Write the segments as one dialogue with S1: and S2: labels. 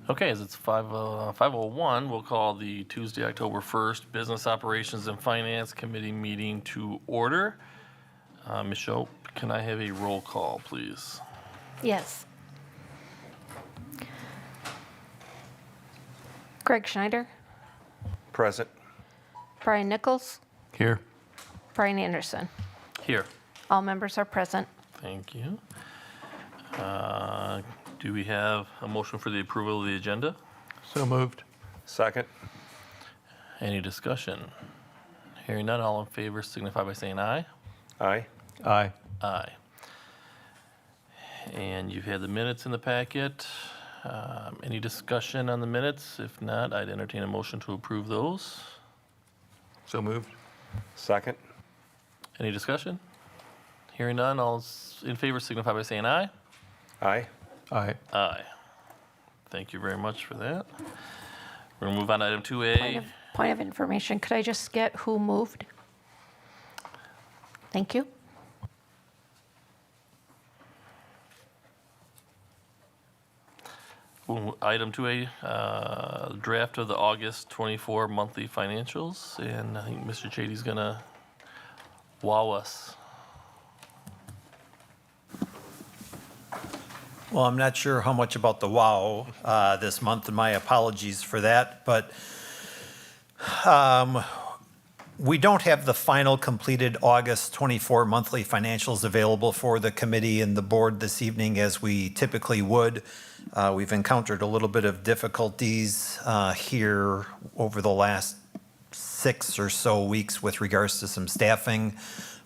S1: Okay, as it's 5:01, we'll call the Tuesday, October 1st Business Operations and Finance Committee meeting to order. Michelle, can I have a roll call, please?
S2: Yes. Greg Schneider,
S3: Present.
S2: Brian Nichols,
S3: Here.
S2: Brian Anderson.
S1: Here.
S2: All members are present.
S1: Thank you. Do we have a motion for the approval of the agenda?
S3: So moved. Second.
S1: Any discussion? Hearing none, all in favor signify by saying aye.
S3: Aye. Aye.
S1: Aye. And you've had the minutes in the packet. Any discussion on the minutes? If not, I'd entertain a motion to approve those.
S3: So moved. Second.
S1: Any discussion? Hearing none, all in favor signify by saying aye.
S3: Aye. Aye.
S1: Aye. Thank you very much for that. We're going to move on to item 2A.
S2: Point of information, could I just get who moved? Thank you.
S1: Item 2A, draft of the August 24 monthly financials, and I think Mr. Chady's going to wow us.
S4: Well, I'm not sure how much about the wow this month, and my apologies for that, but we don't have the final completed August 24 monthly financials available for the committee and the board this evening as we typically would. We've encountered a little bit of difficulties here over the last 6 or so weeks with regards to some staffing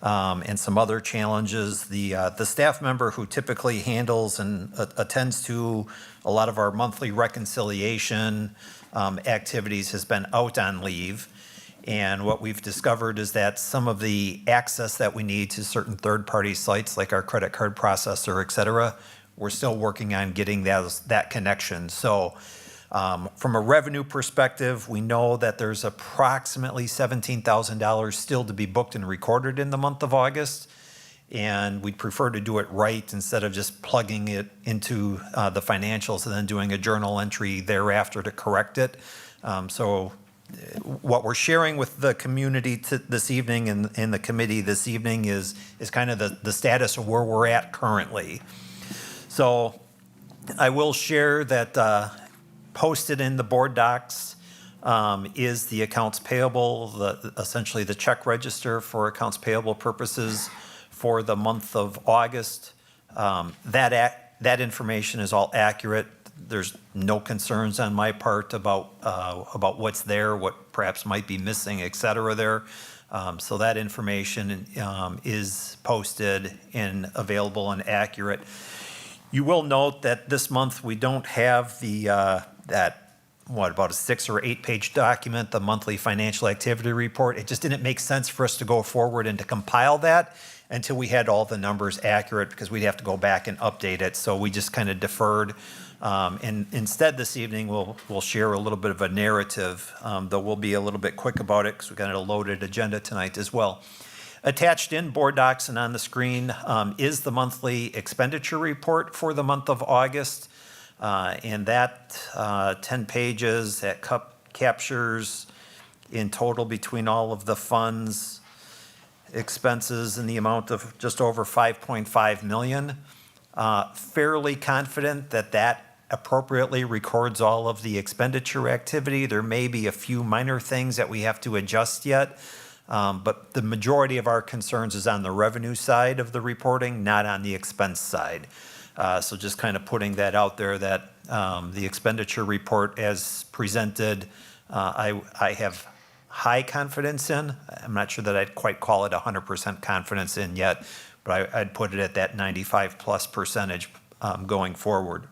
S4: and some other challenges. The staff member who typically handles and attends to a lot of our monthly reconciliation activities has been out on leave. And what we've discovered is that some of the access that we need to certain third-party sites, like our credit card processor, et cetera, we're still working on getting that connection. So from a revenue perspective, we know that there's approximately $17,000 still to be booked and recorded in the month of August. And we'd prefer to do it right instead of just plugging it into the financials and then doing a journal entry thereafter to correct it. So what we're sharing with the community this evening and the committee this evening is kind of the status of where we're at currently. So I will share that posted in the board docs is the accounts payable, essentially the check register for accounts payable purposes for the month of August. That information is all accurate. There's no concerns on my part about what's there, what perhaps might be missing, et cetera there. So that information is posted and available and accurate. You will note that this month, we don't have about a 6 or 8 page document, the monthly financial activity report. It just didn't make sense for us to go forward and to compile that until we had all the numbers accurate, because we'd have to go back and update it. So we just kind of deferred. And instead, this evening, we'll share a little bit of a narrative, though we'll be a little bit quick about it because we've got a loaded agenda tonight as well. Attached in board docs and on the screen is the monthly expenditure report for the month of August. And that 10 pages, that captures in total between all of the funds, expenses in the amount of just over 5.5 million. Fairly confident that that appropriately records all of the expenditure activity. There may be a few minor things that we have to adjust yet. But the majority of our concerns is on the revenue side of the reporting, not on the expense side. So just kind of putting that out there that the expenditure report as presented, I have high confidence in. I'm not sure that I'd quite call it 100% confidence in yet, but I'd put it at that 95+% going forward.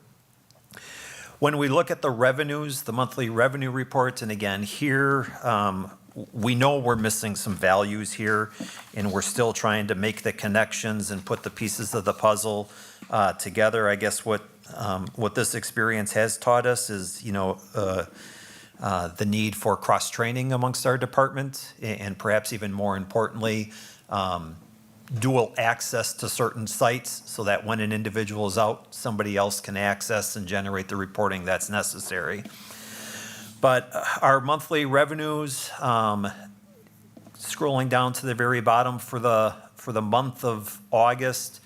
S4: When we look at the revenues, the monthly revenue reports, and again, here, we know we're missing some values here, and we're still trying to make the connections and put the pieces of the puzzle together. I guess what this experience has taught us is, the need for cross-training amongst our department, and perhaps even more importantly, dual access to certain sites so that when an individual is out, somebody else can access and generate the reporting that's necessary. But our monthly revenues, scrolling down to the very bottom for the month of August,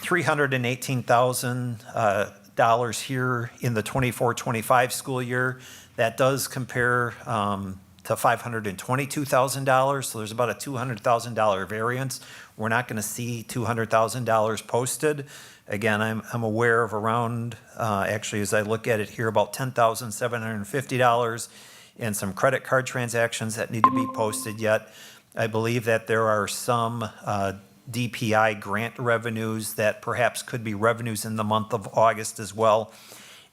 S4: $318,000 here in the 24-25 school year. That does compare to $522,000, so there's about a $200,000 variance. We're not going to see $200,000 posted. Again, I'm aware of around, actually, as I look at it here, about $10,750 and some credit card transactions that need to be posted yet. I believe that there are some DPI grant revenues that perhaps could be revenues in the month of August as well.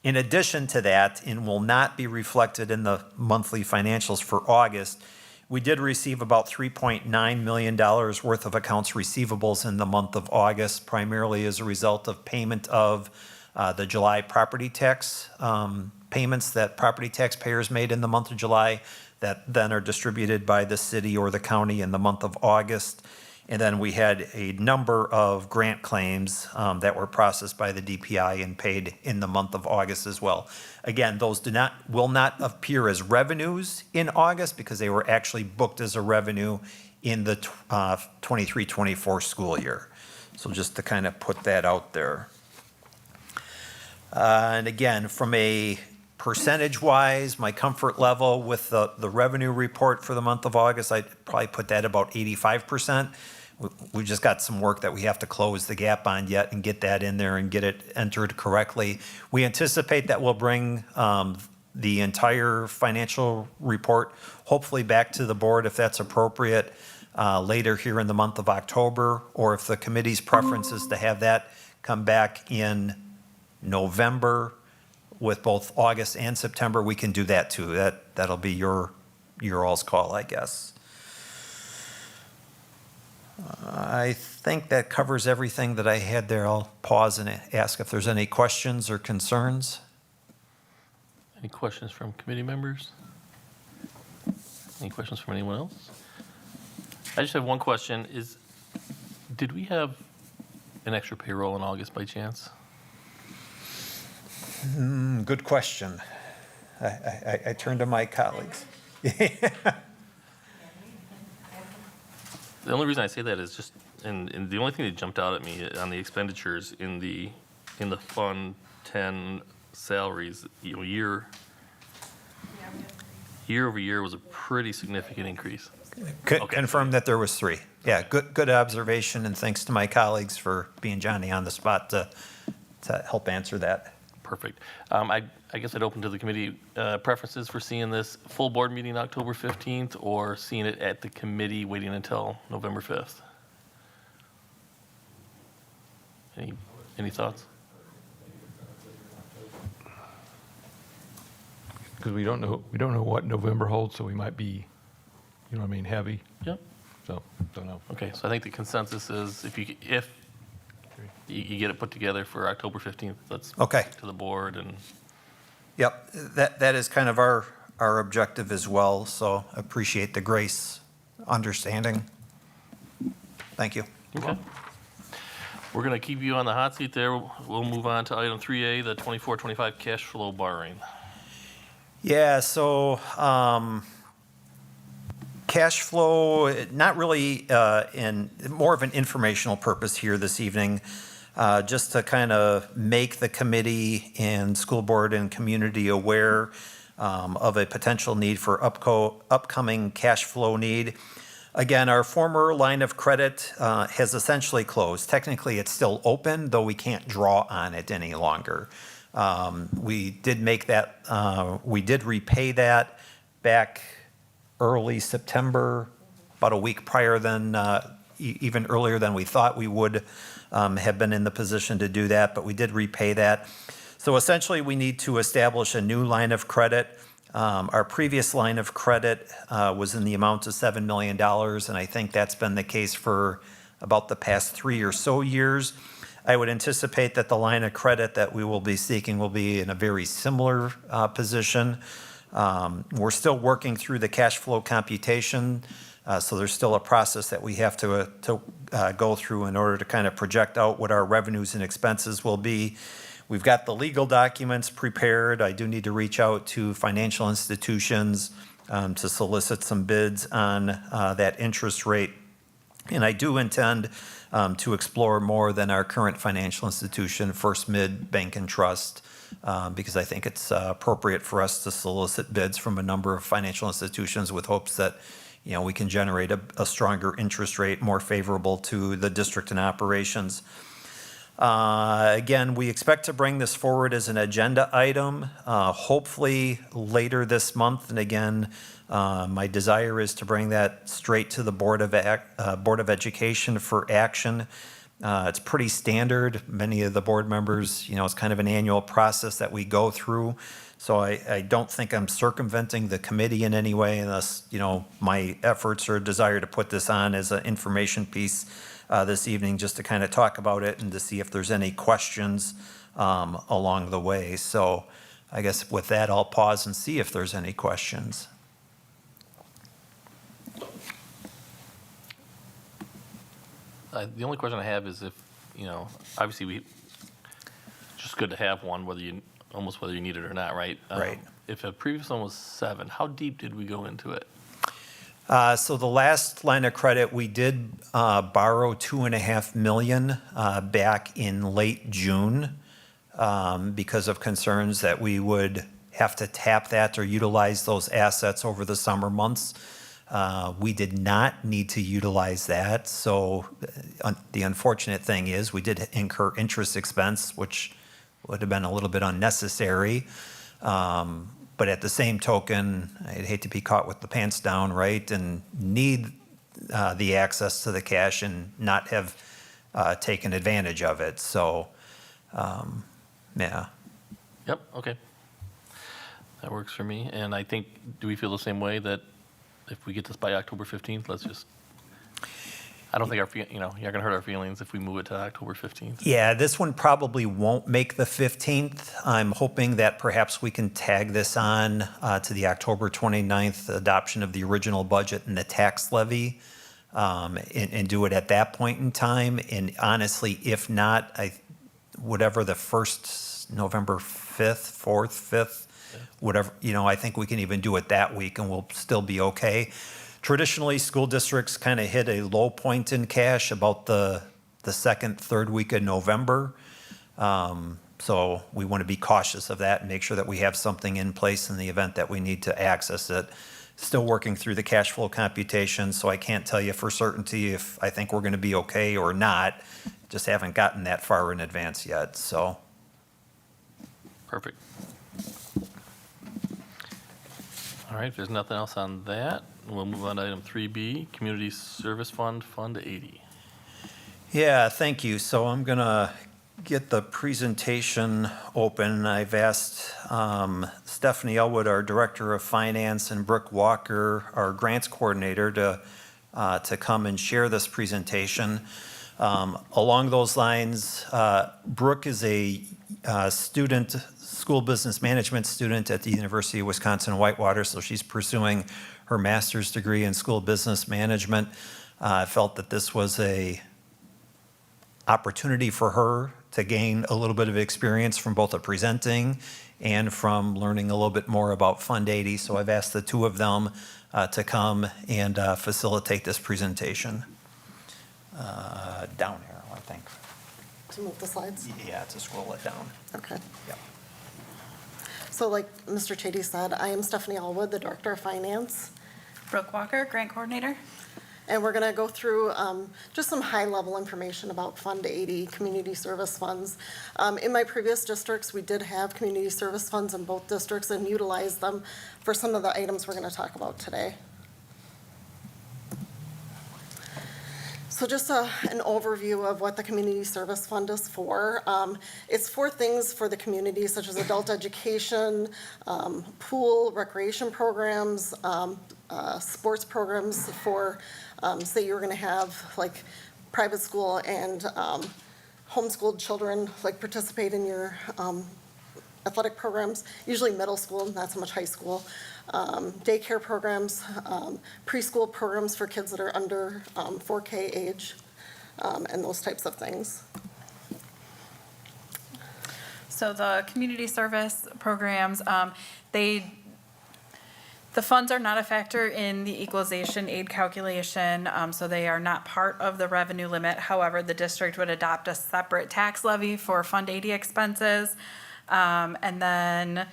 S4: In addition to that, and will not be reflected in the monthly financials for August, we did receive about $3.9 million worth of accounts receivables in the month of August, primarily as a result of payment of the July property tax payments that property taxpayers made in the month of July that then are distributed by the city or the county in the month of August. And then we had a number of grant claims that were processed by the DPI and paid in the month of August as well. Again, those will not appear as revenues in August because they were actually booked as a revenue in the 23-24 school year. So just to kind of put that out there. And again, from a percentage-wise, my comfort level with the revenue report for the month of August, I'd probably put that about 85%. We've just got some work that we have to close the gap on yet and get that in there and get it entered correctly. We anticipate that we'll bring the entire financial report hopefully back to the board if that's appropriate later here in the month of October, or if the committee's preference is to have that come back in November with both August and September, we can do that too. That'll be your all's call, I guess. I think that covers everything that I had there. I'll pause and ask if there's any questions or concerns.
S1: Any questions from committee members? Any questions from anyone else? I just have one question. Did we have an extra payroll in August by chance?
S4: Good question. I turn to my colleagues.
S1: The only reason I say that is just, and the only thing that jumped out at me on the expenditures in the Fund 10 salaries, year over year was a pretty significant increase.
S4: Confirm that there was 3. Yeah, good observation, and thanks to my colleagues for being Johnny on the spot to help answer that.
S1: Perfect. I guess I'd open to the committee preferences for seeing this full board meeting October 15th or seeing it at the committee waiting until November 5th. Any thoughts?
S5: Because we don't know what November holds, so we might be, you know what I mean, heavy,
S1: Yep.
S5: so, don't know.
S1: Okay, so I think the consensus is if you get it put together for October 15th, let's
S4: Okay.
S1: to the board and,
S4: Yep, that is kind of our objective as well, so appreciate the grace, understanding. Thank you.
S1: okay. We're going to keep you on the hot seat there. We'll move on to item 3A, the 24-25 cash flow borrowing.
S4: Yeah, so cash flow, not really in more of an informational purpose here this evening, just to kind of make the committee and school board and community aware of a potential need for upcoming cash flow need. Again, our former line of credit has essentially closed. Technically, it's still open, though we can't draw on it any longer. We did make that, we did repay that back early September, about a week prior than, even earlier than we thought we would have been in the position to do that, but we did repay that. So essentially, we need to establish a new line of credit. Our previous line of credit was in the amount of $7 million, and I think that's been the case for about the past 3 or so years. I would anticipate that the line of credit that we will be seeking will be in a very similar position. We're still working through the cash flow computation, so there's still a process that we have to go through in order to kind of project out what our revenues and expenses will be. We've got the legal documents prepared. I do need to reach out to financial institutions to solicit some bids on that interest rate. And I do intend to explore more than our current financial institution, First Mid Bank and Trust, because I think it's appropriate for us to solicit bids from a number of financial institutions with hopes that, you know, we can generate a stronger interest rate, more favorable to the district and operations. Again, we expect to bring this forward as an agenda item, hopefully later this month. And again, my desire is to bring that straight to the Board of Education for action. It's pretty standard. Many of the board members, you know, it's kind of an annual process that we go through. So I don't think I'm circumventing the committee in any way, unless, you know, my efforts or desire to put this on as an information piece this evening, just to kind of talk about it and to see if there's any questions along the way. So I guess with that, I'll pause and see if there's any questions.
S1: The only question I have is if, you know, obviously just good to have one, whether you need it or not, right?
S4: Right.
S1: If a previous one was 7, how deep did we go into it?
S4: So the last line of credit, we did borrow $2.5 million back in late June because of concerns that we would have to tap that or utilize those assets over the summer months. We did not need to utilize that. So the unfortunate thing is we did incur interest expense, which would have been a little bit unnecessary. But at the same token, I'd hate to be caught with the pants down, right, and need the access to the cash and not have taken advantage of it. So, yeah.
S1: Yep, okay. That works for me. And I think, do we feel the same way that if we get this by October 15th, let's just, I don't think you're not going to hurt our feelings if we move it to October 15th.
S4: Yeah, this one probably won't make the 15th. I'm hoping that perhaps we can tag this on to the October 29th adoption of the original budget and the tax levy and do it at that point in time. And honestly, if not, whatever the first November 5th, 4th, 5th, whatever, I think we can even do it that week and we'll still be okay. Traditionally, school districts kind of hit a low point in cash about the second, third week of November. So we want to be cautious of that and make sure that we have something in place in the event that we need to access it. Still working through the cash flow computation, so I can't tell you for certainty if I think we're going to be okay or not. Just haven't gotten that far in advance yet, so.
S1: Perfect. All right, if there's nothing else on that, we'll move on to item 3B, Community Service Fund, Fund 80.
S4: Yeah, thank you. So I'm going to get the presentation open. I've asked Stephanie Elwood, our Director of Finance, and Brooke Walker, our Grants Coordinator, to come and share this presentation. Along those lines, Brooke is a student, school business management student at the University of Wisconsin-Whitewater, so she's pursuing her master's degree in school business management. I felt that this was a opportunity for her to gain a little bit of experience from both the presenting and from learning a little bit more about Fund 80. So I've asked the two of them to come and facilitate this presentation. Down here, I think.
S6: To move the slides?
S4: Yeah, to scroll it down.
S6: Okay.
S4: Yep.
S6: So like Mr. Chady said, I am Stephanie Allwood, the Director of Finance.
S7: Brooke Walker, Grant Coordinator.
S6: And we're going to go through just some high-level information about Fund 80, community service funds. In my previous districts, we did have community service funds in both districts and utilized them for some of the items we're going to talk about today. So just an overview of what the Community Service Fund is for. It's for things for the community, such as adult education, pool, recreation programs, sports programs for, say you were gonna have like private school and homeschooled children like participate in your athletic programs, usually middle school, not so much high school. Daycare programs, preschool programs for kids that are under 4K age, and those types of things.
S7: So the community service programs, the funds are not a factor in the equalization aid calculation, so they are not part of the revenue limit. However, the district would adopt a separate tax levy for Fund 80 expenses. And then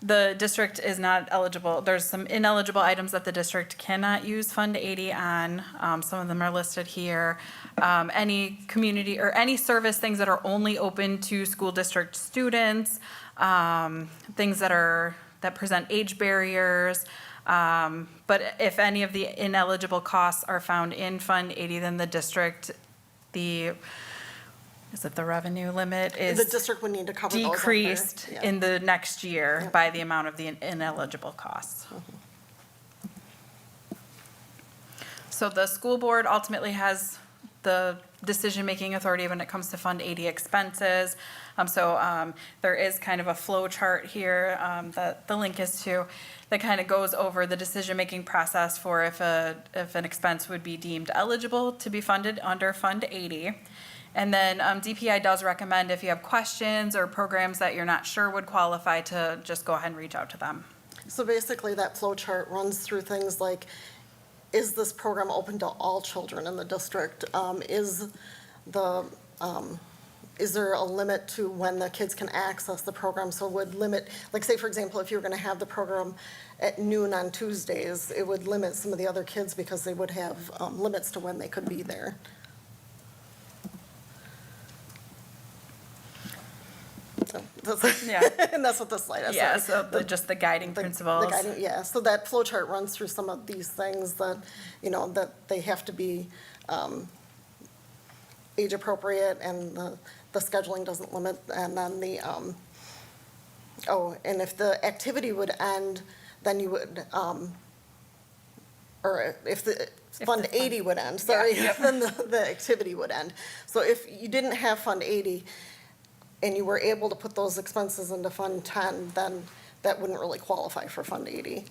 S7: the district is not eligible. There's some ineligible items that the district cannot use Fund 80 on. Some of them are listed here. Any community or any service things that are only open to school district students, things that present age barriers. But if any of the ineligible costs are found in Fund 80, then the district, is it the revenue limit
S6: The
S7: is
S6: district would need to cover those. up there.
S7: decreased
S6: Yeah.
S7: in the next year by the amount of the ineligible costs. So the school board ultimately has the decision-making authority when it comes to Fund 80 expenses. There is kind of a flow chart here that the link is to, that kind of goes over the decision-making process for if an expense would be deemed eligible to be funded under Fund 80. And then DPI does recommend if you have questions or programs that you're not sure would qualify to just go ahead and reach out to them.
S6: So basically, that flow chart runs through things like, is this program open to all children in the district? Is there a limit to when the kids can access the program? So it would limit, like say, for example, if you were gonna have the program at noon on Tuesdays, it would limit some of the other kids because they would have limits to when they could be there. So that's,
S7: Yeah.
S6: and that's what this slide is.
S7: Yeah,
S6: sorry.
S7: so just the guiding principles.
S6: Yeah, so that flow chart runs through some of these things that, that they have to be age appropriate, and the scheduling doesn't limit, and then and if the activity would end, then you would, or if the Fund 80 would end, sorry, then the activity would end. So if you didn't have Fund 80, and you were able to put those expenses into Fund 10, then that wouldn't really qualify for Fund 80.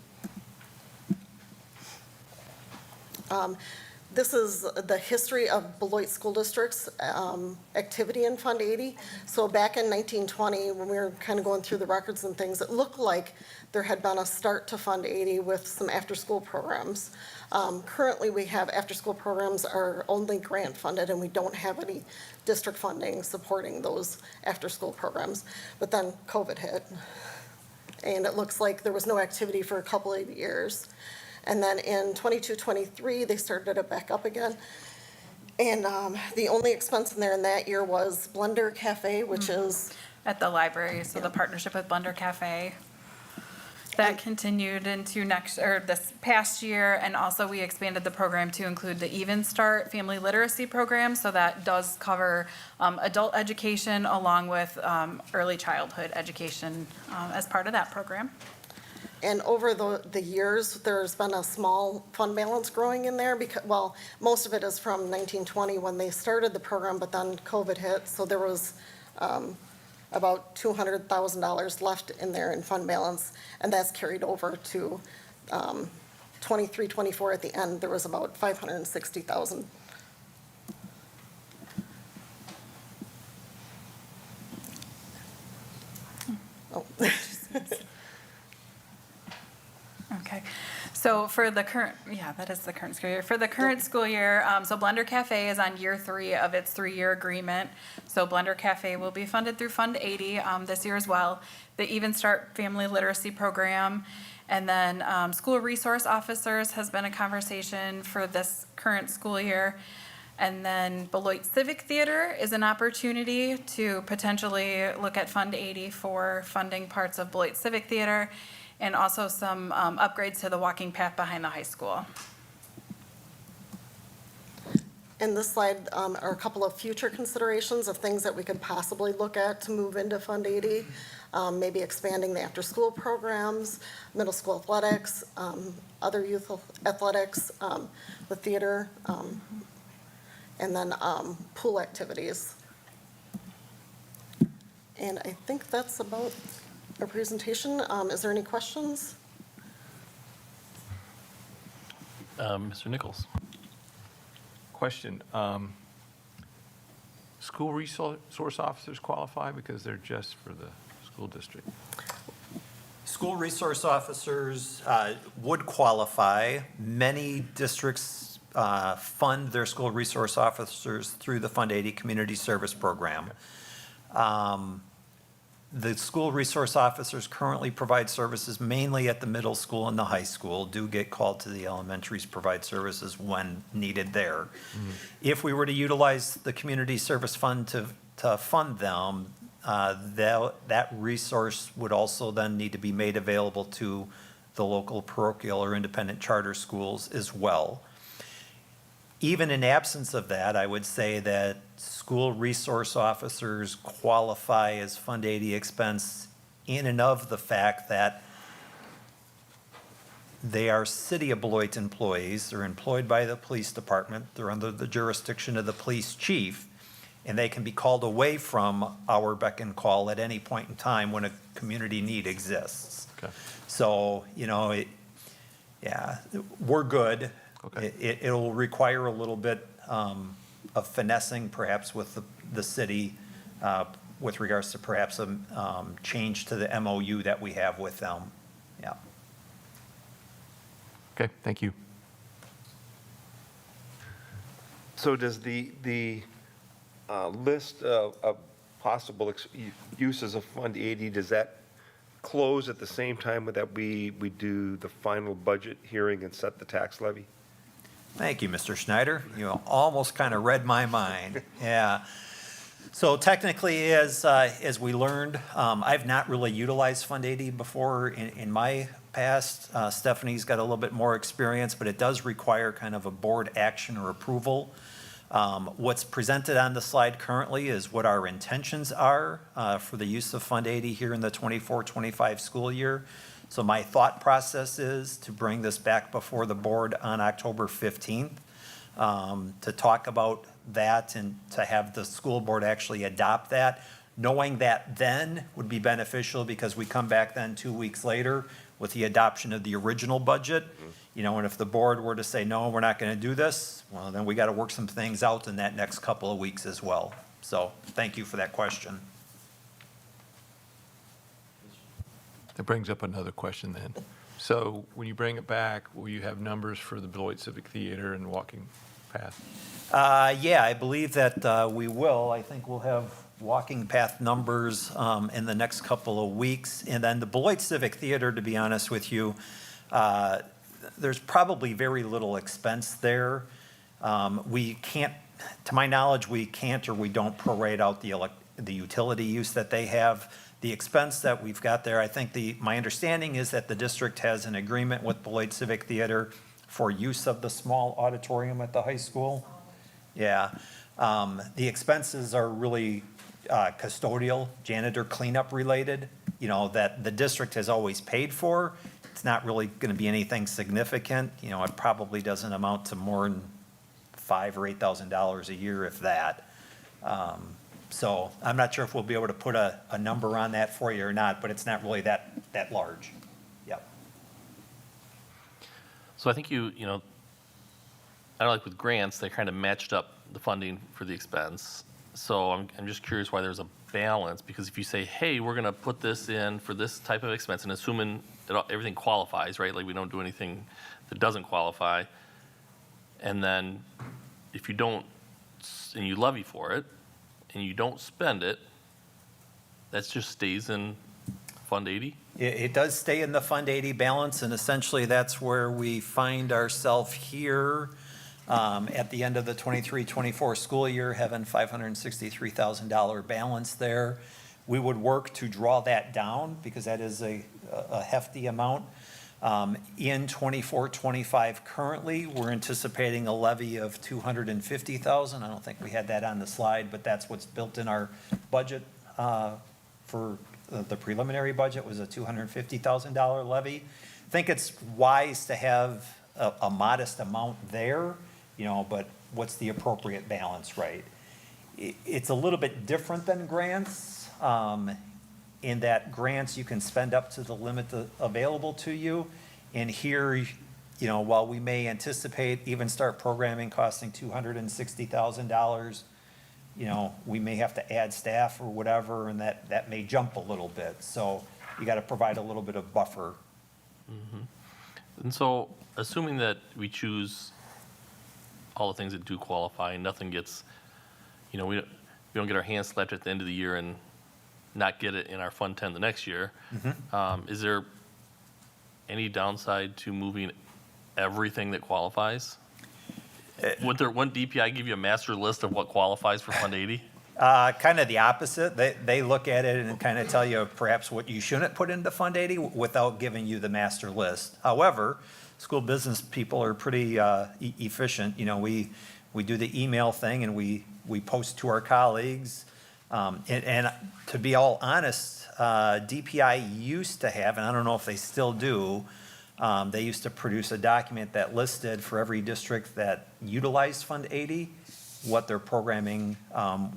S6: This is the history of Beloit School District's activity in Fund 80. So back in 1920, when we were kind of going through the records and things, it looked like there had been a start to Fund 80 with some after-school programs. Currently, we have after-school programs are only grant funded, and we don't have any district funding supporting those after-school programs. But then COVID hit, and it looks like there was no activity for a couple of years. And then in 22-23, they started it back up again. And the only expense in there in that year was Blender Cafe, which is,
S7: At the library, so the partnership with Blender Cafe. That continued into this past year, and also we expanded the program to include the Even Start Family Literacy Program, so that does cover adult education along with early childhood education as part of that program.
S6: And over the years, there's been a small fund balance growing in there because, well, most of it is from 1920 when they started the program, but then COVID hit, so there was about $200,000 left in there in fund balance, and that's carried over to 23, 24 at the end, there was about 560,000. Oh.
S7: Okay, so for the current, that is the current school year. For the current school year, so Blender Cafe is on year 3 of its 3-year agreement. So Blender Cafe will be funded through Fund 80 this year as well. The Even Start Family Literacy Program, and then school resource officers has been a conversation for this current school year. And then Beloit Civic Theater is an opportunity to potentially look at Fund 80 for funding parts of Beloit Civic Theater, and also some upgrades to the walking path behind the high school.
S6: In this slide are a couple of future considerations of things that we could possibly look at to move into Fund 80. Maybe expanding the after-school programs, middle school athletics, other youth athletics, the theater, and then pool activities. And I think that's about our presentation. Is there any questions?
S1: Mr. Nichols?
S5: Question, school resource officers qualify because they're just for the school district?
S4: School resource officers would qualify. Many districts fund their school resource officers through the Fund 80 Community Service Program. The school resource officers currently provide services mainly at the middle school and the high school, do get called to the elementaries, provide services when needed there. If we were to utilize the Community Service Fund to fund them, that resource would also then need to be made available to the local parochial or independent charter schools as well. Even in absence of that, I would say that school resource officers qualify as Fund 80 expense in and of the fact that they are City of Beloit employees. They're employed by the police department. They're under the jurisdiction of the police chief, and they can be called away from our beck and call at any point in time when a community need exists.
S1: Okay.
S4: So, we're good.
S1: Okay.
S4: It'll require a little bit of finessing perhaps with the city with regards to perhaps a change to the MOU that we have with them. Yeah.
S5: Okay, thank you.
S3: So does the list of possible uses of Fund 80, does that close at the same time that we do the final budget hearing and set the tax levy?
S4: Thank you, Mr. Schneider. You almost kind of read my mind. Yeah. So technically, as we learned, I've not really utilized Fund 80 before in my past. Stephanie's got a little bit more experience, but it does require kind of a board action or approval. What's presented on the slide currently is what our intentions are for the use of Fund 80 here in the 24-25 school year. So my thought process is to bring this back before the board on October 15th to talk about that and to have the school board actually adopt that, knowing that then would be beneficial because we come back then 2 weeks later with the adoption of the original budget. And if the board were to say, no, we're not going to do this, well, then we got to work some things out in that next couple of weeks as well. So thank you for that question.
S5: That brings up another question then. So when you bring it back, will you have numbers for the Beloit Civic Theater and walking path?
S4: Yeah, I believe that we will. I think we'll have walking path numbers in the next couple of weeks. And then the Beloit Civic Theater, to be honest with you, there's probably very little expense there. We can't, to my knowledge, we can't or we don't prorate out the utility use that they have. The expense that we've got there, I think my understanding is that the district has an agreement with Beloit Civic Theater for use of the small auditorium at the high school. Yeah. The expenses are really custodial, janitor cleanup related, that the district has always paid for. It's not really going to be anything significant. It probably doesn't amount to more than $5,000 or $8,000 a year, if that. So I'm not sure if we'll be able to put a number on that for you or not, but it's not really that large. Yep.
S1: So I think I don't like with grants, they kind of matched up the funding for the expense. So I'm just curious why there's a balance, because if you say, hey, we're going to put this in for this type of expense, and assuming that everything qualifies, right? Like we don't do anything that doesn't qualify. And then if you don't, and you levy for it, and you don't spend it, that just stays in Fund 80?
S4: It does stay in the Fund 80 balance, and essentially that's where we find ourselves here at the end of the 23-24 school year, having $563,000 balance there. We would work to draw that down because that is a hefty amount. In 24-25 currently, we're anticipating a levy of $250,000. I don't think we had that on the slide, but that's what's built in our budget for the preliminary budget was a $250,000 levy. I think it's wise to have a modest amount there, but what's the appropriate balance, right? It's a little bit different than grants. In that grants, you can spend up to the limit available to you. And here, while we may anticipate even start programming costing $260,000, we may have to add staff or whatever, and that may jump a little bit. So you got to provide a little bit of buffer.
S1: And so, assuming that we choose all the things that do qualify, and nothing gets, we don't get our hands slapped at the end of the year and not get it in our Fund 10 the next year. Is there any downside to moving everything that qualifies? Wouldn't DPI give you a master list of what qualifies for Fund 80?
S4: Kind of the opposite. They look at it and kind of tell you perhaps what you shouldn't put into Fund 80 without giving you the master list. However, school business people are pretty efficient. We do the email thing and we post to our colleagues. And to be all honest, DPI used to have, and I don't know if they still do, they used to produce a document that listed for every district that utilized Fund 80, what their programming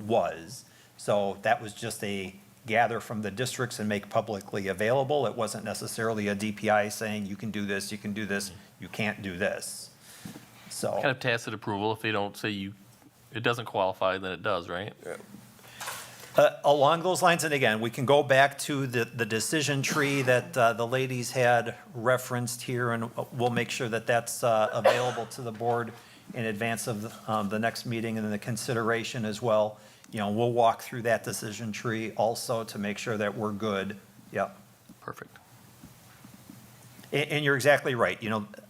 S4: was. So that was just a gather from the districts and make publicly available. It wasn't necessarily a DPI saying you can do this, you can't do this. So
S1: Kind of tacit approval. If they don't say it doesn't qualify, then it does, right?
S4: Along those lines, and again, we can go back to the decision tree that the ladies had referenced here, and we'll make sure that that's available to the board in advance of the next meeting and the consideration as well. We'll walk through that decision tree also to make sure that we're good. Yep.
S1: Perfect.
S4: And you're exactly right.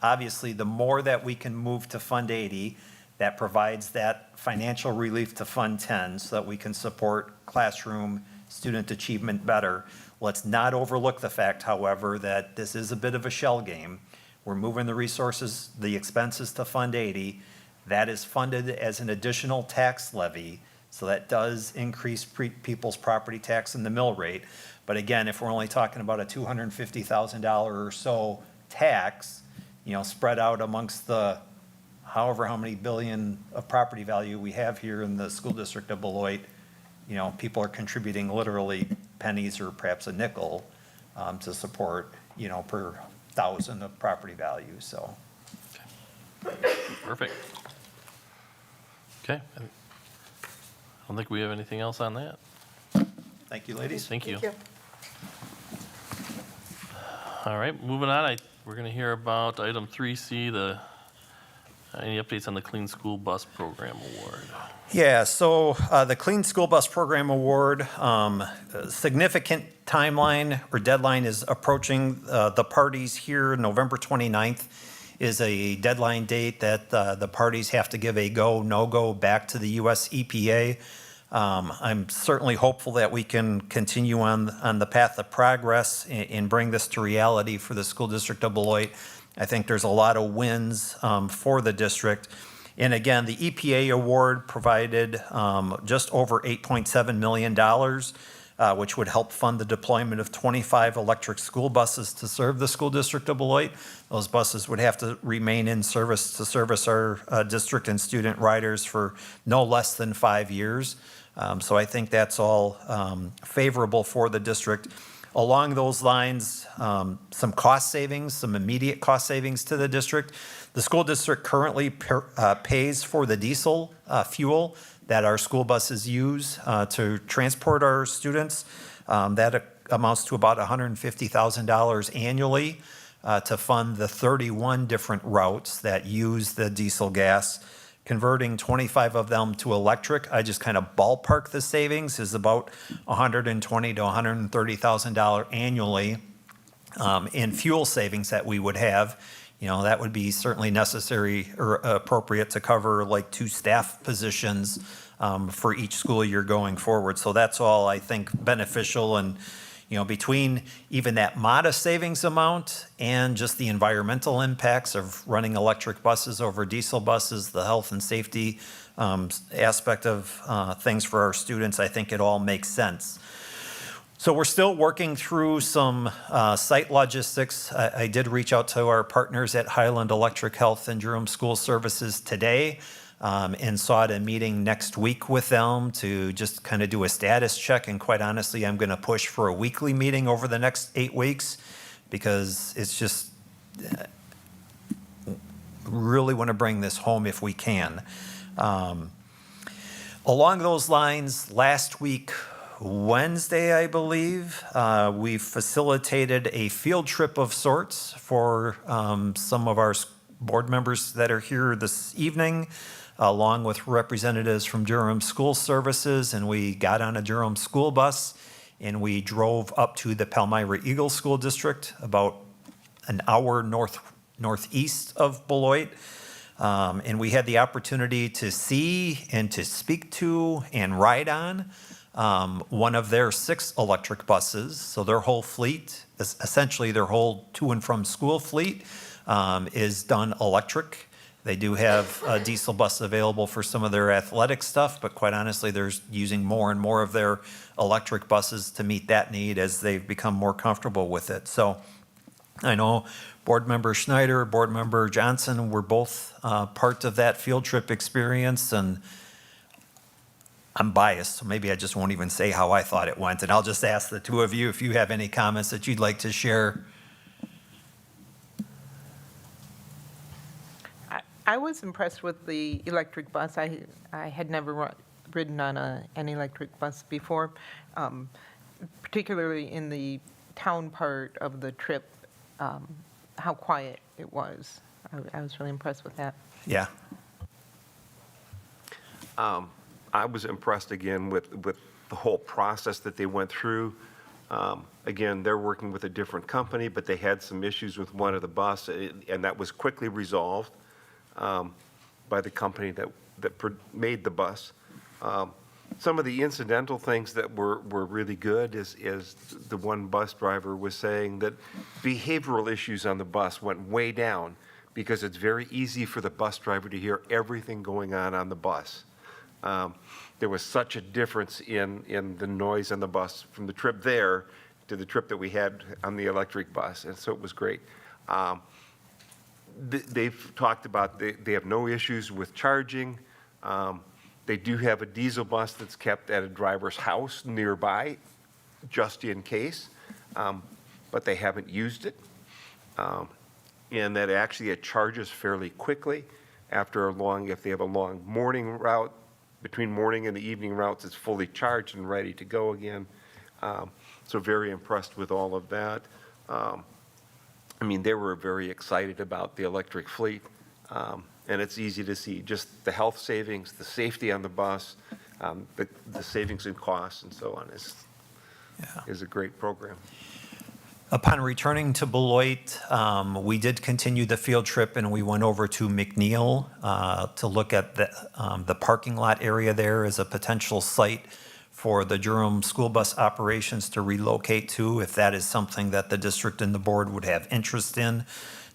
S4: Obviously, the more that we can move to Fund 80, that provides that financial relief to Fund 10 so that we can support classroom student achievement better. Let's not overlook the fact, however, that this is a bit of a shell game. We're moving the resources, the expenses to Fund 80. That is funded as an additional tax levy, so that does increase people's property tax and the mill rate. But again, if we're only talking about a $250,000 or so tax, spread out amongst the however how many billion of property value we have here in the school district of Beloit, people are contributing literally pennies or perhaps a nickel to support, per thousand of property value, so.
S1: Perfect. Okay. I don't think we have anything else on that.
S4: Thank you, ladies.
S1: Thank you.
S6: Thank you.
S1: All right, moving on. We're going to hear about item 3C, any updates on the Clean School Bus Program Award?
S4: Yeah, so the Clean School Bus Program Award, significant timeline or deadline is approaching. The parties here, November 29th is a deadline date that the parties have to give a go, no-go back to the US EPA. I'm certainly hopeful that we can continue on the path of progress and bring this to reality for the school district of Beloit. I think there's a lot of wins for the district. And again, the EPA award provided just over $8.7 million, which would help fund the deployment of 25 electric school buses to serve the school district of Beloit. Those buses would have to remain in service to service our district and student riders for no less than 5 years. So I think that's all favorable for the district. Along those lines, some cost savings, some immediate cost savings to the district. The school district currently pays for the diesel fuel that our school buses use to transport our students. That amounts to about $150,000 annually to fund the 31 different routes that use the diesel gas. Converting 25 of them to electric, I just kind of ballpark the savings, is about $120,000 to $130,000 annually in fuel savings that we would have. You know, that would be certainly necessary or appropriate to cover like 2 staff positions for each school year going forward. So that's all, I think, beneficial. And, you know, between even that modest savings amount and just the environmental impacts of running electric buses over diesel buses, the health and safety aspect of things for our students, I think it all makes sense. So we're still working through some site logistics. I did reach out to our partners at Highland Electric Health and Durham School Services today and sought a meeting next week with them to just kind of do a status check. And quite honestly, I'm going to push for a weekly meeting over the next 8 weeks because it's just really want to bring this home if we can. Along those lines, last week, Wednesday, I believe, we facilitated a field trip of sorts for some of our board members that are here this evening, along with representatives from Durham School Services, and we got on a Durham school bus and we drove up to the Palmyra Eagle School District, about an hour northeast of Beloit. And we had the opportunity to see and to speak to and ride on one of their 6 electric buses. So their whole fleet, essentially their whole to and from school fleet, is done electric. They do have a diesel bus available for some of their athletic stuff, but quite honestly, they're using more and more of their electric buses to meet that need as they've become more comfortable with it. So I know Board Member Schneider, Board Member Johnson were both part of that field trip experience, and I'm biased, so maybe I just won't even say how I thought it went, and I'll just ask the two of you if you have any comments that you'd like to share.
S8: I was impressed with the electric bus. I had never ridden on an electric bus before, particularly in the town part of the trip, how quiet it was. I was really impressed with that.
S4: Yeah.
S3: I was impressed again with the whole process that they went through. Again, they're working with a different company, but they had some issues with one of the bus, and that was quickly resolved by the company that made the bus. Some of the incidental things that were really good is the one bus driver was saying that behavioral issues on the bus went way down because it's very easy for the bus driver to hear everything going on the bus. There was such a difference in the noise on the bus from the trip there to the trip that we had on the electric bus, and so it was great. They've talked about they have no issues with charging. They do have a diesel bus that's kept at a driver's house nearby, just in case, but they haven't used it. And that actually it charges fairly quickly after if they have a long morning route, between morning and the evening routes, it's fully charged and ready to go again. So very impressed with all of that. I mean, they were very excited about the electric fleet, and it's easy to see just the health savings, the safety on the bus, the savings in costs and so on is a great program.
S4: Upon returning to Beloit, we did continue the field trip and we went over to McNeil to look at the parking lot area there as a potential site for the Durham school bus operations to relocate to, if that is something that the district and the board would have interest in.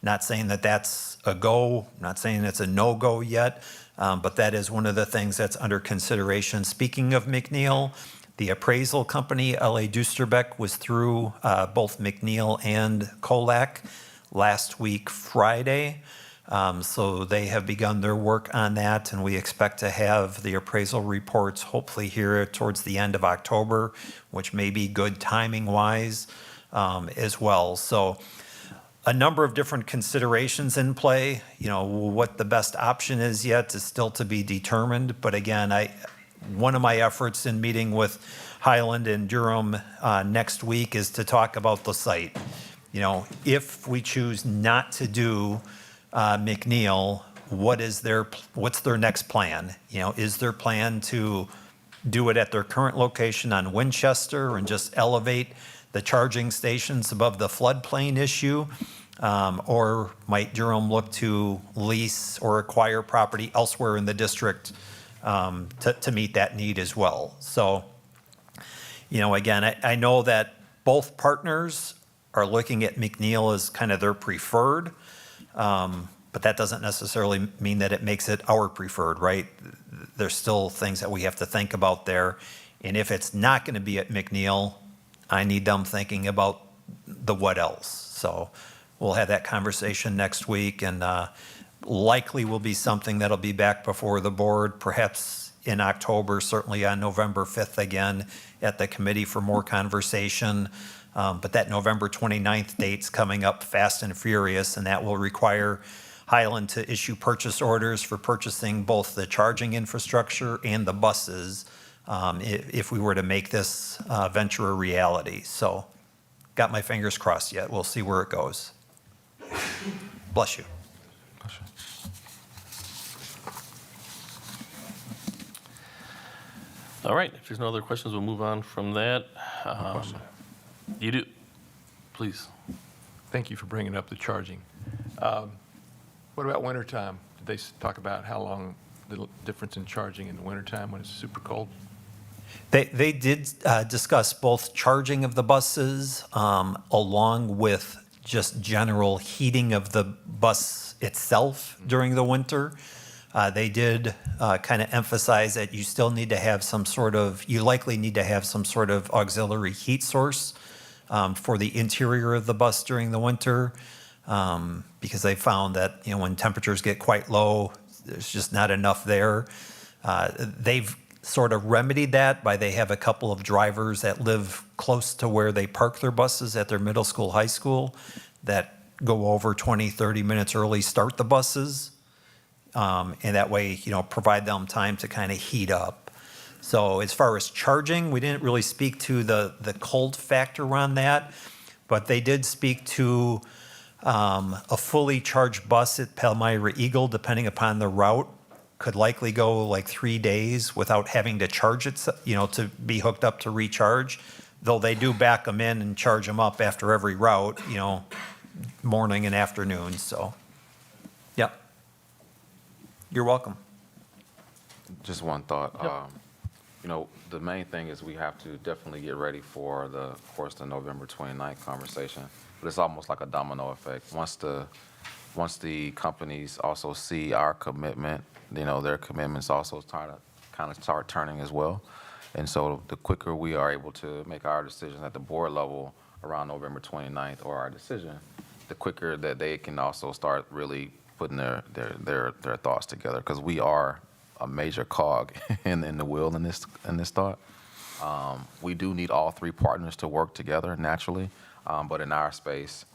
S4: Not saying that that's a go, not saying it's a no-go yet, but that is one of the things that's under consideration. Speaking of McNeil, the appraisal company, L.A. Dusterbeck, was through both McNeil and Colac last week, Friday. So they have begun their work on that, and we expect to have the appraisal reports hopefully here towards the end of October, which may be good timing-wise as well. So a number of different considerations in play. You know, what the best option is yet is still to be determined. But again, one of my efforts in meeting with Highland and Durham next week is to talk about the site. You know, if we choose not to do McNeil, what's their next plan? You know, is their plan to do it at their current location on Winchester and just elevate the charging stations above the floodplain issue? Or might Durham look to lease or acquire property elsewhere in the district to meet that need as well? So, you know, again, I know that both partners are looking at McNeil as kind of their preferred, but that doesn't necessarily mean that it makes it our preferred, right? There's still things that we have to think about there. And if it's not going to be at McNeil, I need them thinking about the what else. So we'll have that conversation next week, and likely will be something that'll be back before the board, perhaps in October, certainly on November 5th again at the committee for more conversation. But that November 29th date's coming up fast and furious, and that will require Highland to issue purchase orders for purchasing both the charging infrastructure and the buses if we were to make this venture a reality. So got my fingers crossed yet. We'll see where it goes. Bless you.
S1: All right, if there's no other questions, we'll move on from that. You do, please.
S5: Thank you for bringing up the charging. What about wintertime? Did they talk about how long the difference in charging in the wintertime when it's super cold?
S4: They did discuss both charging of the buses along with just general heating of the bus itself during the winter. They did kind of emphasize that you still need to have you likely need to have some sort of auxiliary heat source for the interior of the bus during the winter, because they found that, you know, when temperatures get quite low, there's just not enough there. They've sort of remedied that by they have a couple of drivers that live close to where they park their buses at their middle school, high school, that go over 20, 30 minutes early, start the buses. And that way, you know, provide them time to kind of heat up. So as far as charging, we didn't really speak to the cold factor on that, but they did speak to a fully charged bus at Palmyra Eagle, depending upon the route, could likely go like 3 days without having to charge it, you know, to be hooked up to recharge. Though they do back them in and charge them up after every route, you know, morning and afternoon. So, yep. You're welcome.
S9: Just one thought. You know, the main thing is we have to definitely get ready for of course, the November 29th conversation. But it's almost like a domino effect. Once the companies also see our commitment, you know, their commitments also kind of start turning as well. And so the quicker we are able to make our decisions at the board level around November 29th or our decision, the quicker that they can also start really putting their thoughts together, because we are a major cog in the wheel in this thought. We do need all three partners to work together naturally, but in our space,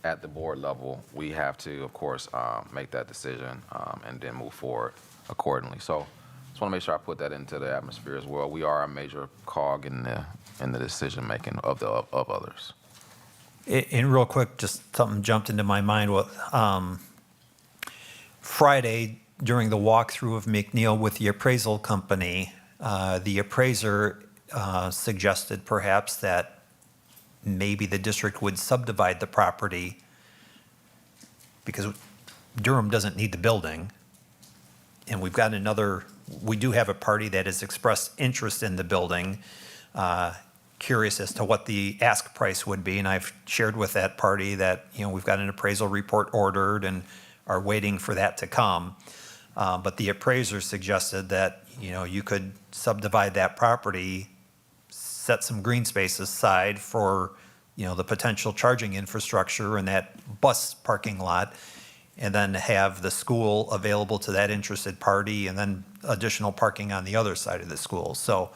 S9: at the board level, we have to, of course, make that decision and then move forward accordingly. So, just want to make sure I put that into the atmosphere as well. We are a major cog in the decision making of others.
S4: And real quick, just something jumped into my mind. Friday, during the walkthrough of McNeil with the appraisal company, the appraiser suggested perhaps that maybe the district would subdivide the property because Durham doesn't need the building. And we do have a party that has expressed interest in the building, curious as to what the ask price would be. And I've shared with that party that, we've got an appraisal report ordered and are waiting for that to come. But the appraiser suggested that, you could subdivide that property, set some green space aside for, the potential charging infrastructure in that bus parking lot, and then have the school available to that interested party, and then additional parking on the other side of the school. So,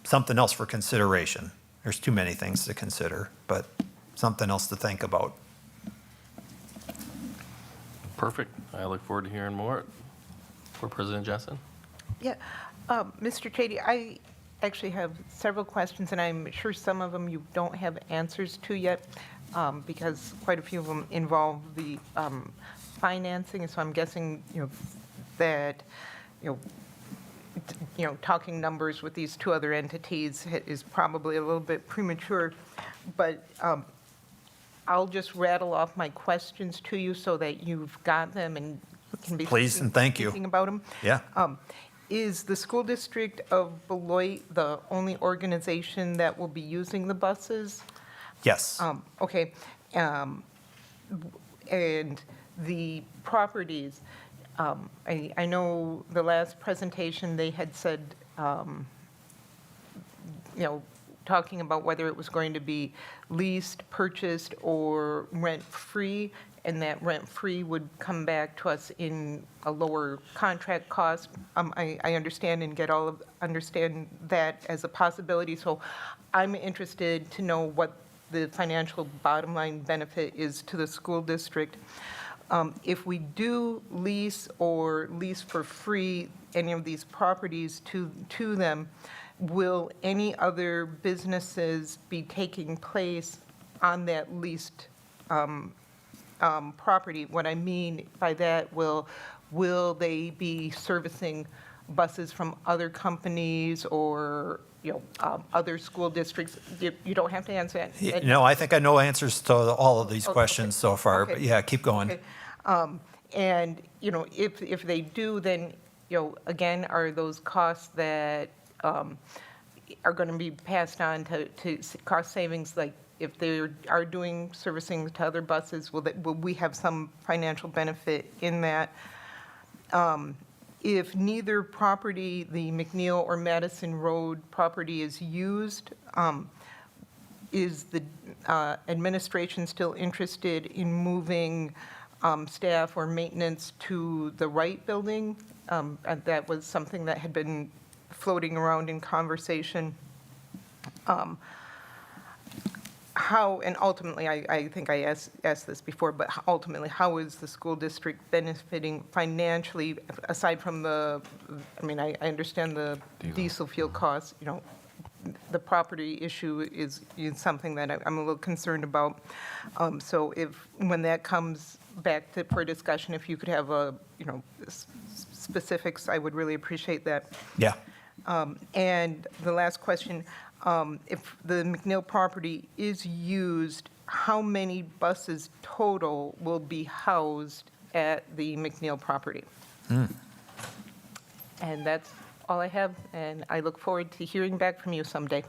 S4: something else for consideration. There's too many things to consider, but something else to think about.
S1: Perfect. I look forward to hearing more. For President Jessen.
S8: Yeah, Mr. Chady, I actually have several questions, and I'm sure some of them you don't have answers to yet, because quite a few of them involve the financing, and so I'm guessing, that, talking numbers with these two other entities is probably a little bit premature, but I'll just rattle off my questions to you so that you've got them and can be
S4: Please, and thank you.
S8: thinking about them.
S4: Yeah.
S8: Is the school district of Beloit the only organization that will be using the buses?
S4: Yes.
S8: Okay. And the properties, I know the last presentation, they had said, talking about whether it was going to be leased, purchased, or rent-free, and that rent-free would come back to us in a lower contract cost. I understand and understand that as a possibility, so I'm interested to know what the financial bottom line benefit is to the school district. If we do lease or lease for free any of these properties to them, will any other businesses be taking place on that leased property? What I mean by that, will they be servicing buses from other companies or, other school districts? You don't have to answer that.
S4: No, I think I know answers to all of these questions so far,
S8: Okay.
S4: but yeah, keep going.
S8: Okay. And, if they do, then, again, are those costs that are going to be passed on to cost savings, like if they are doing servicing to other buses, will we have some financial benefit in that? If neither property, the McNeil or Madison Road property, is used, is the administration still interested in moving staff or maintenance to the Wright Building? And that was something that had been floating around in conversation. How, and ultimately, I think I asked this before, but ultimately, how is the school district benefiting financially, aside from I understand the diesel fuel costs, the property issue is something that I'm a little concerned about. So when that comes back for discussion, if you could have specifics, I would really appreciate that.
S4: Yeah.
S8: And the last question, if the McNeil property is used, how many buses total will be housed at the McNeil property? And that's all I have, and I look forward to hearing back from you someday.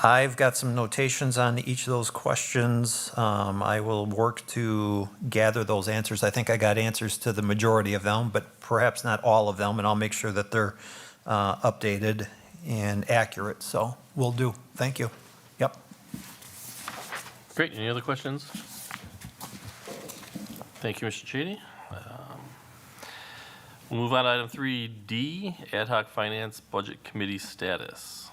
S4: I've got some notations on each of those questions. I will work to gather those answers. I think I got answers to the majority of them, but perhaps not all of them, and I'll make sure that they're updated and accurate. So will do. Thank you. Yep.
S1: Great. Any other questions? Thank you, Mr. Chady. We'll move on to item 3D, Ad hoc Finance Budget Committee status.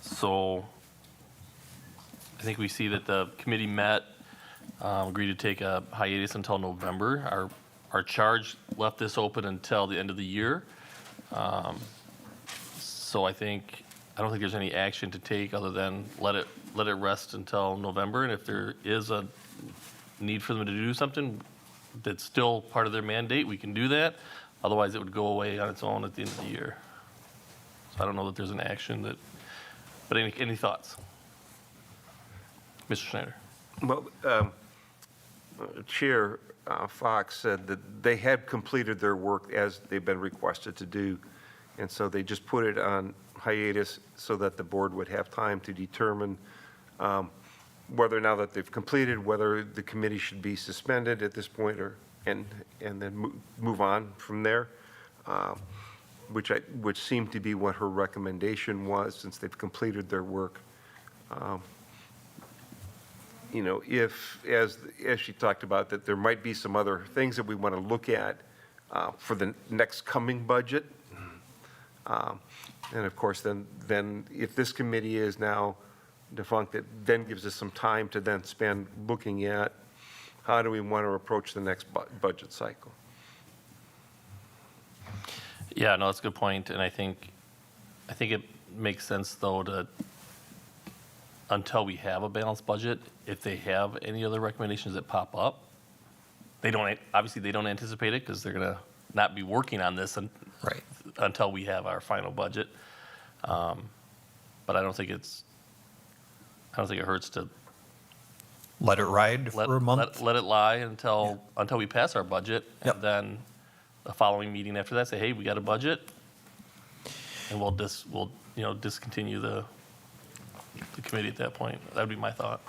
S1: So I think we see that the committee met, agreed to take a hiatus until November. Our charge left this open until the end of the year. So I don't think there's any action to take other than let it rest until November. And if there is a need for them to do something that's still part of their mandate, we can do that. Otherwise, it would go away on its own at the end of the year. So I don't know that there's an action that, but any thoughts? Mr. Schneider?
S3: Well, Chair Fox said that they had completed their work as they've been requested to do, and so they just put it on hiatus so that the board would have time to determine whether now that they've completed, whether the committee should be suspended at this point and then move on from there, which seemed to be what her recommendation was since they've completed their work. You know, if, as she talked about, that there might be some other things that we want to look at for the next coming budget. And of course, then if this committee is now defunct, it then gives us some time to then spend looking at how do we want to approach the next budget cycle.
S1: Yeah, no, that's a good point, and I think it makes sense, though, to, until we have a balanced budget, if they have any other recommendations that pop up, obviously, they don't anticipate it, because they're gonna not be working on this
S4: Right.
S1: until we have our final budget. But I don't think it hurts to
S4: Let it ride for a month?
S1: let it lie until we pass our budget.
S4: Yep.
S1: And then the following meeting after that, say, hey, we got a budget, and we'll discontinue the committee at that point. That'd be my thought.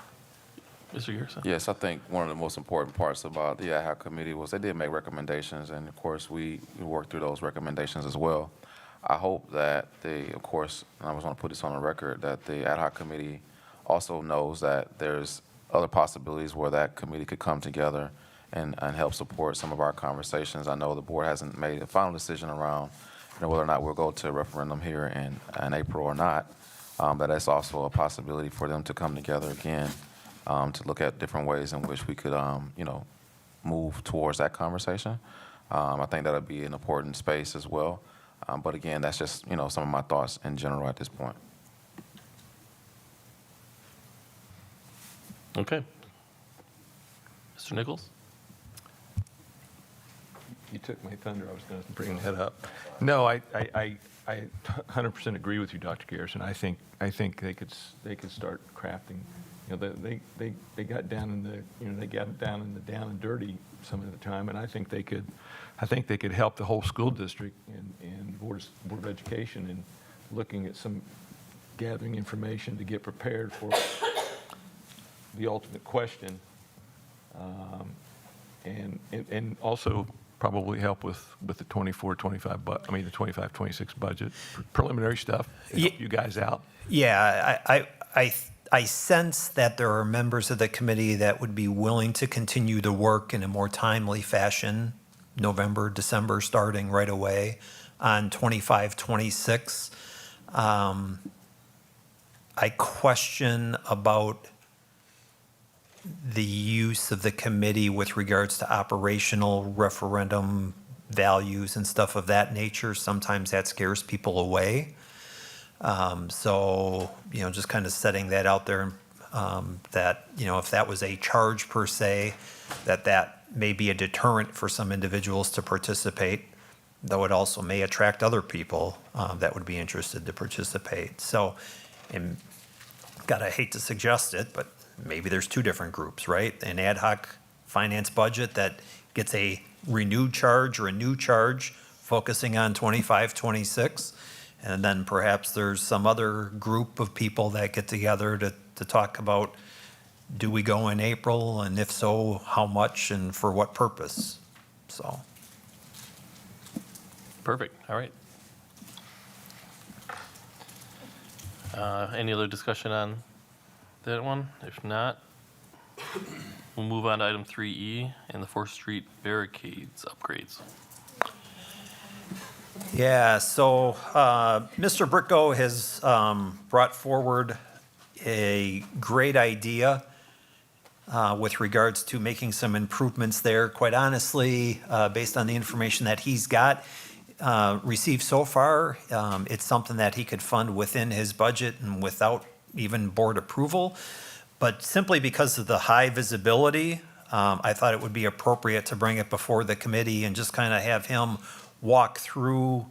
S1: Mr. Garrison?
S9: Yes, I think one of the most important parts about the ad hoc committee was they did make recommendations, and of course, we worked through those recommendations as well. I hope that of course, and I was going to put this on the record, that the ad hoc committee also knows that there's other possibilities where that committee could come together and help support some of our conversations. I know the board hasn't made a final decision around whether or not we'll go to a referendum here in April or not, but that's also a possibility for them to come together again to look at different ways in which we could, move towards that conversation. I think that'll be an important space as well. But again, that's just, some of my thoughts in general at this point.
S1: Okay. Mr. Nichols?
S5: You took my thunder. I was going to bring that up. No, I 100% agree with you, Dr. Garrison. I think they could start crafting. They got down in the down and dirty some of the time, and I think they could help the whole school district and board of education in looking at gathering information to get prepared for the ultimate question, and also probably help with the 25-26 budget preliminary stuff. To help you guys out.
S4: Yeah, I sense that there are members of the committee that would be willing to continue to work in a more timely fashion, November, December, starting right away on 25-26. I question about the use of the committee with regards to operational referendum values and stuff of that nature. Sometimes that scares people away. So, just kind of setting that out there, that, if that was a charge per se, that may be a deterrent for some individuals to participate, though it also may attract other people that would be interested to participate. So, and I hate to suggest it, but maybe there's two different groups, right? An ad hoc finance budget that gets a renewed charge or a new charge focusing on 25-26. And then perhaps there's some other group of people that get together to talk about, do we go in April? And if so, how much and for what purpose? So.
S1: Perfect. All right. Any other discussion on that one? If not, we'll move on to item 3E and the 4th Street barricades upgrades.
S4: Yeah, so Mr. Bricko has brought forward a great idea with regards to making some improvements there. Quite honestly, based on the information that he's got, received so far, it's something that he could fund within his budget and without even board approval. But simply because of the high visibility, I thought it would be appropriate to bring it before the committee and just kind of have him walk through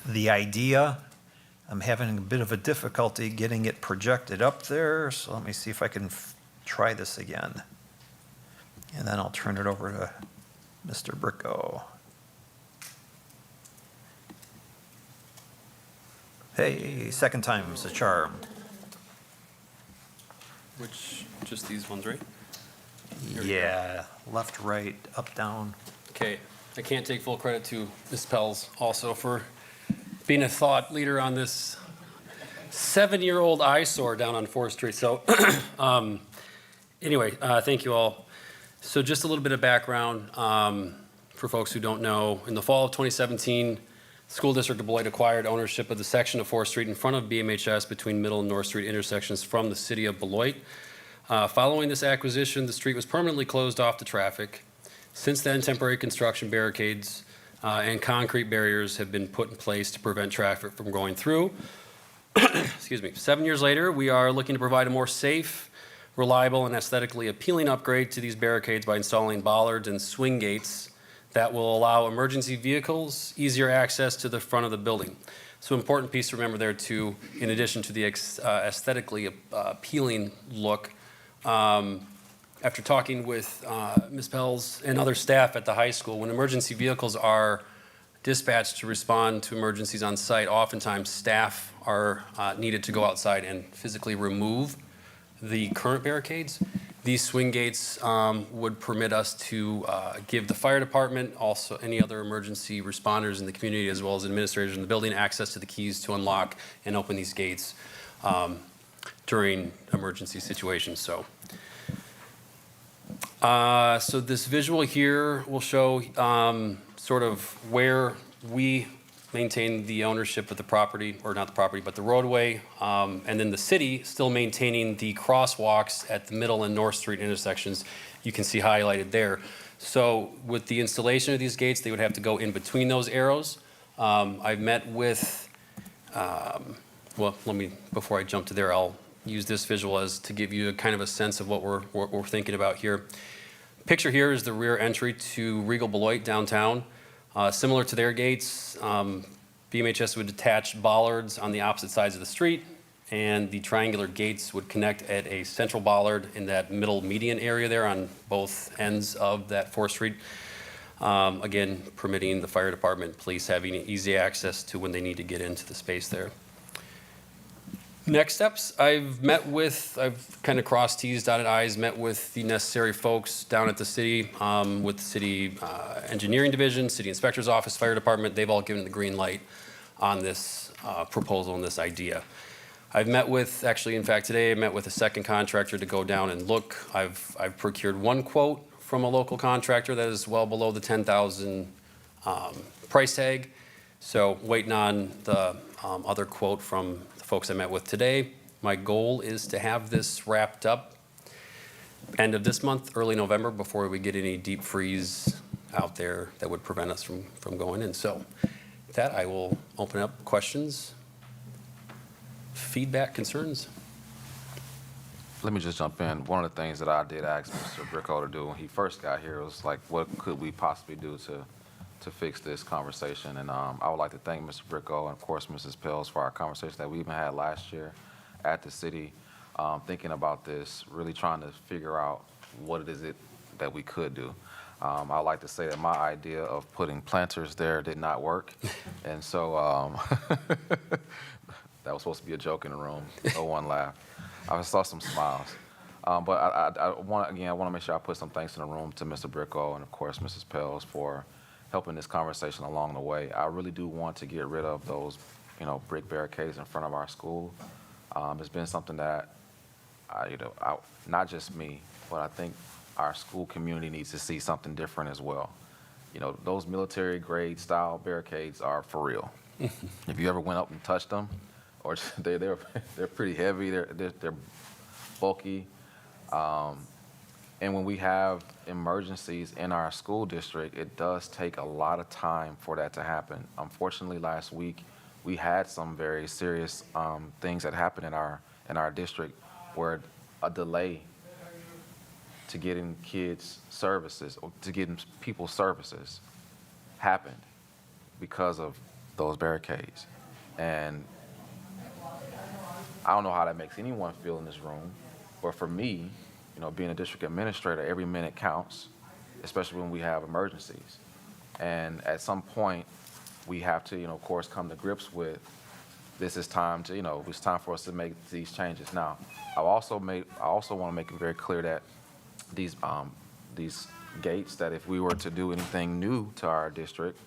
S4: the idea, I'm having a bit of a difficulty getting it projected up there, so let me see if I can try this again. And then I'll turn it over to Mr. Bricko. Hey, second time's a charm.
S10: Which, just these ones, right? we
S4: Yeah, left, right, up, down.
S10: Okay, I can't take full credit to Ms. Pels also for being a thought leader on this 7-year-old eyesore down on 4th Street. So anyway, thank you all. So just a little bit of background for folks who don't know. In the fall of 2017, the School District of Beloit acquired ownership of the section of 4th Street in front of BMHS between Middle and North Street intersections from the city of Beloit. Following this acquisition, the street was permanently closed off to traffic. Since then, temporary construction barricades and concrete barriers have been put in place to prevent traffic from going through. Excuse me. 7 years later, we are looking to provide a more safe, reliable, and aesthetically appealing upgrade to these barricades by installing bollards and swing gates that will allow emergency vehicles easier access to the front of the building. So important piece to remember there too, in addition to the aesthetically appealing look. After talking with Ms. Pels and other staff at the high school, when emergency vehicles are dispatched to respond to emergencies on site, oftentimes staff are needed to go outside and physically remove the current barricades. These swing gates would permit us to give the fire department, also any other emergency responders in the community, as well as administrators in the building, access to the keys to unlock and open these gates during emergency situations. So this visual here will show sort of where we maintain the ownership of the property, or not the property, but the roadway, and then the city still maintaining the crosswalks at the Middle and North Street intersections. You can see highlighted there. So with the installation of these gates, they would have to go in between those arrows. I've met with, well, before I jump to there, I'll use this visual as to give you a kind of a sense of what we're thinking about here. Picture here is the rear entry to Regal Beloit downtown. Similar to their gates, BMHS would attach bollards on the opposite sides of the street, and the triangular gates would connect at a central bollard in that middle median area there on both ends of that 4th Street. Again, permitting the fire department, police having easy access to when they need to get into the space there. Next steps, I've kind of crossed T's, dotted I's, met with the necessary folks down at the city, with the city engineering division, city inspector's office, fire department. They've all given the green light on this proposal and this idea. I've met with, actually, in fact, today I met with a second contractor to go down and look. I've procured one quote from a local contractor that is well below the $10,000 price tag. So waiting on the other quote from the folks I met with today. My goal is to have this wrapped up end of this month, early November, before we get any deep freeze out there that would prevent us from going in. So with that, I will open up questions, feedback, concerns.
S9: Let me just jump in. One of the things that I did ask Mr. Bricko to do when he first got here was like, what could we possibly do to fix this conversation? And I would like to thank Mr. Bricko and of course Mrs. Pels for our conversation that we even had last year at the city, thinking about this, really trying to figure out what it is that we could do. I would like to say that my idea of putting planters there did not work. And so that was supposed to be a joke in the room. No one laughed. I saw some smiles. But I want to make sure I put some thanks in the room to Mr. Bricko and of course Mrs. Pels for helping this conversation along the way. I really do want to get rid of those, brick barricades in front of our school. It's been something that, not just me, but I think our school community needs to see something different as well. Those military grade style barricades are for real. If you ever went up and touched them, or they're pretty heavy, they're bulky. And when we have emergencies in our school district, it does take a lot of time for that to happen. Unfortunately, last week, we had some very serious things that happened in our district where a delay to getting kids services or to getting people services happened because of those barricades. And I don't know how that makes anyone feel in this room, but for me, you know, being a district administrator, every minute counts, especially when we have emergencies. And at some point, we have to, you know, of course, come to grips with this is time to, you know, it's time for us to make these changes. Now, I also want to make it very clear that these gates, that if we were to do anything new to our district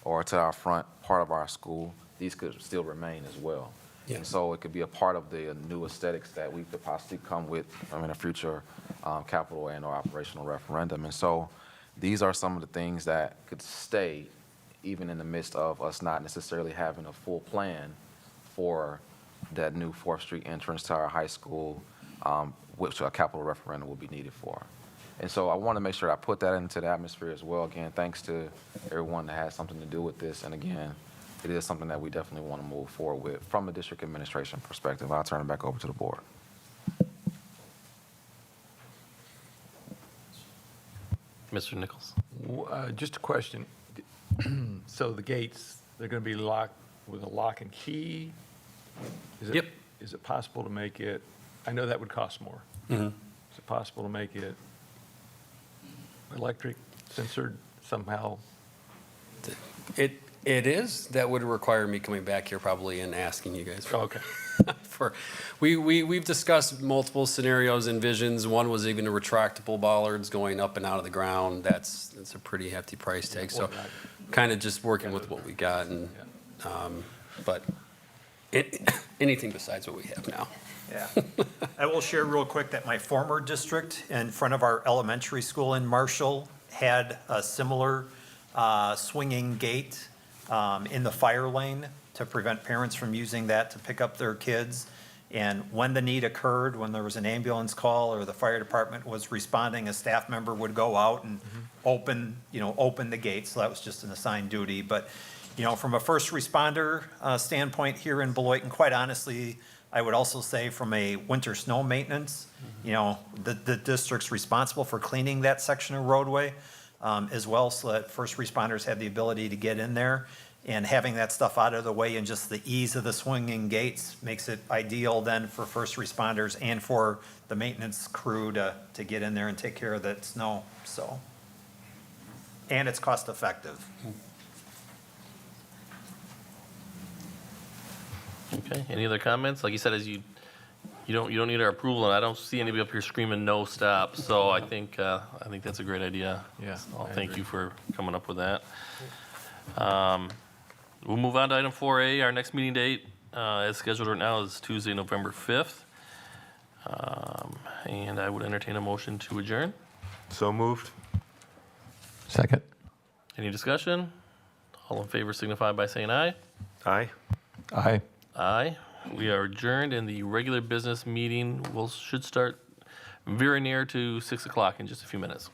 S9: or to our front part of our school, these could still remain as well.
S10: Yeah.
S9: And so it could be a part of the new aesthetics that we could possibly come with in a future capital and or operational referendum. And so these are some of the things that could stay even in the midst of us not necessarily having a full plan for that new 4th Street entrance to our high school, which a capital referendum will be needed for. And so I want to make sure I put that into the atmosphere as well. Again, thanks to everyone that has something to do with this. And again, it is something that we definitely want to move forward with from a district administration perspective. I'll turn it back over to the board.
S1: Mr. Nichols?
S5: Just a question. So the gates, they're going to be locked with a lock and key?
S10: Yep.
S5: Is it possible to make it, I know that would cost more.
S10: Mhm.
S5: Is it possible to make it electric censored somehow?
S10: It is. That would require me coming back here probably and asking you guys.
S5: Okay.
S10: We've discussed multiple scenarios and visions. One was even a retractable bollards going up and out of the ground. That's a pretty hefty price tag. So kind of just working with what we got, and but anything besides what we have now.
S4: Yeah. I will share real quick that my former district in front of our elementary school in Marshall had a similar swinging gate in the fire lane to prevent parents from using that to pick up their kids. And when the need occurred, when there was an ambulance call or the fire department was responding, a staff member would go out and open the gate. So that was just an assigned duty. But, from a first responder standpoint here in Beloit, and quite honestly, I would also say from a winter snow maintenance, the district's responsible for cleaning that section of roadway as well, so that first responders have the ability to get in there. And having that stuff out of the way and just the ease of the swinging gates makes it ideal then for first responders and for the maintenance crew to get in there and take care of that snow, so. And it's cost effective.
S1: Okay, any other comments? Like you said, you don't need our approval, and I don't see anybody up here screaming no stop, so I think that's a great idea.
S5: Yeah,
S1: So
S5: I
S1: thank
S5: agree.
S1: you for coming up with that. We'll move on to item 4A. Our next meeting date, as scheduled right now, is Tuesday, November 5th. And I would entertain a motion to adjourn.
S3: So moved.
S5: Second.
S1: Any discussion? All in favor signify by saying aye.
S3: Aye.
S5: Aye.
S1: Aye. We are adjourned, and the regular business meeting should start very near to 6 o'clock in just a few minutes.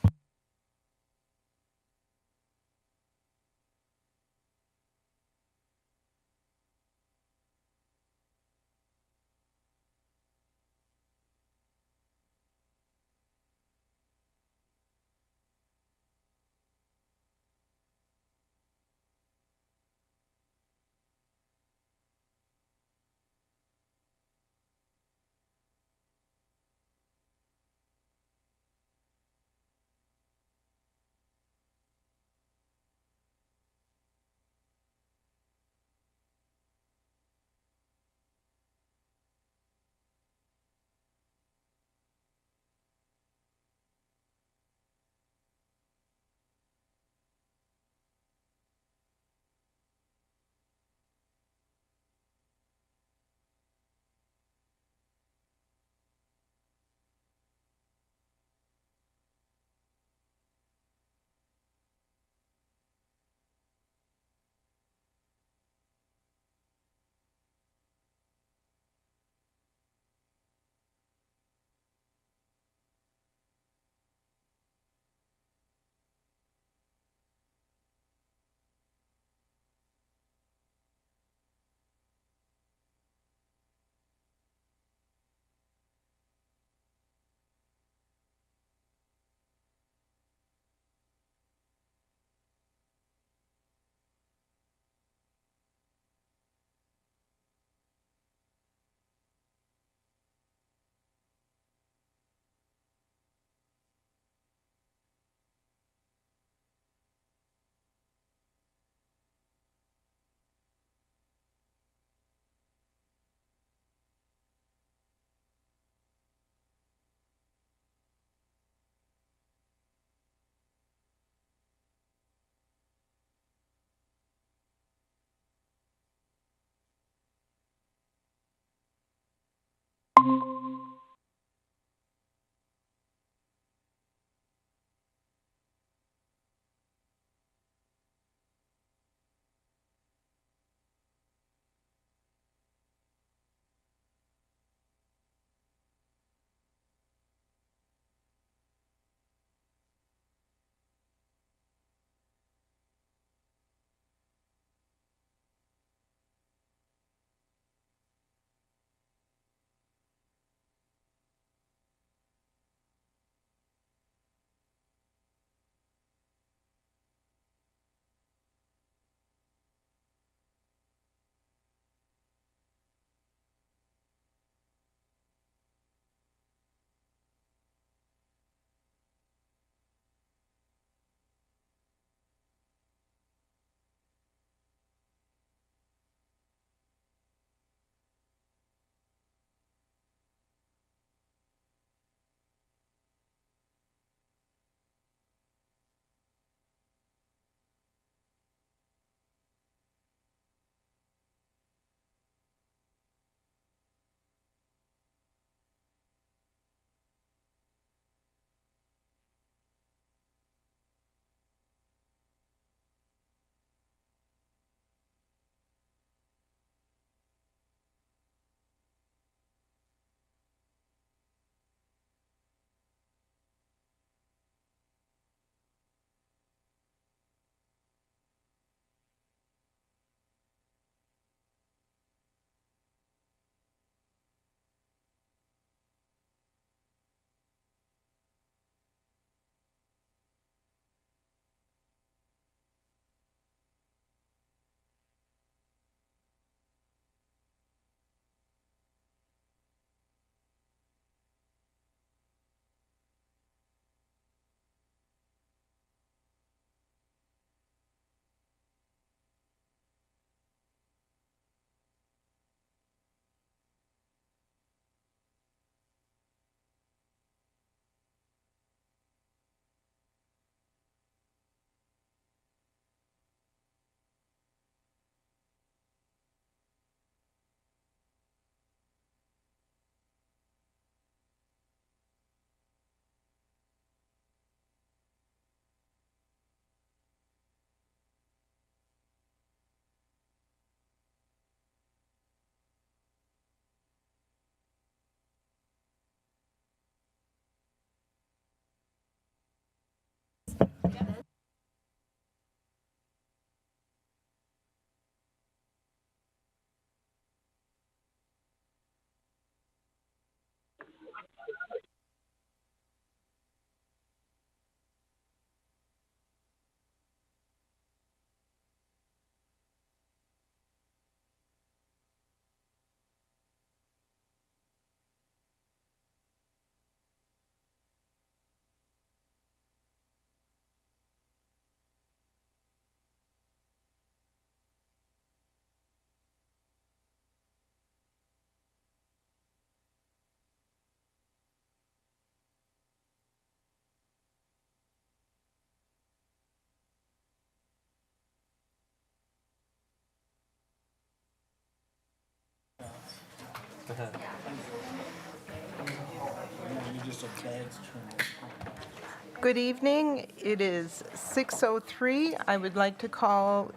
S8: Good evening. It is 6:03. I would like to call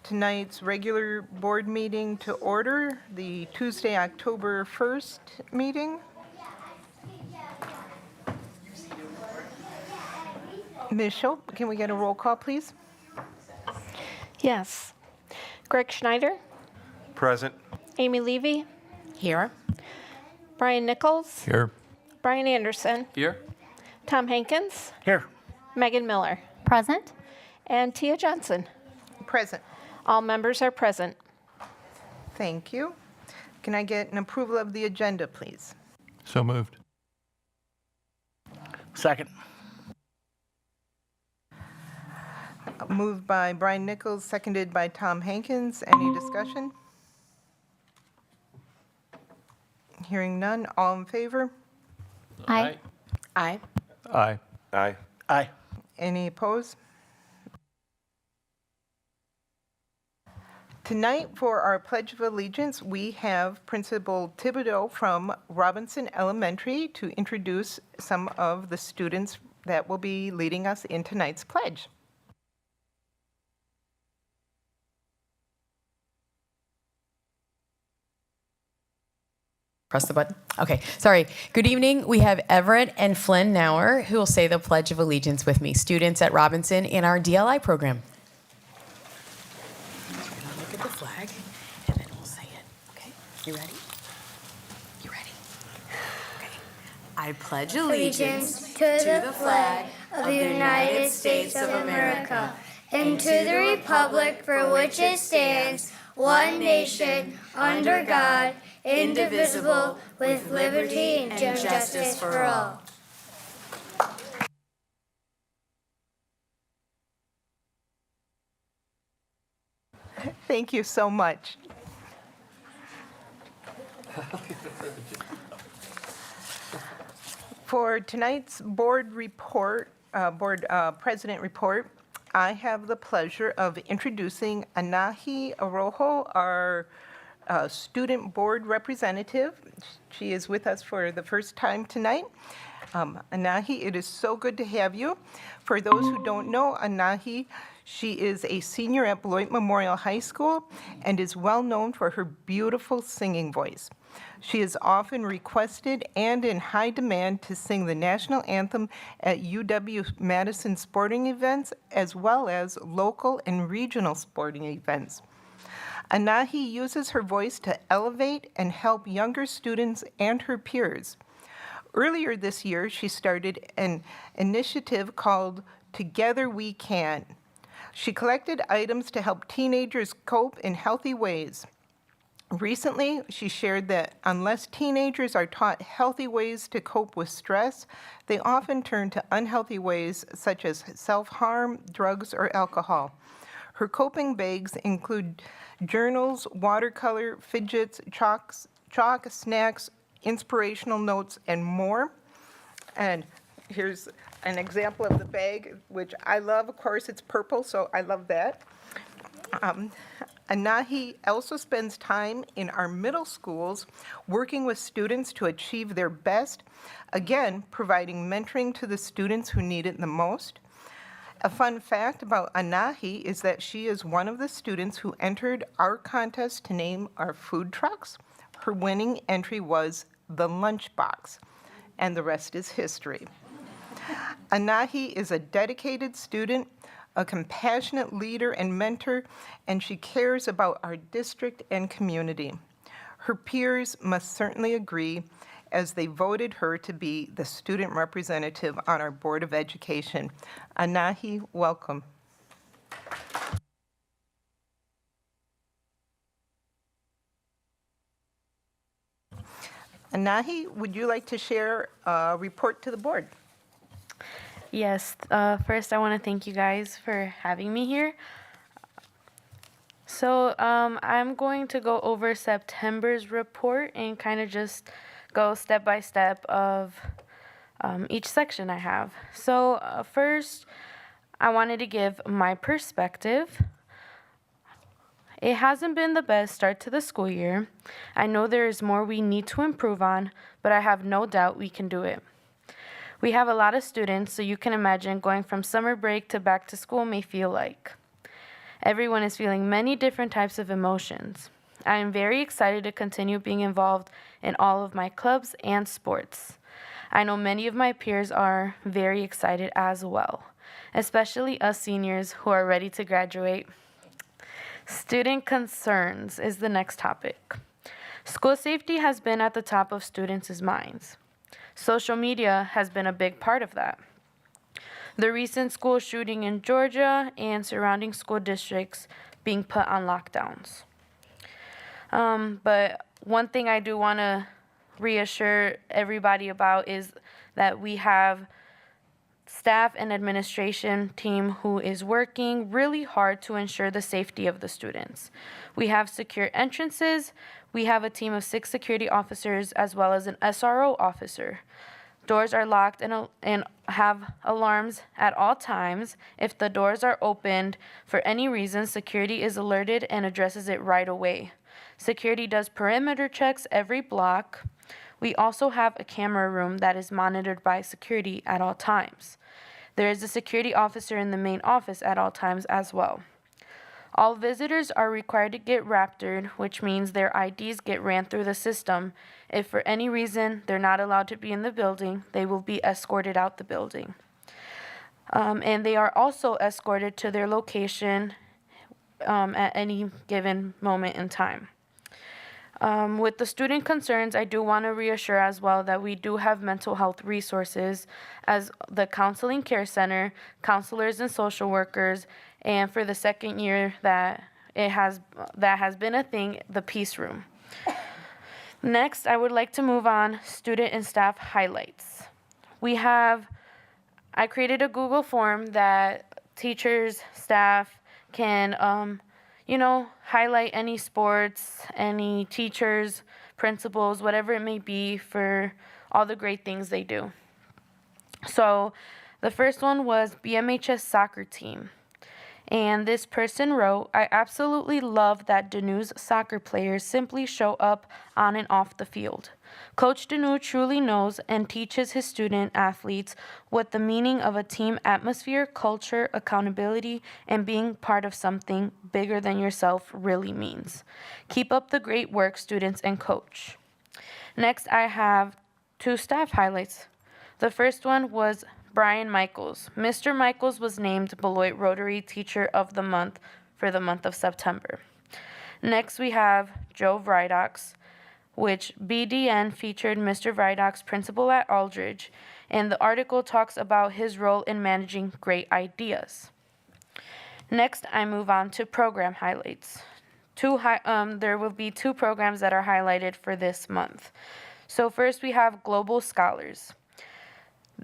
S8: tonight's regular board meeting to order, the Tuesday, October 1st meeting. Ms. Schultz, can we get a roll call, please?
S2: Yes. Greg Schneider,
S3: Present.
S2: Amy Levy,
S11: Here.
S2: Brian Nichols,
S5: Here.
S2: Brian Anderson,
S1: Here?
S2: Tom Hankins,
S12: Here.
S2: Megan Miller,
S11: Present.
S2: and Tia Johnson.
S8: Present.
S2: All members are present.
S8: Thank you. Can I get an approval of the agenda, please?
S5: So moved.
S12: Second.
S8: Moved by Brian Nichols, seconded by Tom Hankins. Any discussion? Hearing none. All in favor?
S11: Aye. Aye.
S5: Aye.
S3: Aye.
S12: Aye.
S8: Any opposed? Tonight, for our Pledge of Allegiance, we have Principal Thibodeau from Robinson Elementary to introduce some of the students that will be leading us in tonight's pledge.
S11: Press the button. Okay, sorry. Good evening. We have Everett and Flynn Nauer who will say the Pledge of Allegiance with me, students at Robinson in our DLI program. So we're gonna look at the flag and then we'll say it. Okay, you ready? You ready? Okay. I pledge allegiance
S13: to the flag of the United States of America and to the republic for which it stands, one nation, under God, indivisible, with liberty and justice for all.
S8: Thank you so much. For tonight's board report, board president report, I have the pleasure of introducing Anahi Arojo, our student board representative. She is with us for the first time tonight. Anahi, it is so good to have you. For those who don't know Anahi, she is a senior at Beloit Memorial High School and is well known for her beautiful singing voice. She is often requested and in high demand to sing the national anthem at UW-Madison sporting events, as well as local and regional sporting events. Anahi uses her voice to elevate and help younger students and her peers. Earlier this year, she started an initiative called Together We Can. She collected items to help teenagers cope in healthy ways. Recently, she shared that unless teenagers are taught healthy ways to cope with stress, they often turn to unhealthy ways such as self-harm, drugs, or alcohol. Her coping bags include journals, watercolor, fidgets, chalk, snacks, inspirational notes, and more. And here's an example of the bag, which I love. Of course, it's purple, so I love that. Anahi also spends time in our middle schools working with students to achieve their best, again, providing mentoring to the students who need it the most. A fun fact about Anahi is that she is one of the students who entered our contest to name our food trucks. Her winning entry was the lunchbox, and the rest is history. Anahi is a dedicated student, a compassionate leader and mentor, and she cares about our district and community. Her peers must certainly agree, as they voted her to be the student representative on our Board of Education. Anahi, welcome. Anahi, would you like to share a report to the board?
S14: Yes, first I want to thank you guys for having me here. So I'm going to go over September's report and kind of just go step by step of each section I have. So first, I wanted to give my perspective. It hasn't been the best start to the school year. I know there is more we need to improve on, but I have no doubt we can do it. We have a lot of students, so you can imagine going from summer break to back to school may feel like. Everyone is feeling many different types of emotions. I am very excited to continue being involved in all of my clubs and sports. I know many of my peers are very excited as well, especially us seniors who are ready to graduate. Student concerns is the next topic. School safety has been at the top of students' minds. Social media has been a big part of that. The recent school shooting in Georgia and surrounding school districts being put on lockdowns. But one thing I do want to reassure everybody about is that we have staff and administration team who is working really hard to ensure the safety of the students. We have secure entrances. We have a team of 6 security officers as well as an SRO officer. Doors are locked and have alarms at all times. If the doors are opened for any reason, security is alerted and addresses it right away. Security does perimeter checks every block. We also have a camera room that is monitored by security at all times. There is a security officer in the main office at all times as well. All visitors are required to get raptored, which means their IDs get ran through the system. If for any reason they're not allowed to be in the building, they will be escorted out the building. And they are also escorted to their location at any given moment in time. With the student concerns, I do want to reassure as well that we do have mental health resources as the Counseling Care Center, counselors and social workers, and for the second year that has been a thing, the Peace Room. Next, I would like to move on student and staff highlights. I created a Google form that teachers, staff can highlight any sports, any teachers, principals, whatever it may be for all the great things they do. So the first one was BMHS soccer team. And this person wrote, I absolutely love that Danu's soccer players simply show up on and off the field. Coach Danu truly knows and teaches his student athletes what the meaning of a team atmosphere, culture, accountability, and being part of something bigger than yourself really means. Keep up the great work, students and coach. Next, I have 2 staff highlights. The first one was Brian Michaels. Mr. Michaels was named Beloit Rotary Teacher of the Month for the month of September. Next, we have Joe Vridox, which BDN featured Mr. Vridox, principal at Aldridge, and the article talks about his role in managing great ideas. Next, I move on to program highlights. There will be 2 programs that are highlighted for this month. So first, we have Global Scholars.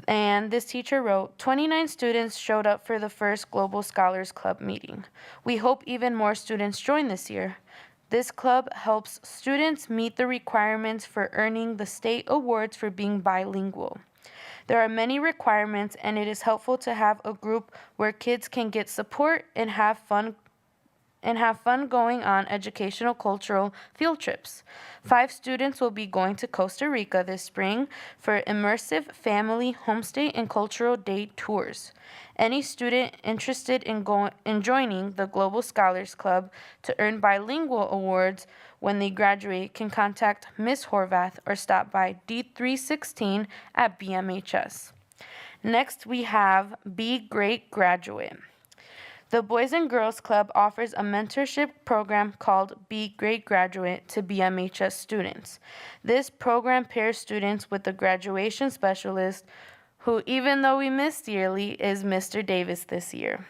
S14: And this teacher wrote, 29 students showed up for the first Global Scholars Club meeting. We hope even more students join this year. This club helps students meet the requirements for earning the state awards for being bilingual. There are many requirements, and it is helpful to have a group where kids can get support and have fun going on educational cultural field trips. 5 students will be going to Costa Rica this spring for immersive family, homestay, and cultural day tours. Any student interested in joining the Global Scholars Club to earn bilingual awards when they graduate can contact Ms. Horvath or stop by D316 at BMHS. Next, we have Be Great Graduate. The Boys and Girls Club offers a mentorship program called Be Great Graduate to BMHS students. This program pairs students with a graduation specialist who, even though we missed yearly, is Mr. Davis this year,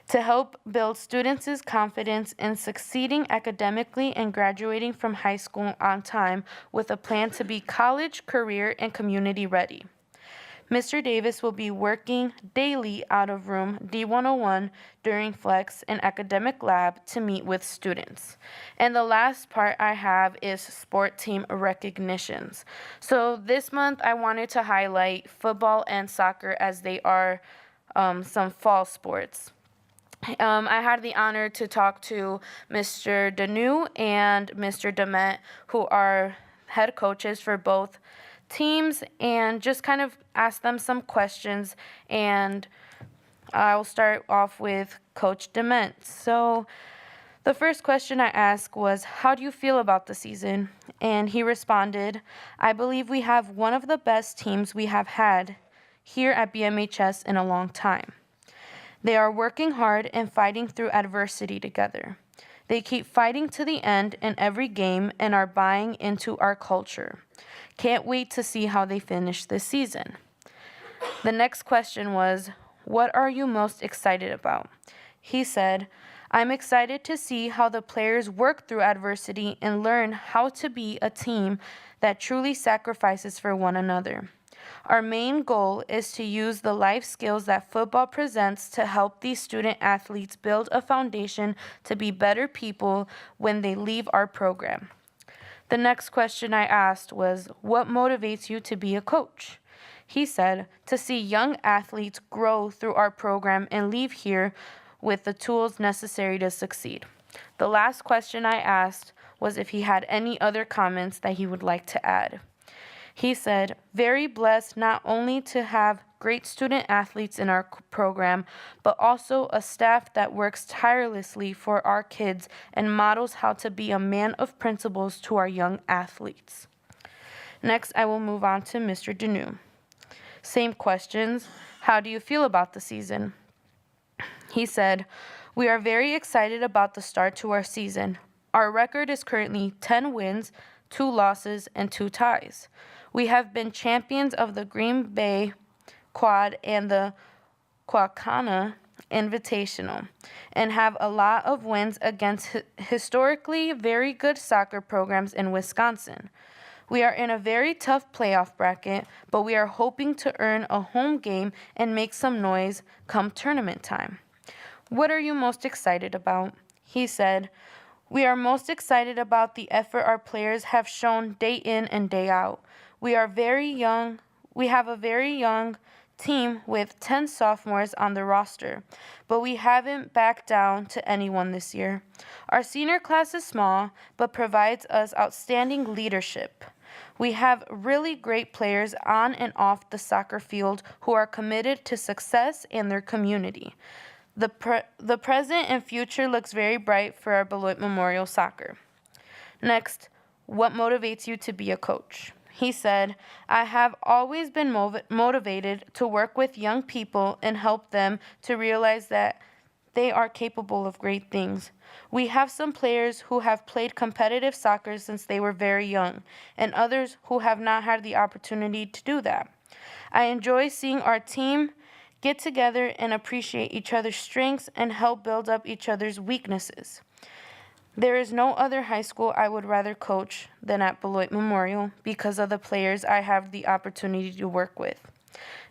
S14: to help build students' confidence in succeeding academically and graduating from high school on time with a plan to be college, career, and community ready. Mr. Davis will be working daily out of room D101 during flex and academic lab to meet with students. And the last part I have is sport team recognitions. So this month I wanted to highlight football and soccer as they are some fall sports. I had the honor to talk to Mr. Danu and Mr. Dement, who are head coaches for both teams, and just kind of ask them some questions. And I'll start off with Coach Dement. So the first question I asked was, how do you feel about the season? And he responded, I believe we have one of the best teams we have had here at BMHS in a long time. They are working hard and fighting through adversity together. They keep fighting to the end in every game and are buying into our culture. Can't wait to see how they finish this season. The next question was, what are you most excited about? He said, I'm excited to see how the players work through adversity and learn how to be a team that truly sacrifices for one another. Our main goal is to use the life skills that football presents to help these student athletes build a foundation to be better people when they leave our program. The next question I asked was, what motivates you to be a coach? He said, to see young athletes grow through our program and leave here with the tools necessary to succeed. The last question I asked was if he had any other comments that he would like to add. He said, very blessed not only to have great student athletes in our program, but also a staff that works tirelessly for our kids and models how to be a man of principles to our young athletes. Next, I will move on to Mr. Danu. Same questions. How do you feel about the season? He said, we are very excited about the start to our season. Our record is currently 10 wins, 2 losses, and 2 ties. We have been champions of the Green Bay Quad and the Quakana Invitational and have a lot of wins against historically very good soccer programs in Wisconsin. We are in a very tough playoff bracket, but we are hoping to earn a home game and make some noise come tournament time. What are you most excited about? He said, we are most excited about the effort our players have shown day in and day out. We have a very young team with 10 sophomores on the roster, but we haven't backed down to anyone this year. Our senior class is small, but provides us outstanding leadership. We have really great players on and off the soccer field who are committed to success and their community. The present and future looks very bright for our Beloit Memorial Soccer. Next, what motivates you to be a coach? He said, I have always been motivated to work with young people and help them to realize that they are capable of great things. We have some players who have played competitive soccer since they were very young, and others who have not had the opportunity to do that. I enjoy seeing our team get together and appreciate each other's strengths and help build up each other's weaknesses. There is no other high school I would rather coach than at Beloit Memorial because of the players I have the opportunity to work with.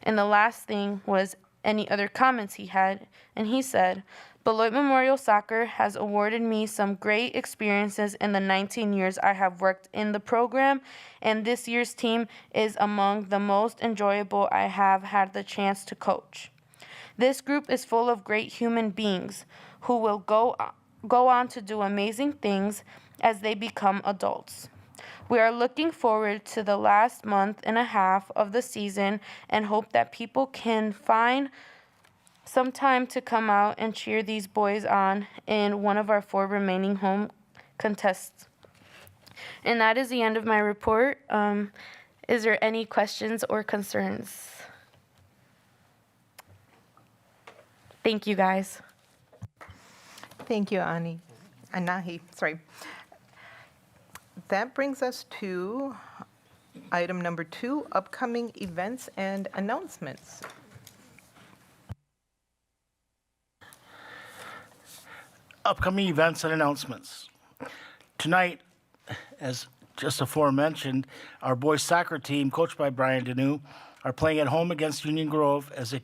S14: And the last thing was any other comments he had, and he said, Beloit Memorial Soccer has awarded me some great experiences in the 19 years I have worked in the program, and this year's team is among the most enjoyable I have had the chance to coach. This group is full of great human beings who will go on to do amazing things as they become adults. We are looking forward to the last month and a half of the season and hope that people can find some time to come out and cheer these boys on in one of our 4 remaining home contests. And that is the end of my report. Is there any questions or concerns? Thank you, guys.
S8: Thank you, Anahi. Sorry. That brings us to item number 2, upcoming events and announcements.
S12: Upcoming events and announcements. Tonight, as just aforementioned, our boys soccer team, coached by Brian Danu, are playing at home against Union Grove as they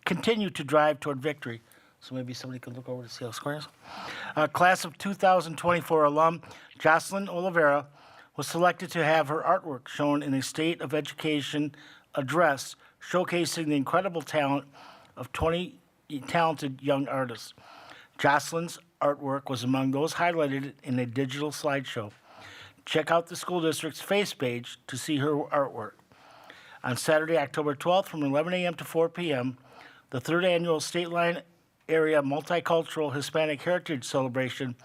S12: continue to drive toward victory. So maybe somebody could look over to see how the score is. Class of 2024 alum Jocelyn Oliveira was selected to have her artwork shown in a State of Education address showcasing the incredible talent of 20 talented young artists. Jocelyn's artwork was among those highlighted in a digital slideshow. Check out the school district's face page to see her artwork. On Saturday, October 12th, from 11 a.m. to 4 p.m., the third annual State Line Area Multicultural Hispanic Heritage Celebration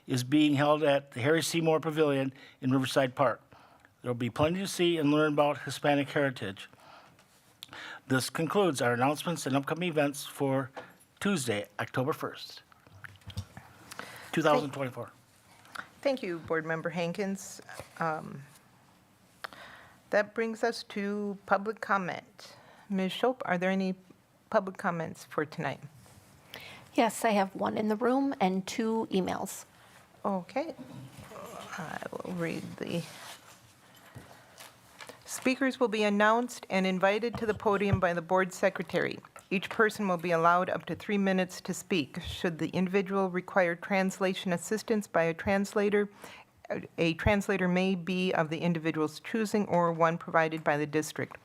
S12: is being held at the Harry Seymour Pavilion in Riverside Park. There will be plenty to see and learn about Hispanic heritage. This concludes our announcements and upcoming events for Tuesday, October 1st, 2024.
S8: Thank you, Board Member Hankins. That brings us to public comment. Ms. Shope, are there any public comments for tonight?
S2: Yes, I have one in the room and 2 emails.
S8: Okay. I will read the. Speakers will be announced and invited to the podium by the board secretary. Each person will be allowed up to 3 minutes to speak. Should the individual require translation assistance by a translator may be of the individual's choosing or one provided by the district.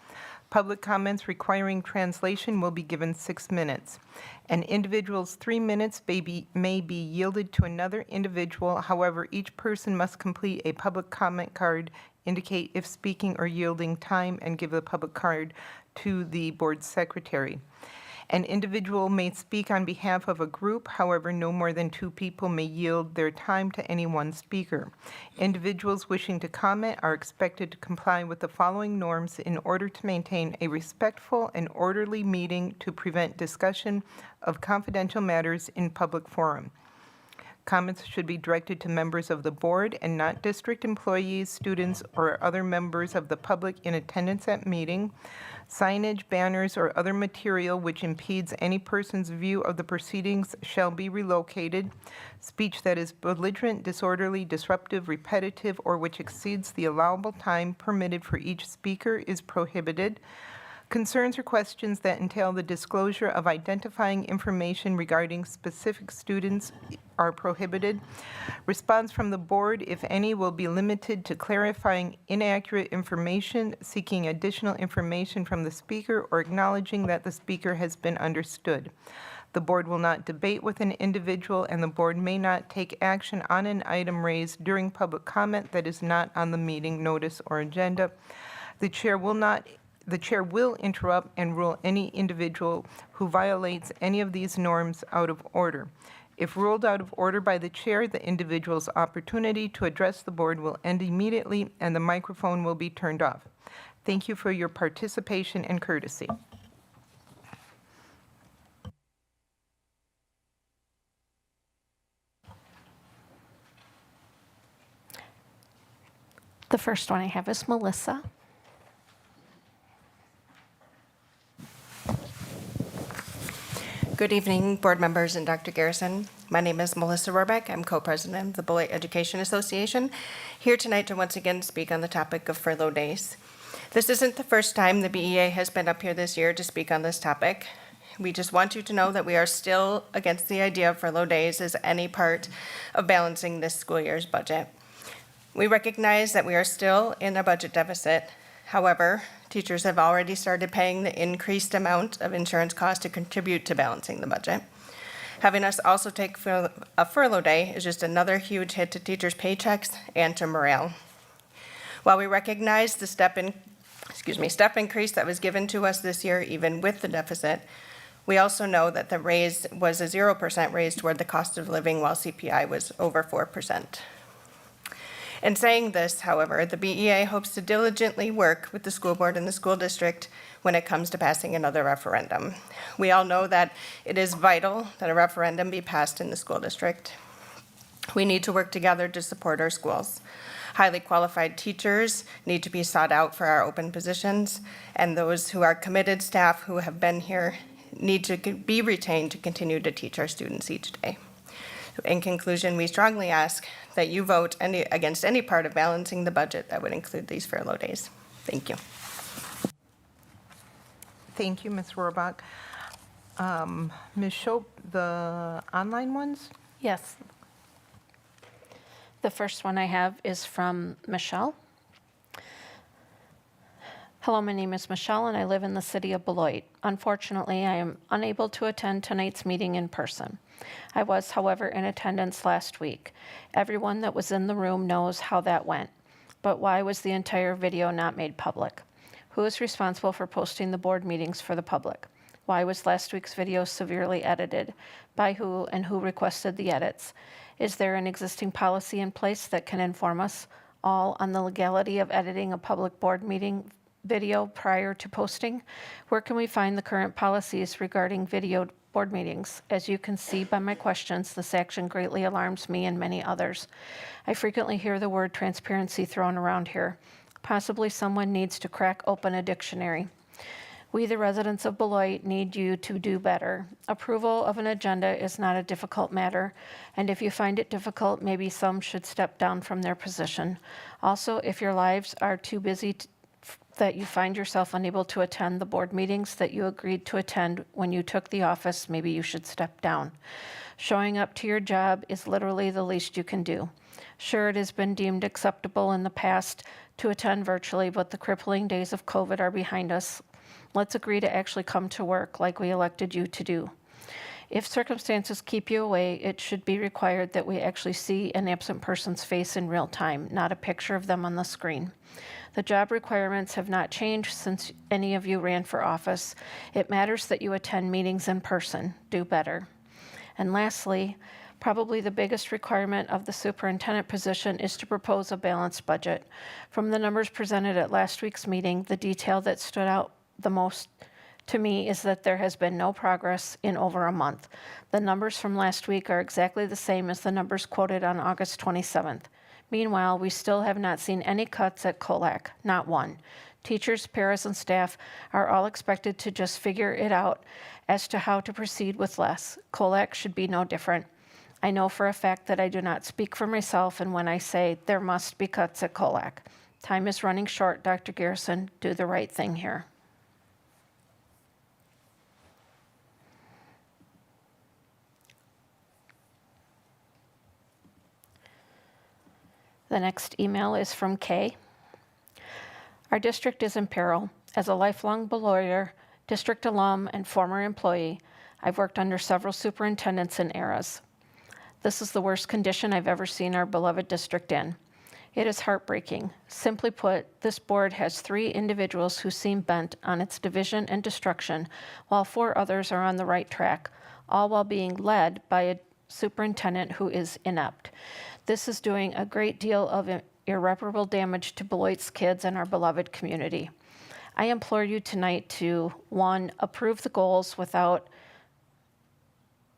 S8: Public comments requiring translation will be given 6 minutes. An individual's 3 minutes may be yielded to another individual. However, each person must complete a public comment card, indicate if speaking or yielding time, and give the public card to the board secretary. An individual may speak on behalf of a group. However, no more than 2 people may yield their time to any one speaker. Individuals wishing to comment are expected to comply with the following norms in order to maintain a respectful and orderly meeting to prevent discussion of confidential matters in public forum. Comments should be directed to members of the board and not district employees, students, or other members of the public in attendance at meeting. Signage, banners, or other material which impedes any person's view of the proceedings shall be relocated. Speech that is belligerent, disorderly, disruptive, repetitive, or which exceeds the allowable time permitted for each speaker is prohibited. Concerns or questions that entail the disclosure of identifying information regarding specific students are prohibited. Response from the board, if any, will be limited to clarifying inaccurate information, seeking additional information from the speaker, or acknowledging that the speaker has been understood. The board will not debate with an individual, and the board may not take action on an item raised during public comment that is not on the meeting notice or agenda. The chair will interrupt and rule any individual who violates any of these norms out of order. If ruled out of order by the chair, the individual's opportunity to address the board will end immediately and the microphone will be turned off. Thank you for your participation and courtesy.
S2: The first one I have is Melissa.
S15: Good evening, board members and Dr. Garrison. My name is Melissa Rohrbeck. I'm co-president of the Beloit Education Association, here tonight to once again speak on the topic of furlough days. This isn't the first time the BEA has been up here this year to speak on this topic. We just want you to know that we are still against the idea of furlough days as any part of balancing this school year's budget. We recognize that we are still in a budget deficit. However, teachers have already started paying the increased amount of insurance costs to contribute to balancing the budget. Having us also take a furlough day is just another huge hit to teachers' paychecks and to morale. While we recognize the step increase that was given to us this year, even with the deficit, we also know that the raise was a 0% raise toward the cost of living, while CPI was over 4%. In saying this, however, the BEA hopes to diligently work with the school board and the school district when it comes to passing another referendum. We all know that it is vital that a referendum be passed in the school district. We need to work together to support our schools. Highly qualified teachers need to be sought out for our open positions, and those who are committed staff who have been here need to be retained to continue to teach our students each day. In conclusion, we strongly ask that you vote against any part of balancing the budget that would include these furlough days. Thank you.
S8: Thank you, Ms. Rohrbach. Ms. Shope, the online ones?
S2: Yes. The first one I have is from Michelle. Hello, my name is Michelle, and I live in the city of Beloit. Unfortunately, I am unable to attend tonight's meeting in person. I was, however, in attendance last week. Everyone that was in the room knows how that went. But why was the entire video not made public? Who is responsible for posting the board meetings for the public? Why was last week's video severely edited? By who, and who requested the edits? Is there an existing policy in place that can inform us all on the legality of editing a public board meeting video prior to posting? Where can we find the current policies regarding video board meetings? As you can see by my questions, this action greatly alarms me and many others. I frequently hear the word transparency thrown around here. Possibly someone needs to crack open a dictionary. We, the residents of Beloit, need you to do better. Approval of an agenda is not a difficult matter, and if you find it difficult, maybe some should step down from their position. Also, if your lives are too busy that you find yourself unable to attend the board meetings that you agreed to attend when you took the office, maybe you should step down. Showing up to your job is literally the least you can do. Sure, it has been deemed acceptable in the past to attend virtually, but the crippling days of COVID are behind us. Let's agree to actually come to work like we elected you to do. If circumstances keep you away, it should be required that we actually see an absent person's face in real time, not a picture of them on the screen. The job requirements have not changed since any of you ran for office. It matters that you attend meetings in person. Do better. And lastly, probably the biggest requirement of the superintendent position is to propose a balanced budget. From the numbers presented at last week's meeting, the detail that stood out the most to me is that there has been no progress in over a month. The numbers from last week are exactly the same as the numbers quoted on August 27th. Meanwhile, we still have not seen any cuts at COLAC, not one. Teachers, paras, and staff are all expected to just figure it out as to how to proceed with less. COLAC should be no different. I know for a fact that I do not speak for myself, and when I say there must be cuts at COLAC. Time is running short, Dr. Garrison. Do the right thing here. The next email is from Kay. Our district is in peril. As a lifelong Beloiter, district alum, and former employee, I've worked under several superintendents and eras. This is the worst condition I've ever seen our beloved district in. It is heartbreaking. Simply put, this board has 3 individuals who seem bent on its division and destruction, while 4 others are on the right track, all while being led by a superintendent who is inept. This is doing a great deal of irreparable damage to Beloit's kids and our beloved community. I implore you tonight to, 1, approve the goals without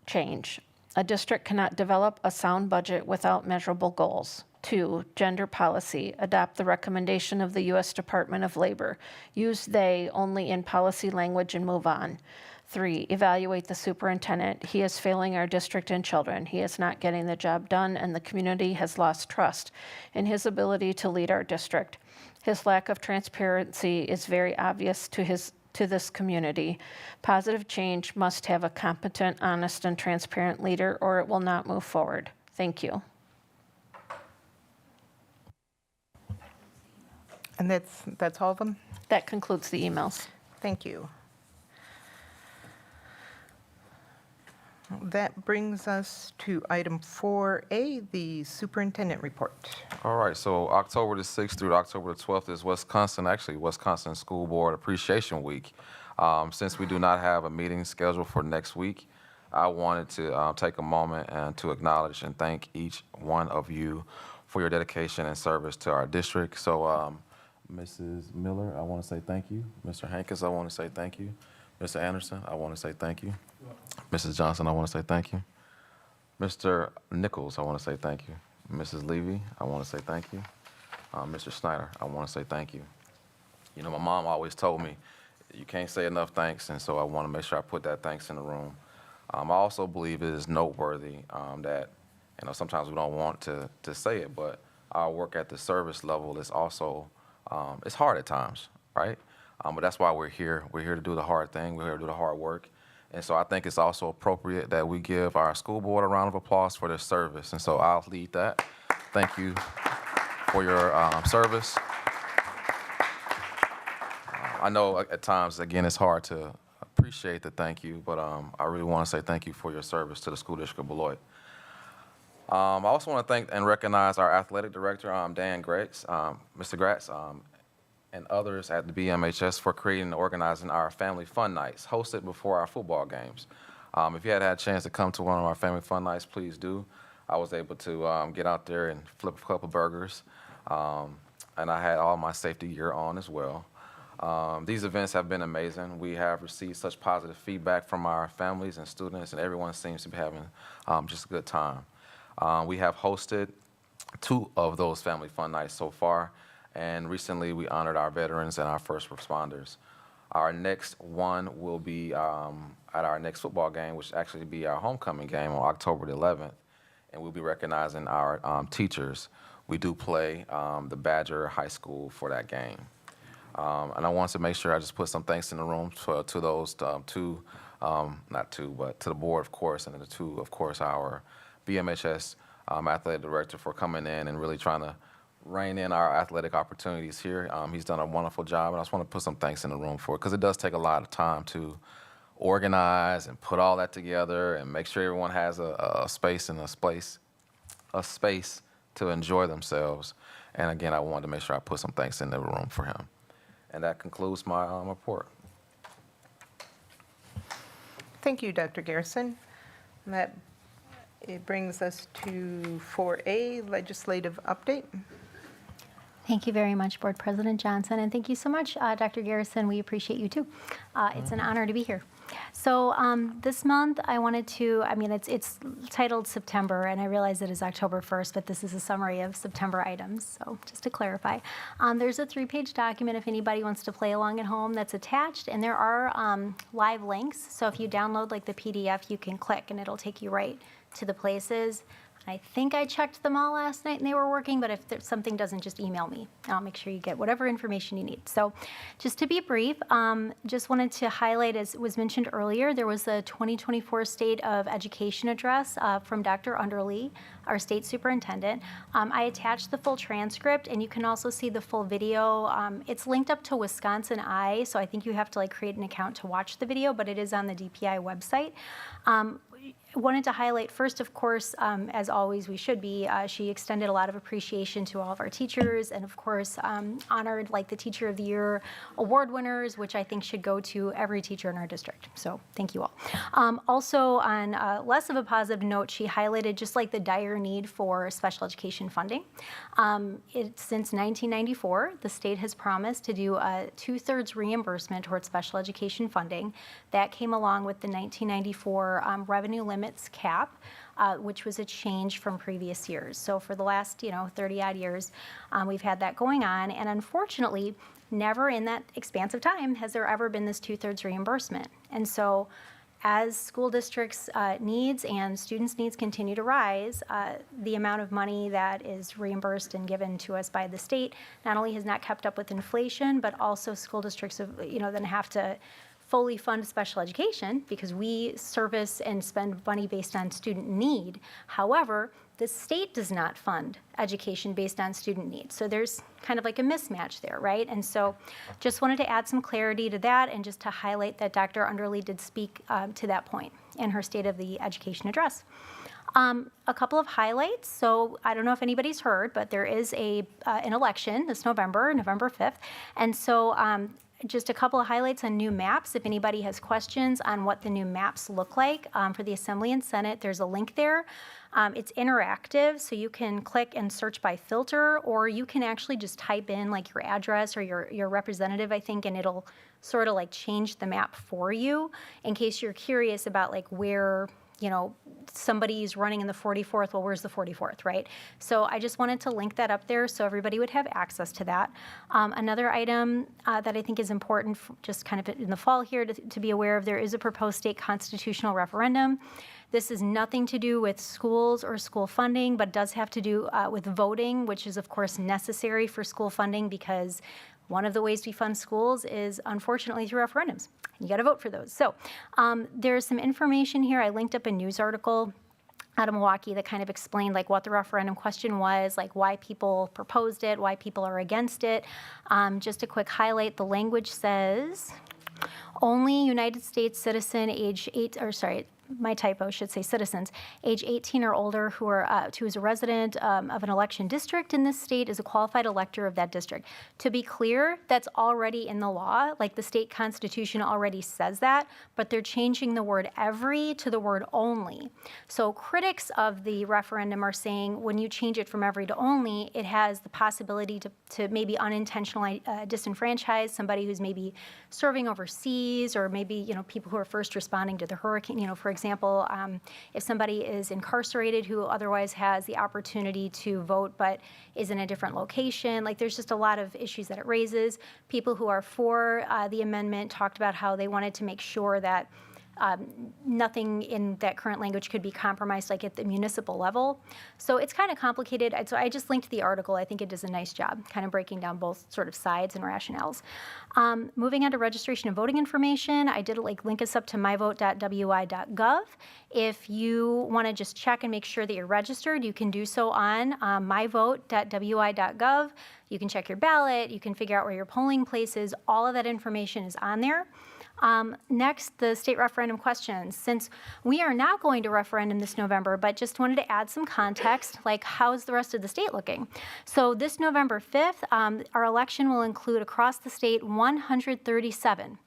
S2: change. A district cannot develop a sound budget without measurable goals. 2, gender policy. Adopt the recommendation of the U.S. Department of Labor. Use they only in policy language and move on. 3, evaluate the superintendent. He is failing our district and children. He is not getting the job done, and the community has lost trust in his ability to lead our district. His lack of transparency is very obvious to this community. Positive change must have a competent, honest, and transparent leader, or it will not move forward. Thank you.
S8: And that's all of them?
S2: That concludes the emails.
S8: Thank you. That brings us to item 4A, the superintendent report.
S9: All right, so October the 6th through October the 12th is Wisconsin School Board Appreciation Week. Since we do not have a meeting scheduled for next week, I wanted to take a moment and to acknowledge and thank each one of you for your dedication and service to our district. So Mrs. Miller, I want to say thank you. Mr. Hankins, I want to say thank you. Mr. Anderson, I want to say thank you. Mrs. Johnson, I want to say thank you. Mr. Nichols, I want to say thank you. Mrs. Levy, I want to say thank you. Mr. Snyder, I want to say thank you. You know, my mom always told me, you can't say enough thanks, and so I want to make sure I put that thanks in the room. I also believe it is noteworthy that, you know, sometimes we don't want to say it, but our work at the service level is also, it's hard at times, right? But that's why we're here. We're here to do the hard thing. We're here to do the hard work. And so I think it's also appropriate that we give our school board a round of applause for their service. And so I'll lead that. Thank you for your service. I know at times, again, it's hard to appreciate the thank you, but I really want to say thank you for your service to the School District of Beloit. I also want to thank and recognize our athletic director, Dan Gratz, Mr. Gratz, and others at the BMHS for creating and organizing our family fun nights hosted before our football games. If you had a chance to come to one of our family fun nights, please do. I was able to get out there and flip a couple burgers, and I had all my safety gear on as well. These events have been amazing. We have received such positive feedback from our families and students, and everyone seems to be having just a good time. We have hosted 2 of those family fun nights so far, and recently we honored our veterans and our first responders. Our next one will be at our next football game, which actually be our homecoming game on October the 11th, and we'll be recognizing our teachers. We do play the Badger High School for that game. And I want to make sure I just put some thanks in the room to those not two, but to the board, of course, and of course, our BMHS athletic director for coming in and really trying to rein in our athletic opportunities here. He's done a wonderful job, and I just want to put some thanks in the room for it, because it does take a lot of time to organize and put all that together and make sure everyone has a space and a space to enjoy themselves. And again, I wanted to make sure I put some thanks in the room for him. And that concludes my report.
S8: Thank you, Dr. Garrison. It brings us to 4A, legislative update.
S16: Thank you very much, Board President Johnson, and thank you so much, Dr. Garrison. We appreciate you too. It's an honor to be here. So this month, I wanted to, it's titled September, and I realize it is October 1st, but this is a summary of September items, so just to clarify. There's a 3-page document if anybody wants to play along at home that's attached, and there are live links, so if you download like the PDF, you can click, and it'll take you right to the places. I think I checked them all last night and they were working, but if something doesn't, just email me. I'll make sure you get whatever information you need. So just to be brief, just wanted to highlight, as was mentioned earlier, there was a 2024 State of Education address from Dr. Underly, our state superintendent. I attached the full transcript, and you can also see the full video. It's linked up to Wisconsin Eye, so I think you have to create an account to watch the video, but it is on the DPI website. Wanted to highlight first, of course, as always we should be, she extended a lot of appreciation to all of our teachers, and of course honored the Teacher of the Year award winners, which I think should go to every teacher in our district. So thank you all. Also, on less of a positive note, she highlighted just the dire need for special education funding. Since 1994, the state has promised to do a 2/3 reimbursement towards special education funding. That came along with the 1994 revenue limits cap, which was a change from previous years. So for the last 30-odd years, we've had that going on, and unfortunately, never in that expansive time has there ever been this 2/3 reimbursement. And so as school districts' needs and students' needs continue to rise, the amount of money that is reimbursed and given to us by the state not only has not kept up with inflation, but also school districts then have to fully fund special education because we service and spend money based on student need. However, the state does not fund education based on student needs. So there's kind of a mismatch there, right? And so just wanted to add some clarity to that and just to highlight that Dr. Underly did speak to that point in her State of the Education address. A couple of highlights. So I don't know if anybody's heard, but there is an election this November 5th. And so just a couple of highlights on new maps. If anybody has questions on what the new maps look like for the Assembly and Senate, there's a link there. It's interactive, so you can click and search by filter, or you can actually just type in your address or your representative, I think, and it'll sort of change the map for you in case you're curious about where somebody's running in the 44th, well, where's the 44th, right? So I just wanted to link that up there so everybody would have access to that. Another item that I think is important, just kind of in the fall here to be aware of, there is a proposed state constitutional referendum. This is nothing to do with schools or school funding, but does have to do with voting, which is, of course, necessary for school funding because one of the ways we fund schools is, unfortunately, through referendums. You got to vote for those. So there's some information here. I linked up a news article out of Milwaukee that kind of explained like what the referendum question was, like why people proposed it, why people are against it. Just a quick highlight, the language says, only United States citizen age 8, or sorry, my typo should say citizens, age 18 or older who is a resident of an election district in this state is a qualified elector of that district. To be clear, that's already in the law, like the state constitution already says that, but they're changing the word every to the word only. So critics of the referendum are saying when you change it from every to only, it has the possibility to maybe unintentionally disenfranchise somebody who's maybe serving overseas, or maybe, you know, people who are first responding to the hurricane, you know, for example, if somebody is incarcerated who otherwise has the opportunity to vote but is in a different location, like there's just a lot of issues that it raises. People who are for the amendment talked about how they wanted to make sure that nothing in that current language could be compromised, like at the municipal level. So it's kind of complicated. So I just linked the article. I think it does a nice job kind of breaking down both sort of sides and rationales. Moving on to registration and voting information, I did like link us up to myvote.wi.gov. If you want to just check and make sure that you're registered, you can do so on myvote.wi.gov. You can check your ballot. You can figure out where your polling place is. All of that information is on there. Next, the state referendum questions. Since we are not going to referendum this November, but just wanted to add some context, like how's the rest of the state looking? So this November 5th, our election will include across the state 137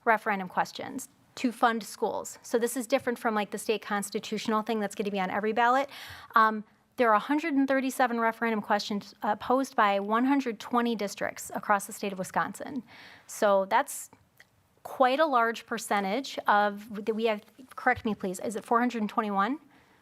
S16: referendum questions to fund schools. So this is different from like the state constitutional thing that's going to be on every ballot. There are 137 referendum questions posed by 120 districts across the state of Wisconsin. So that's quite a large percentage of, we have, correct me please, is it 421?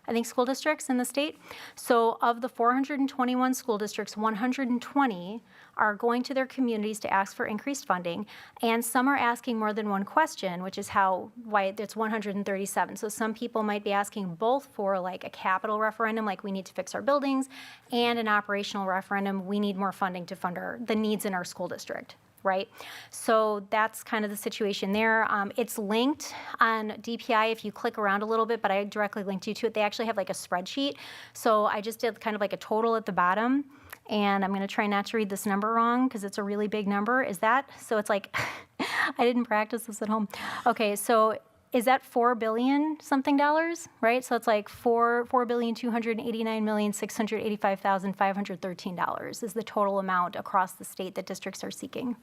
S16: I think school districts in the state. So of the 421 school districts, 120 are going to their communities to ask for increased funding, and some are asking more than one question, which is why it's 137. So some people might be asking both for like a capital referendum, like we need to fix our buildings, and an operational referendum, we need more funding to fund the needs in our school district. Right? So that's kind of the situation there. It's linked on DPI if you click around a little bit, but I directly linked you to it. They actually have like a spreadsheet. So I just did kind of like a total at the bottom, and I'm going to try not to read this number wrong because it's a really big number. Is that? So it's like, I didn't practice this at home. Okay, so is that $4 billion something dollars, right? So it's like $4,289,685,513 is the total amount across the state that districts are seeking.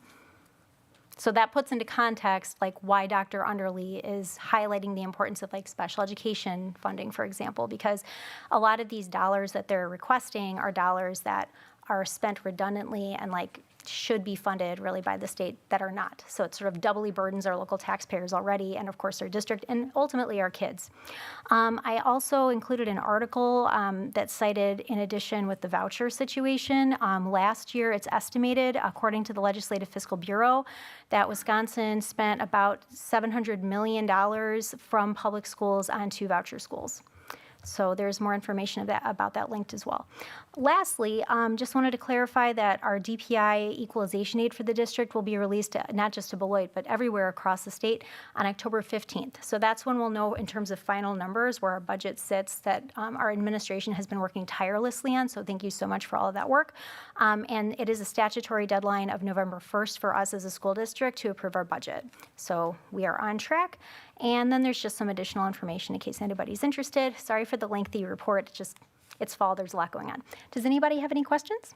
S16: So that puts into context like why Dr. Underly is highlighting the importance of like special education funding, for example, because a lot of these dollars that they're requesting are dollars that are spent redundantly and like should be funded really by the state that are not. So it sort of doubly burdens our local taxpayers already, and of course our district, and ultimately our kids. I also included an article that cited, in addition with the voucher situation, last year it's estimated, according to the Legislative Fiscal Bureau, that Wisconsin spent about $700 million from public schools onto voucher schools. So there's more information about that linked as well. Lastly, just wanted to clarify that our DPI equalization aid for the district will be released not just to Beloit, but everywhere across the state on October 15th. So that's when we'll know in terms of final numbers where our budget sits that our administration has been working tirelessly on. So thank you so much for all of that work. And it is a statutory deadline of November 1st for us as a school district to approve our budget. So we are on track. And then there's just some additional information in case anybody's interested. Sorry for the lengthy report. It's fall, there's a lot going on. Does anybody have any questions?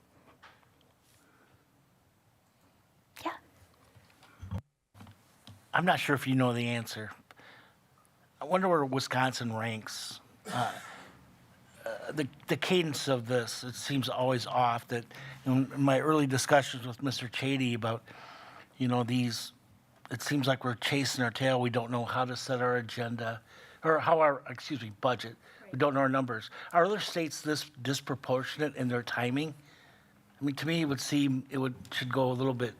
S16: Yeah.
S12: I'm not sure if you know the answer. I wonder where Wisconsin ranks. The cadence of this, it seems always off. That in my early discussions with Mr. Chady about, these, it seems like we're chasing our tail. We don't know how to set our agenda, or how our, budget. We don't know our numbers. Are other states this disproportionate in their timing? I mean, to me, it would seem should go a little bit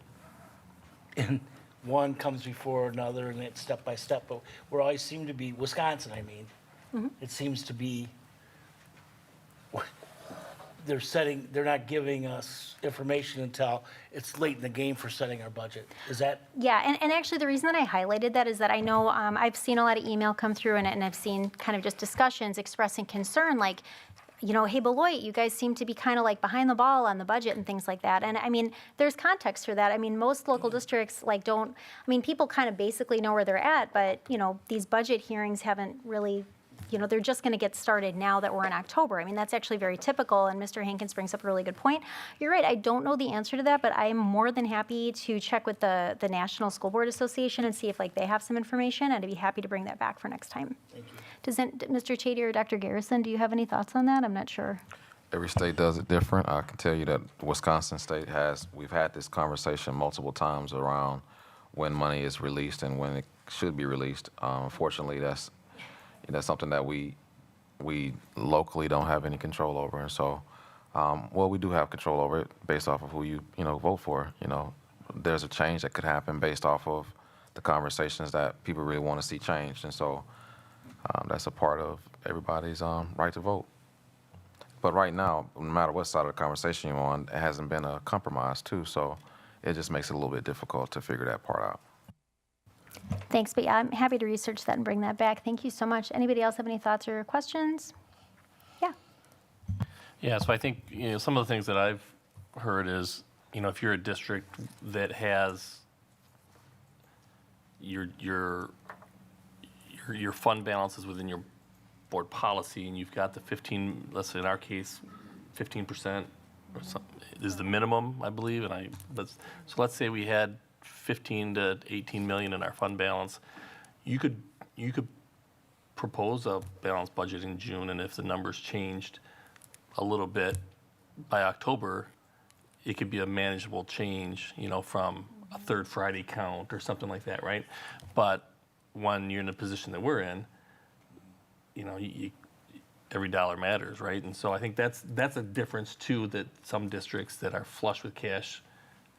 S12: in one comes before another, and it's step by step. But we always seem to be, Wisconsin, it seems to be they're not giving us information until it's late in the game for setting our budget. Is that?
S16: Yeah, and actually the reason that I highlighted that is that I know I've seen a lot of email come through and I've seen kind of just discussions expressing concern like, you know, hey, Beloit, you guys seem to be kind of like behind the ball on the budget and things like that. And I mean, there's context for that. I mean, most local districts people kind of basically know where they're at, but, you know, these budget hearings haven't really, you know, they're just going to get started now that we're in October. I mean, that's actually very typical, and Mr. Hankins brings up a really good point. You're right, I don't know the answer to that, but I am more than happy to check with the National School Board Association and see if they have some information, and I'd be happy to bring that back for next time.
S12: Thank you.
S16: Mr. Chady or Dr. Garrison, do you have any thoughts on that? I'm not sure.
S9: Every state does it different. I can tell you that Wisconsin State we've had this conversation multiple times around when money is released and when it should be released. Unfortunately, that's something that we locally don't have any control over. And so, we do have control over it based off of who you vote for. You know, there's a change that could happen based off of the conversations that people really want to see changed. And so that's a part of everybody's right to vote. But right now, no matter what side of the conversation you're on, it hasn't been a compromise too. So it just makes it a little bit difficult to figure that part out.
S16: Thanks, but yeah, I'm happy to research that and bring that back. Thank you so much. Anybody else have any thoughts or questions? Yeah.
S1: Yeah, so I think, some of the things that I've heard is, if you're a district that has your fund balances within your board policy, and you've got the 15, let's say in our case, 15% or something is the minimum, I believe. So let's say we had 15 to 18 million in our fund balance. You could propose a balanced budget in June, and if the numbers changed a little bit by October, it could be a manageable change, from a third Friday count or something like that, right? But when you're in the position that we're in, every dollar matters, right? And so I think that's a difference too, that some districts that are flush with cash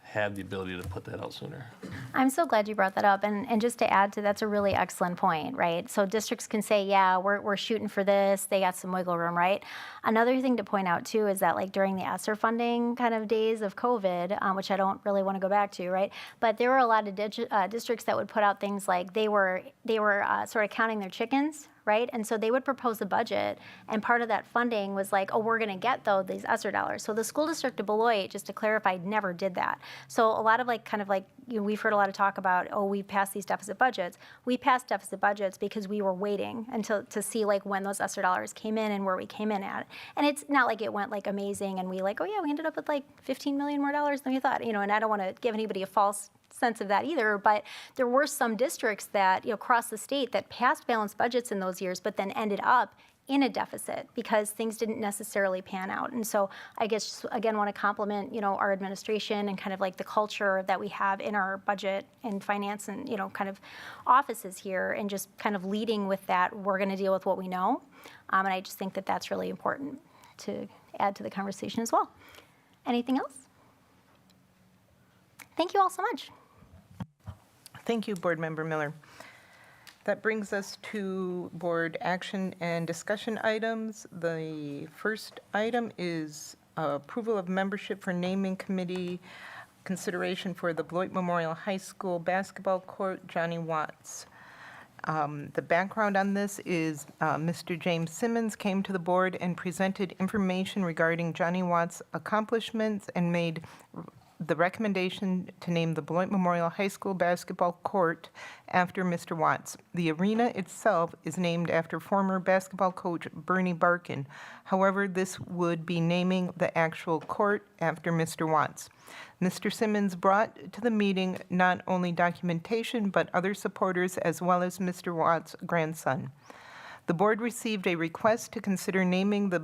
S1: have the ability to put that out sooner.
S16: I'm so glad you brought that up. And just to add to that's a really excellent point, right? So districts can say, yeah, we're shooting for this. They got some wiggle room, right? Another thing to point out too is that during the ESSER funding kind of days of COVID, which I don't really want to go back to, right? But there were a lot of districts that would put out things like they were sort of counting their chickens, right? And so they would propose a budget, and part of that funding was we're going to get these ESSER dollars. So the school district of Beloit, just to clarify, never did that. So a lot of we've heard a lot of talk about, we've passed these deficit budgets. We passed deficit budgets because we were waiting to see when those ESSER dollars came in and where we came in at. And it's not like it went amazing and we we ended up with $15 million more dollars than we thought, and I don't want to give anybody a false sense of that either, but there were some districts that, across the state that passed balanced budgets in those years, but then ended up in a deficit because things didn't necessarily pan out. And so I guess, again, want to compliment, our administration and kind of the culture that we have in our budget and finance and, kind of offices here, and just kind of leading with that, we're going to deal with what we know. And I just think that that's really important to add to the conversation as well. Anything else? Thank you all so much.
S8: Thank you, Board Member Miller. That brings us to board action and discussion items. The first item is approval of membership for naming committee consideration for the Beloit Memorial High School basketball court, Johnny Watts. The background on this is Mr. James Simmons came to the board and presented information regarding Johnny Watts' accomplishments and made the recommendation to name the Beloit Memorial High School basketball court after Mr. Watts. The arena itself is named after former basketball coach Bernie Barkin. However, this would be naming the actual court after Mr. Watts. Mr. Simmons brought to the meeting not only documentation, but other supporters as well as Mr. Watts' grandson. The board received a request to consider naming the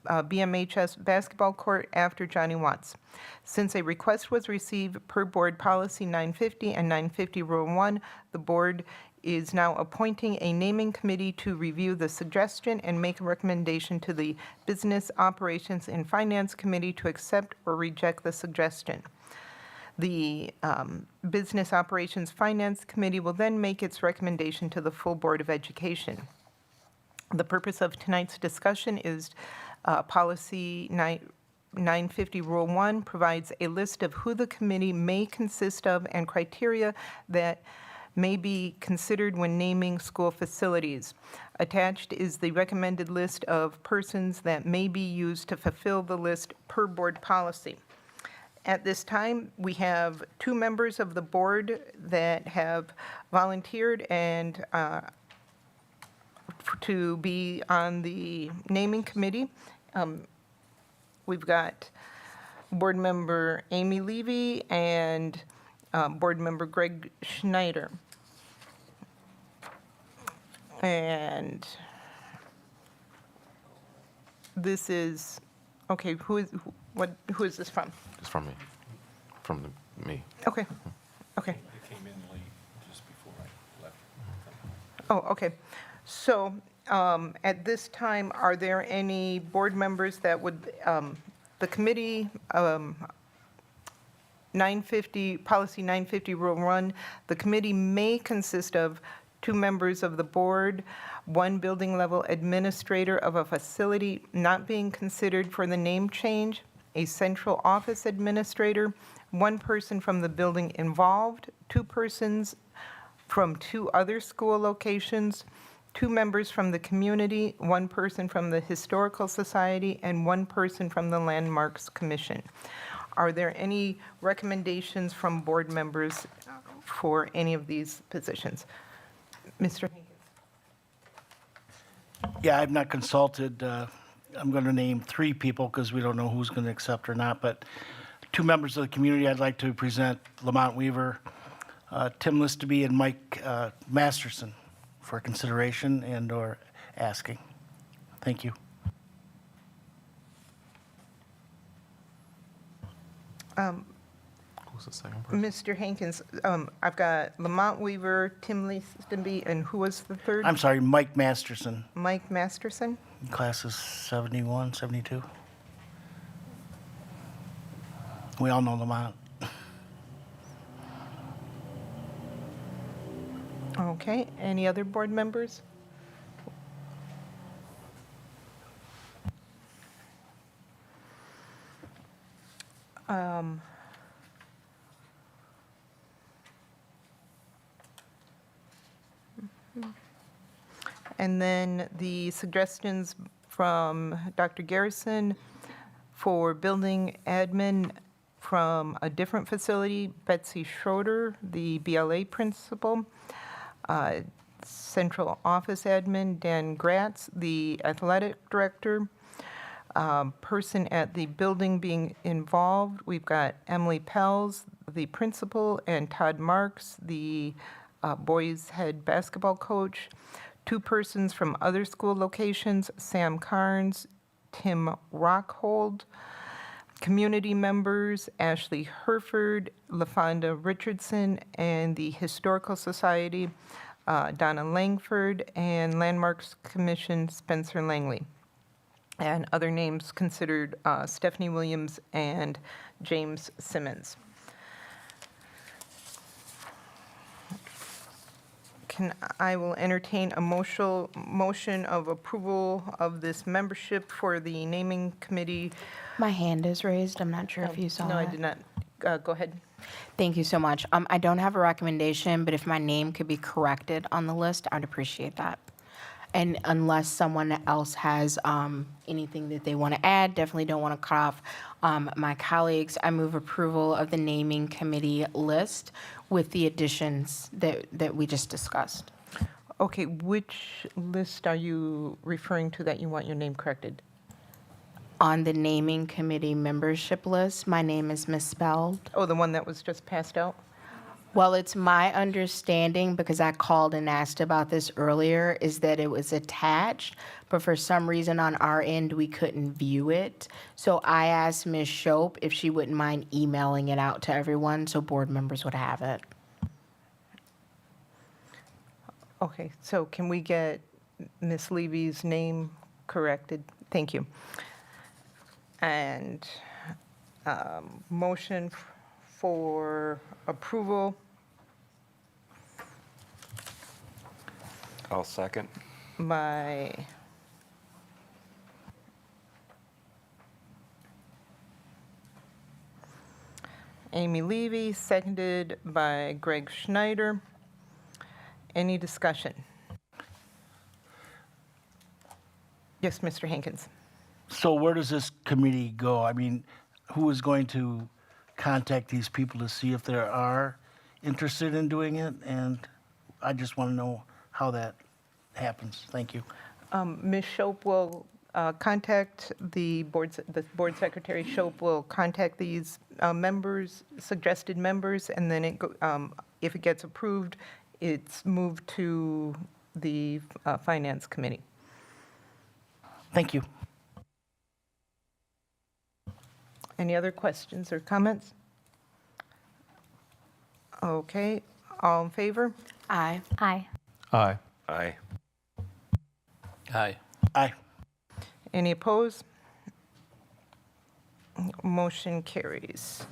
S8: BMHS basketball court after Johnny Watts. Since a request was received per board policy 950 and 950 Rule 1, the board is now appointing a naming committee to review the suggestion and make a recommendation to the Business Operations and Finance Committee to accept or reject the suggestion. The Business Operations Finance Committee will then make its recommendation to the full Board of Education. The purpose of tonight's discussion is policy 950 Rule 1 provides a list of who the committee may consist of and criteria that may be considered when naming school facilities. Attached is the recommended list of persons that may be used to fulfill the list per board policy. At this time, we have 2 members of the board that have volunteered and to be on the naming committee. We've got Board Member Amy Levy and Board Member Greg Schneider. And this is, okay, who is this from?
S9: It's from me. Me.
S8: Okay, okay.
S5: It came in late, just before I left.
S8: Oh, okay. So at this time, are there any board members that would, the committee, 950, policy 950 Rule 1, the committee may consist of 2 members of the board, 1 building level administrator of a facility not being considered for the name change, a central office administrator, 1 person from the building involved, 2 persons from 2 other school locations, 2 members from the community, 1 person from the Historical Society, and 1 person from the Landmarks Commission. Are there any recommendations from board members for any of these positions? Mr. Hankins.
S12: Yeah, I've not consulted. I'm going to name 3 people because we don't know who's going to accept or not, but 2 members of the community I'd like to present: Lamont Weaver, Tim Listaby, and Mike Masterson for consideration and/or asking. Thank you.
S9: Who's the second person?
S8: Mr. Hankins, I've got Lamont Weaver, Tim Listenby, and who was the third?
S12: I'm sorry, Mike Masterson,
S8: Mike Masterson?
S12: classes 71, 72. We all know Lamont.
S8: Okay, any other board members? And then the suggestions from Dr. Garrison for building admin from a different facility: Betsy Schroeder, the BLA principal; central office admin, Dan Gratz, the athletic director; person at the building being involved, we've got Emily Pels, the principal, and Todd Marks, the boys' head basketball coach; 2 persons from other school locations: Sam Carnes, Tim Rockhold; community members: Ashley Herford, LaFonda Richardson, and the Historical Society, Donna Langford, and Landmarks Commission, Spencer Langley. And other names considered: Stephanie Williams and James Simmons. I will entertain a motion of approval of this membership for the naming committee.
S11: My hand is raised. I'm not sure if you saw
S8: No, I
S11: it.
S8: did not. Go ahead.
S11: Thank you so much. I don't have a recommendation, but if my name could be corrected on the list, I'd appreciate that. And unless someone else has anything that they want to add, definitely don't want to cut off my colleagues. I move approval of the naming committee list with the additions that we just discussed.
S8: Okay, which list are you referring to that you want your name corrected?
S11: On the naming committee membership list, my name is misspelled.
S8: Oh, the one that was just passed out?
S11: Well, it's my understanding, because I called and asked about this earlier, is that it was attached, but for some reason on our end, we couldn't view it. So I asked Ms. Shope if she wouldn't mind emailing it out to everyone so board members would have it.
S8: Okay, so can we get Ms. Levy's name corrected? Thank you. And motion for approval.
S3: I'll second.
S8: By Amy Levy, seconded by Greg Schneider. Any discussion? Yes, Mr. Hankins.
S12: So where does this committee go? I mean, who is going to contact these people to see if they are interested in doing it? And I just want to know how that happens. Thank you.
S8: Ms. Shope will contact the board secretary. Shope will contact these members, suggested members, and then if it gets approved, it's moved to the finance committee.
S12: Thank you.
S8: Any other questions or comments? Okay, all in favor?
S11: Aye.
S16: Aye.
S5: Aye.
S3: Aye.
S1: Aye.
S12: Aye.
S8: Any opposed? Motion carries.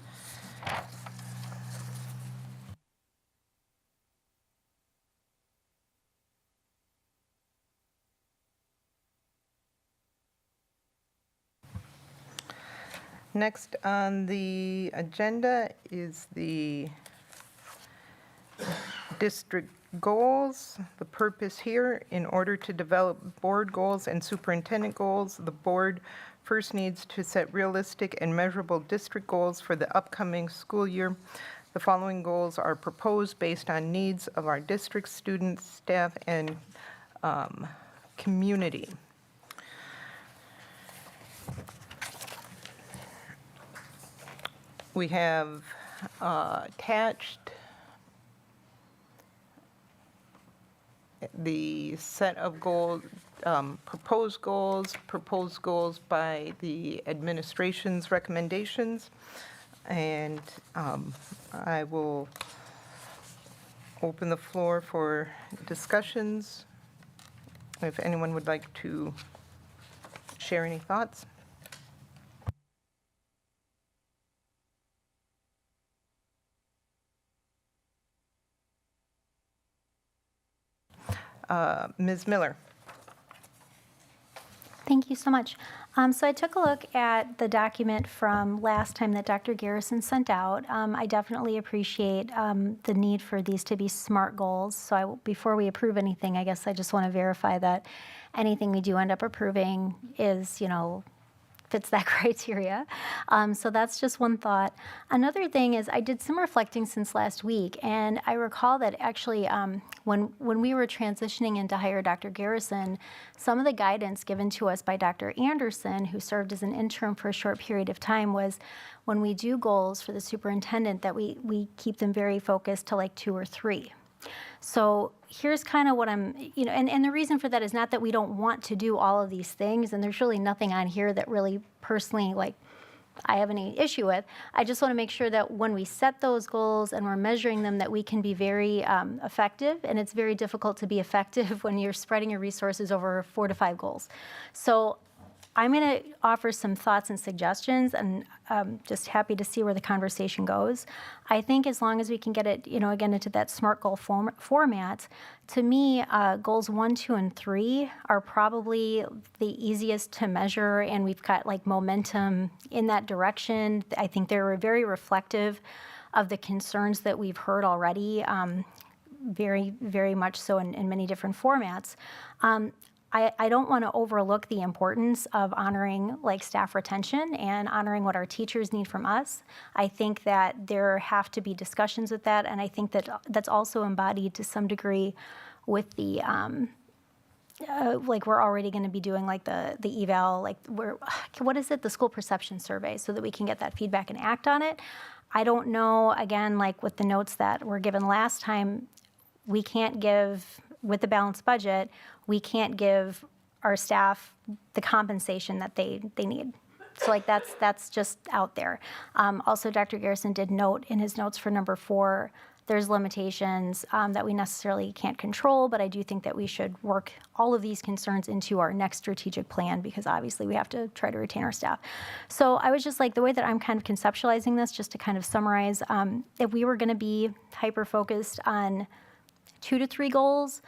S8: Next on the agenda is the district goals. The purpose here, in order to develop board goals and superintendent goals, the board first needs to set realistic and measurable district goals for the upcoming school year. The following goals are proposed based on needs of our district students, staff, and community. We have attached the set of goals, proposed goals by the administration's recommendations, and I will open the floor for discussions. If anyone would like to share any thoughts. Ms. Miller.
S16: Thank you so much. So I took a look at the document from last time that Dr. Garrison sent out. I definitely appreciate the need for these to be SMART goals. So before we approve anything, I guess I just want to verify that anything we do end up approving is, fits that criteria. So that's just one thought. Another thing is I did some reflecting since last week, and I recall that actually when we were transitioning in to hire Dr. Garrison, some of the guidance given to us by Dr. Anderson, who served as an intern for a short period of time, was when we do goals for the superintendent that we keep them very focused to like 2 or 3. So here's kind of what I'm, and the reason for that is not that we don't want to do all of these things, and there's really nothing on here that really personally, I have any issue with. I just want to make sure that when we set those goals and we're measuring them, that we can be very effective, and it's very difficult to be effective when you're spreading your resources over 4 to 5 goals. So I'm going to offer some thoughts and suggestions, and just happy to see where the conversation goes. I think as long as we can get it, again, into that SMART goal format, to me, goals 1, 2, and 3 are probably the easiest to measure, and we've got momentum in that direction. I think they're very reflective of the concerns that we've heard already, very, very much so in many different formats. I don't want to overlook the importance of honoring staff retention and honoring what our teachers need from us. I think that there have to be discussions with that, and I think that that's also embodied to some degree with the we're already going to be doing the eval, what is it, the school perception survey, so that we can get that feedback and act on it. I don't know, again, with the notes that were given last time, we can't give, with the balanced budget, we can't give our staff the compensation that they need. So that's just out there. Also, Dr. Garrison did note in his notes for number 4, there's limitations that we necessarily can't control, but I do think that we should work all of these concerns into our next strategic plan, because obviously we have to try to retain our staff. So I was just the way that I'm kind of conceptualizing this, just to kind of summarize, if we were going to be hyper-focused on 2 to 3 goals,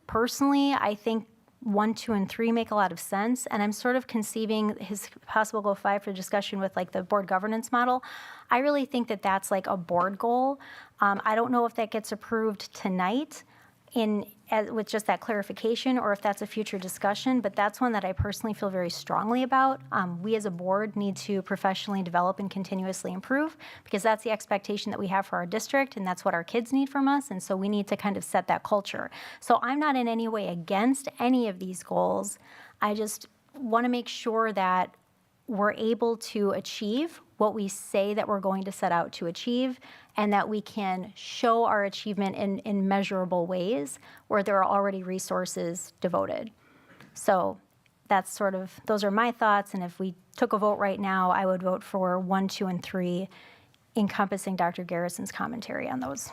S16: personally, I think 1, 2, and 3 make a lot of sense, and I'm sort of conceiving his possible goal 5 for discussion with like the board governance model. I really think that that's like a board goal. I don't know if that gets approved tonight with just that clarification, or if that's a future discussion, but that's one that I personally feel very strongly about. We as a board need to professionally develop and continuously improve, because that's the expectation that we have for our district, and that's what our kids need from us, and so we need to kind of set that culture. So I'm not in any way against any of these goals. I just want to make sure that we're able to achieve what we say that we're going to set out to achieve, and that we can show our achievement in measurable ways where there are already resources devoted. So that's sort of, those are my thoughts, and if we took a vote right now, I would vote for 1, 2, and 3, encompassing Dr. Garrison's commentary on those.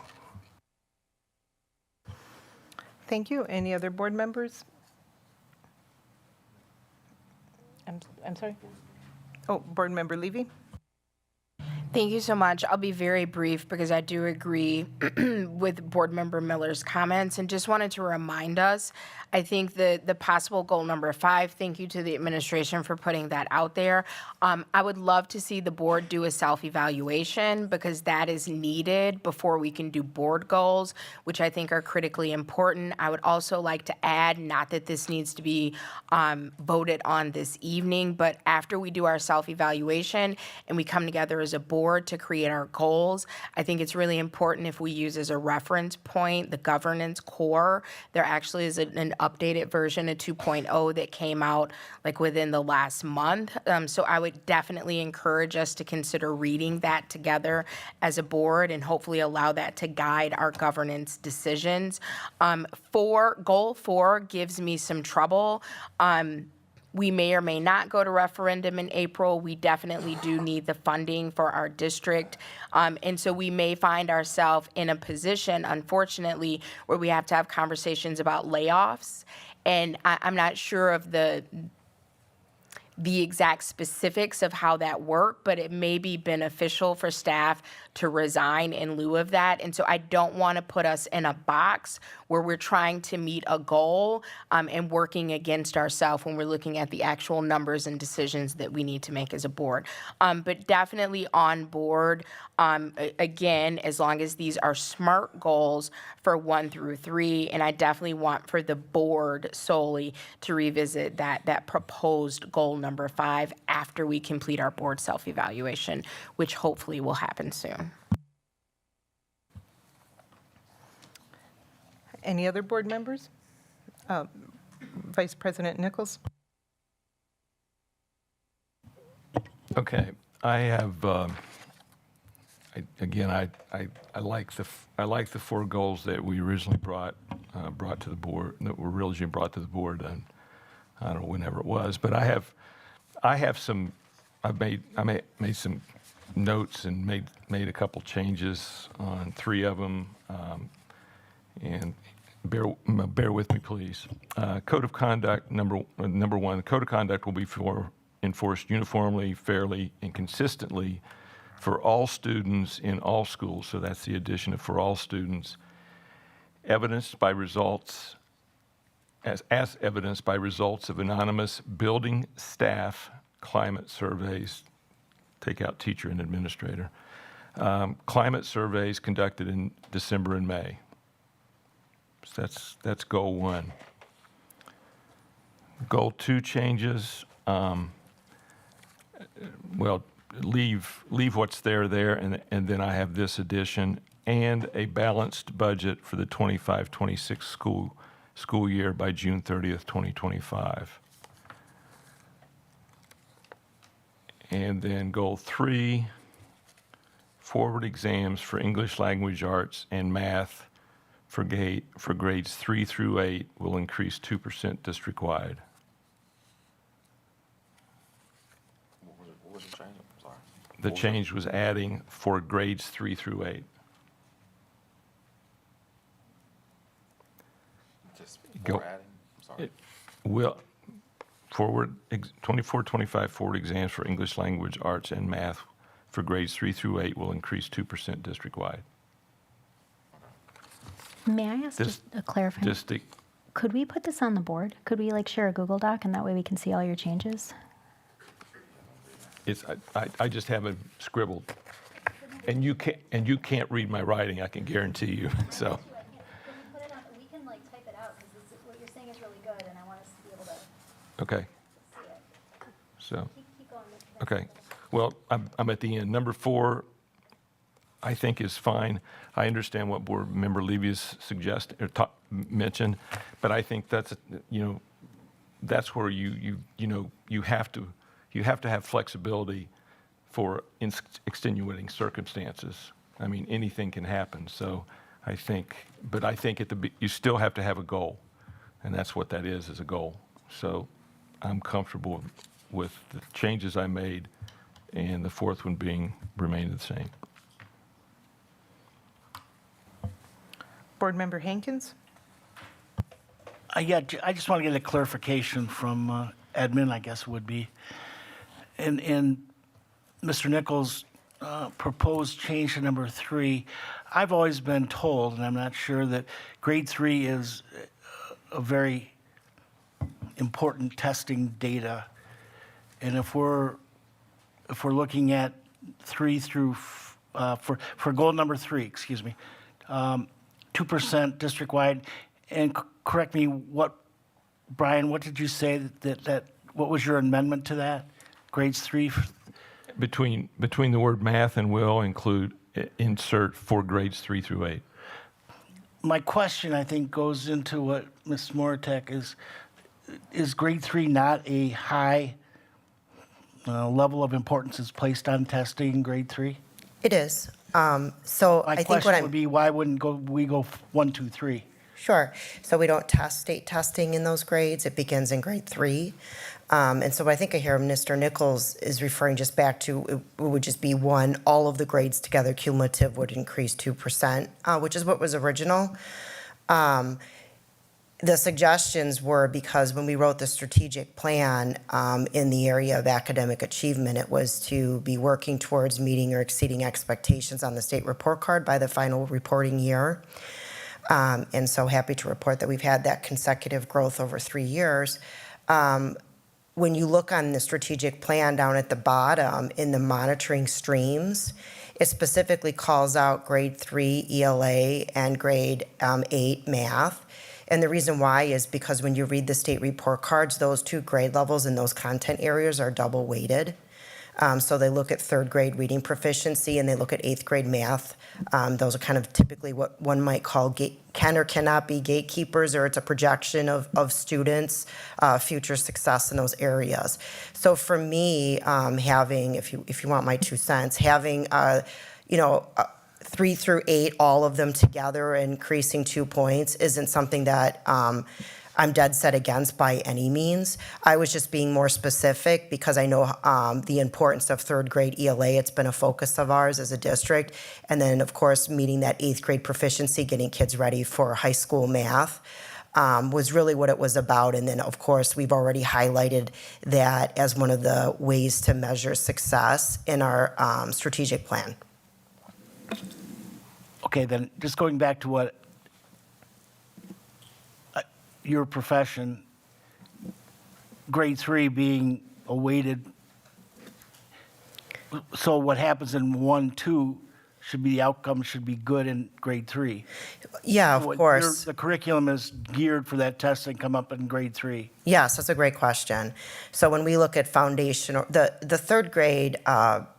S8: Thank you. Any other board members? I'm sorry? Oh, Board Member Levy?
S11: Thank you so much. I'll be very brief because I do agree with Board Member Miller's comments, and just wanted to remind us, I think the possible goal number 5, thank you to the administration for putting that out there. I would love to see the board do a self-evaluation, because that is needed before we can do board goals, which I think are critically important. I would also like to add, not that this needs to be voted on this evening, but after we do our self-evaluation and we come together as a board to create our goals, I think it's really important if we use as a reference point the governance core. There actually is an updated version of 2.0 that came out like within the last month. So I would definitely encourage us to consider reading that together as a board, and hopefully allow that to guide our governance decisions. Goal 4 gives me some trouble. We may or may not go to referendum in April. We definitely do need the funding for our district. And so we may find ourselves in a position, unfortunately, where we have to have conversations about layoffs. And I'm not sure of the exact specifics of how that worked, but it may be beneficial for staff to resign in lieu of that. And so I don't want to put us in a box where we're trying to meet a goal and working against ourselves when we're looking at the actual numbers and decisions that we need to make as a board. But definitely on board, again, as long as these are SMART goals for 1 through 3, and I definitely want for the board solely to revisit that proposed goal number 5 after we complete our board self-evaluation, which hopefully will happen soon.
S8: Any other board members? Vice President Nichols?
S5: Okay, I have, I like the 4 goals that we originally brought to the board, that were originally brought to the board, and I don't know, whenever it was, but I have some, I've made some notes and made a couple changes on 3 of them, and bear with me, please. Code of conduct, number 1, the code of conduct will be enforced uniformly, fairly, and consistently for all students in all schools. So that's the addition of for all students, evidenced by results, as evidenced by results of anonymous building staff climate surveys, take out teacher and administrator, climate surveys conducted in December and May. So that's goal 1. Goal 2 changes, leave what's there, and then I have this addition, and a balanced budget for the 25-26 school year by June 30th, 2025. And then goal 3, forward exams for English language arts and math for grades 3 through 8 will increase 2% district-wide.
S9: What was the change? I'm sorry.
S5: The change was adding for grades 3 through 8.
S9: Just
S5: Go-
S9: before adding, I'm sorry.
S5: Will, 24-25 forward exams for English language arts and math for grades 3 through 8 will increase 2% district-wide.
S16: May I ask just a clarifying? could we put this on the board? Could we like share a Google Doc and that way we can see all your changes?
S5: I just have it scribbled. And you can't read my writing, I can guarantee you, so.
S16: We can like type it out because what you're saying is really good and I want us to be able to
S5: Okay,
S16: see it.
S5: so,
S16: Keep going.
S5: okay. Well, I'm at the end. Number 4, I think is fine. I understand what Board Member Levy's mentioned, but I think that's, that's where you have to have flexibility for extenuating circumstances. I mean, anything can happen. So I think you still have to have a goal, and that's what that is a goal. So I'm comfortable with the changes I made, and the 4th one being remain the same.
S8: Board Member Hankins?
S12: Yeah, I just want to get a clarification from admin, I guess would be. In Mr. Nichols' proposed change to number 3, I've always been told, and I'm not sure, that grade 3 is a very important testing data. And if we're looking at 3 through, for goal number 3, excuse me, 2% district-wide, and correct me, Brian, what did you say what was your amendment to that? Grades 3?
S5: Between the word math and will insert for grades 3 through 8.
S12: My question, I think, goes into what Ms. Moratek is grade 3 not a high level of importance is placed on testing in grade 3?
S17: It is. So
S12: My
S17: I think
S12: question
S17: what
S12: would be, why wouldn't we go 1, 2, 3?
S17: Sure. So we don't test state testing in those grades. It begins in grade 3. And so I think I hear Mr. Nichols is referring just back to, it would just be 1, all of the grades together cumulative would increase 2%, which is what was original. The suggestions were because when we wrote the strategic plan in the area of academic achievement, it was to be working towards meeting or exceeding expectations on the state report card by the final reporting year. And so happy to report that we've had that consecutive growth over 3 years. When you look on the strategic plan down at the bottom in the monitoring streams, it specifically calls out grade 3 ELA and grade 8 math. And the reason why is because when you read the state report cards, those 2 grade levels in those content areas are double weighted. So they look at 3rd grade reading proficiency and they look at 8th grade math. Those are kind of typically what one might call can or cannot be gatekeepers, or it's a projection of students' future success in those areas. So for me, having, if you want my 2 cents, having 3 through 8, all of them together, increasing 2 points isn't something that I'm dead set against by any means. I was just being more specific because I know the importance of 3rd grade ELA. It's been a focus of ours as a district. And then, of course, meeting that 8th grade proficiency, getting kids ready for high school math. Was really what it was about. And then, of course, we've already highlighted that as one of the ways to measure success in our strategic plan.
S12: Okay, then just going back to what your profession, grade 3 being a weighted, so what happens in 1, 2 should be, the outcome should be good in grade 3.
S17: Yeah, of course.
S12: The curriculum is geared for that test and come up in grade 3.
S17: Yes, that's a great question. So when we look at foundational, the 3rd grade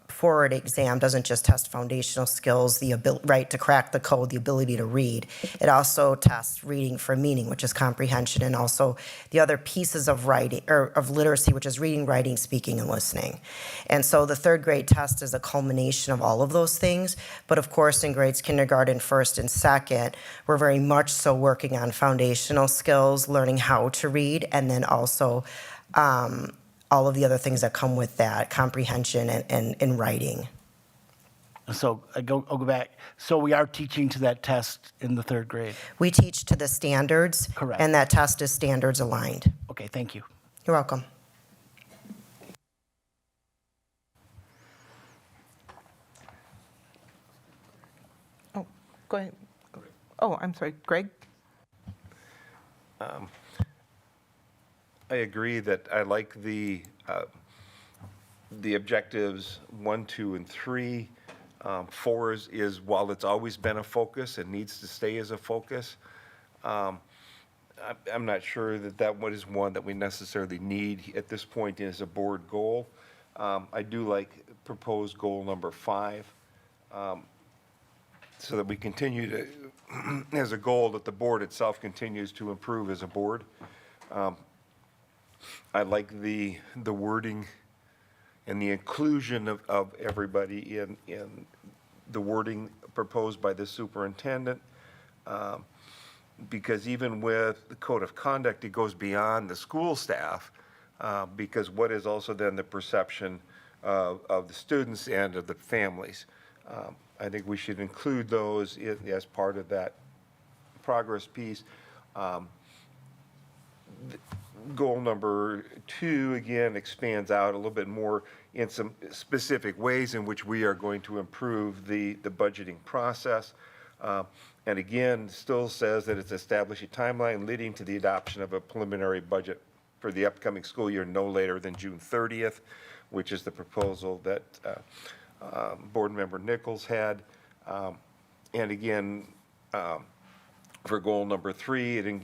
S17: forward exam doesn't just test foundational skills, the right to crack the code, the ability to read. It also tests reading for meaning, which is comprehension, and also the other pieces of writing, or of literacy, which is reading, writing, speaking, and listening. And so the 3rd grade test is a culmination of all of those things. But of course, in grades kindergarten, 1st and 2nd, we're very much so working on foundational skills, learning how to read, and then also all of the other things that come with that, comprehension and writing.
S12: So I'll go back. So we are teaching to that test in the 3rd grade?
S17: We teach to the standards.
S12: Correct.
S17: And that test is standards aligned.
S12: Okay, thank you.
S17: You're welcome.
S8: Oh, go ahead. Oh, I'm sorry, Greg?
S3: I agree that I like the objectives 1, 2, and 3. 4 is, while it's always been a focus and needs to stay as a focus, I'm not sure that that one is one that we necessarily need at this point as a board goal. I do like proposed goal number 5, so that we continue to, as a goal, that the board itself continues to improve as a board. I like the wording and the inclusion of everybody in the wording proposed by the superintendent. Because even with the code of conduct, it goes beyond the school staff, because what is also then the perception of the students and of the families. I think we should include those as part of that progress piece. Goal number 2, again, expands out a little bit more in some specific ways in which we are going to improve the budgeting process. And again, still says that it's establish a timeline leading to the adoption of a preliminary budget for the upcoming school year no later than June 30th, which is the proposal that Board Member Nichols had. And again, for goal number 3,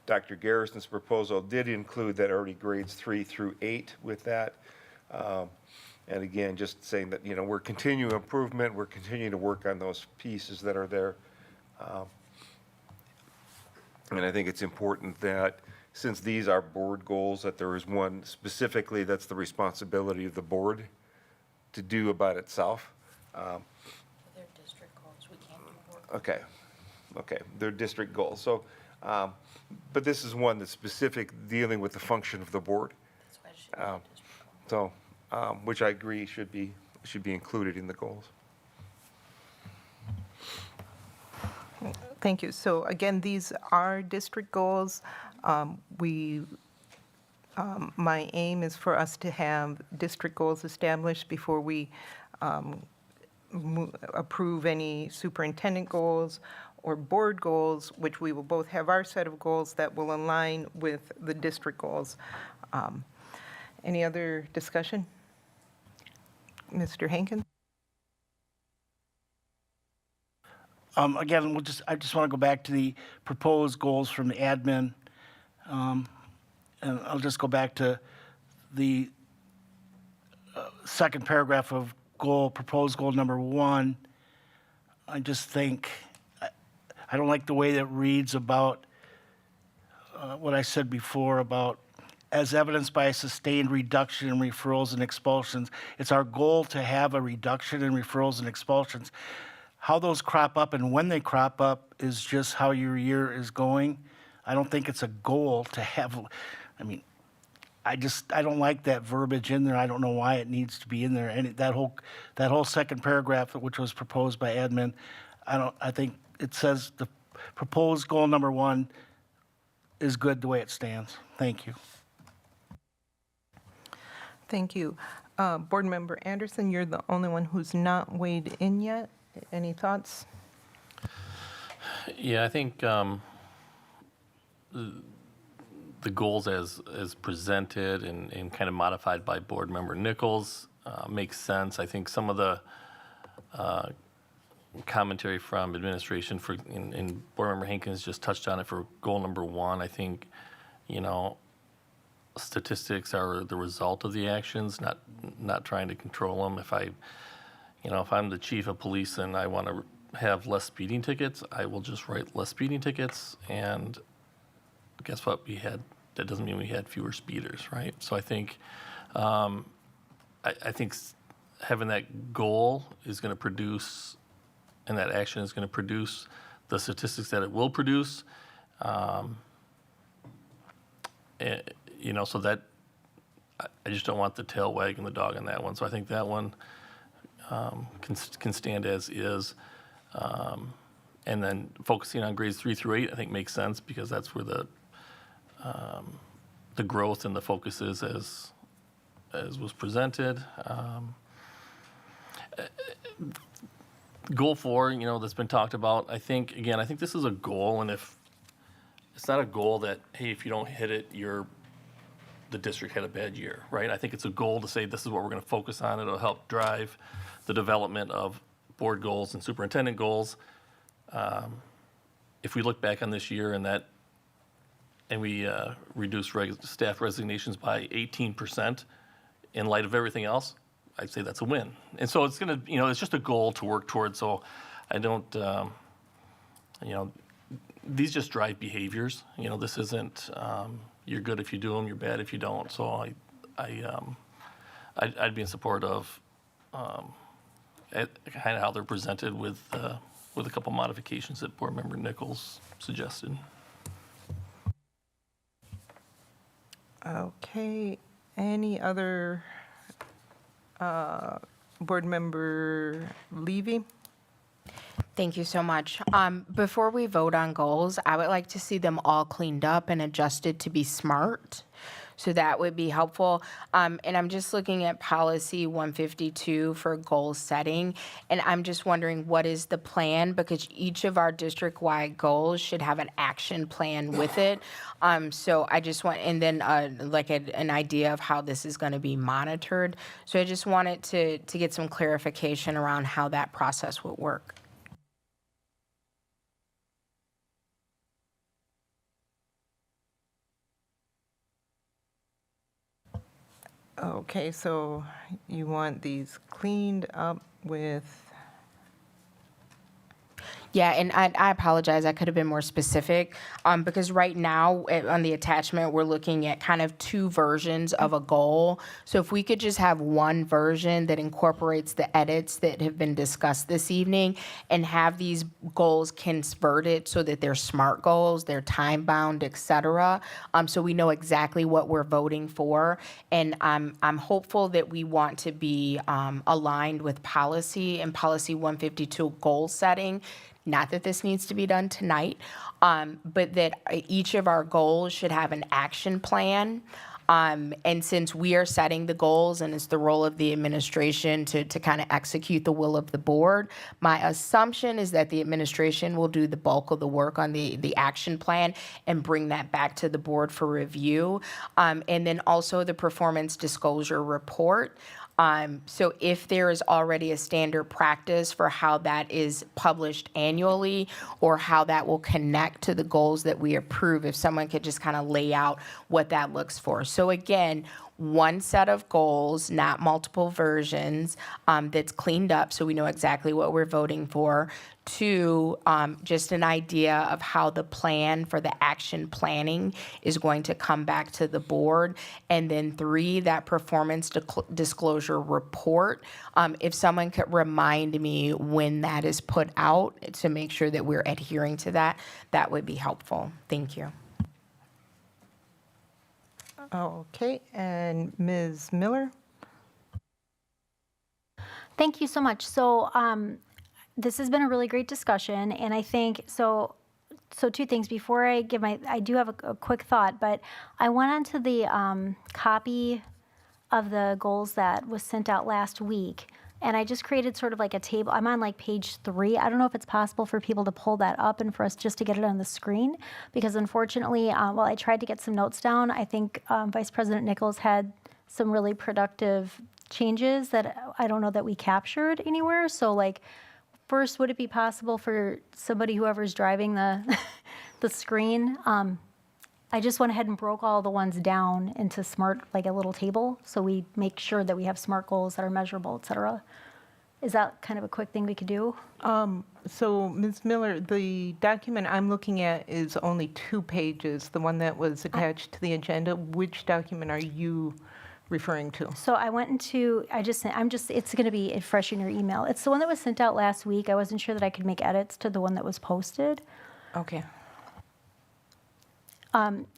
S3: Dr. Garrison's proposal did include that early grades 3 through 8 with that. And again, just saying that, we're continuing improvement, we're continuing to work on those pieces that are there. And I think it's important that, since these are board goals, that there is one specifically that's the responsibility of the board to do about itself.
S11: They're district goals, we can't do board.
S3: Okay, they're district goals. So, but this is one that's specific, dealing with the function of the board.
S11: That's why it should be a district goal.
S3: Which I agree should be included in the goals.
S8: Thank you. So again, these are district goals. My aim is for us to have district goals established before we approve any superintendent goals or board goals, which we will both have our set of goals that will align with the district goals. Any other discussion? Mr. Hankins?
S12: Again, I just want to go back to the proposed goals from the admin. And I'll just go back to the second paragraph of proposed goal number 1. I just think, I don't like the way that reads about what I said before about, as evidenced by a sustained reduction in referrals and expulsions. It's our goal to have a reduction in referrals and expulsions. How those crop up and when they crop up is just how your year is going. I don't think it's a goal to have, I don't like that verbiage in there. I don't know why it needs to be in there. And that whole second paragraph, which was proposed by admin, I think it says the proposed goal number 1 is good the way it stands. Thank you.
S8: Thank you. Board Member Anderson, you're the only one who's not weighed in yet. Any thoughts?
S1: Yeah, I think the goals as presented and kind of modified by Board Member Nichols makes sense. I think some of the commentary from administration and Board Member Hankins just touched on it for goal number 1. I think, statistics are the result of the actions, not trying to control them. If I'm the chief of police and I want to have less speeding tickets, I will just write less speeding tickets, and guess what? That doesn't mean we had fewer speeders, right? So I think, I think having that goal is going to produce, and that action is going to produce the statistics that it will produce. So that I just don't want the tail wagging the dog on that one. So I think that one can stand as is. And then focusing on grades 3 through 8, I think makes sense, because that's where the growth and the focus is as was presented. Goal 4, that's been talked about, I think this is a goal, and if, it's not a goal that, hey, if you don't hit it, the district had a bad year, right? I think it's a goal to say this is what we're going to focus on. It'll help drive the development of board goals and superintendent goals. If we look back on this year and we reduce staff resignations by 18% in light of everything else, I'd say that's a win. And so it's going to, it's just a goal to work towards. So I don't, these just drive behaviors. This isn't, you're good if you do them, you're bad if you don't. So I'd be in support of kind of how they're presented with a couple modifications that Board Member Nichols suggested.
S8: Okay, any other board member Levy?
S11: Thank you so much. Before we vote on goals, I would like to see them all cleaned up and adjusted to be SMART. So that would be helpful. And I'm just looking at policy 152 for goal setting. And I'm just wondering, what is the plan? Because each of our district-wide goals should have an action plan with it. So I just want, and then like an idea of how this is going to be monitored. So I just wanted to get some clarification around how that process would work.
S8: Okay, so you want these cleaned up with,
S11: Yeah, and I apologize, I could have been more specific, because right now, on the attachment, we're looking at kind of two versions of a goal. So if we could just have one version that incorporates the edits that have been discussed this evening, and have these goals converted so that they're SMART goals, they're time-bound, et cetera, so we know exactly what we're voting for. And I'm hopeful that we want to be aligned with policy and policy 152 goal setting. Not that this needs to be done tonight, but that each of our goals should have an action plan. And since we are setting the goals and it's the role of the administration to kind of execute the will of the board, my assumption is that the administration will do the bulk of the work on the action plan and bring that back to the board for review. And then also the performance disclosure report. So if there is already a standard practice for how that is published annually, or how that will connect to the goals that we approve, if someone could just kind of lay out what that looks for. So again, one set of goals, not multiple versions, that's cleaned up so we know exactly what we're voting for. 2, just an idea of how the plan for the action planning is going to come back to the board. And then 3, that performance disclosure report. If someone could remind me when that is put out to make sure that we're adhering to that, that would be helpful. Thank you.
S8: okay, and Ms. Miller?
S16: Thank you so much. So this has been a really great discussion, and I think, so 2 things. Before I give I do have a quick thought, but I went onto the copy of the goals that was sent out last week, and I just created sort of like a table. I'm on like page 3. I don't know if it's possible for people to pull that up and for us just to get it on the screen, because unfortunately, while I tried to get some notes down, I think Vice President Nichols had some really productive changes that I don't know that we captured anywhere. So like, first, would it be possible for somebody, whoever's driving the the screen, I just went ahead and broke all the ones down into SMART, like a little table, so we make sure that we have SMART goals that are measurable, et cetera. Is that kind of a quick thing we could do?
S8: So Ms. Miller, the document I'm looking at is only 2 pages, the one that was attached to the agenda. Which document are you referring to?
S16: So I went into, it's going to be fresh in your email. It's the one that was sent out last week. I wasn't sure that I could make edits to the one that was posted.
S8: Okay.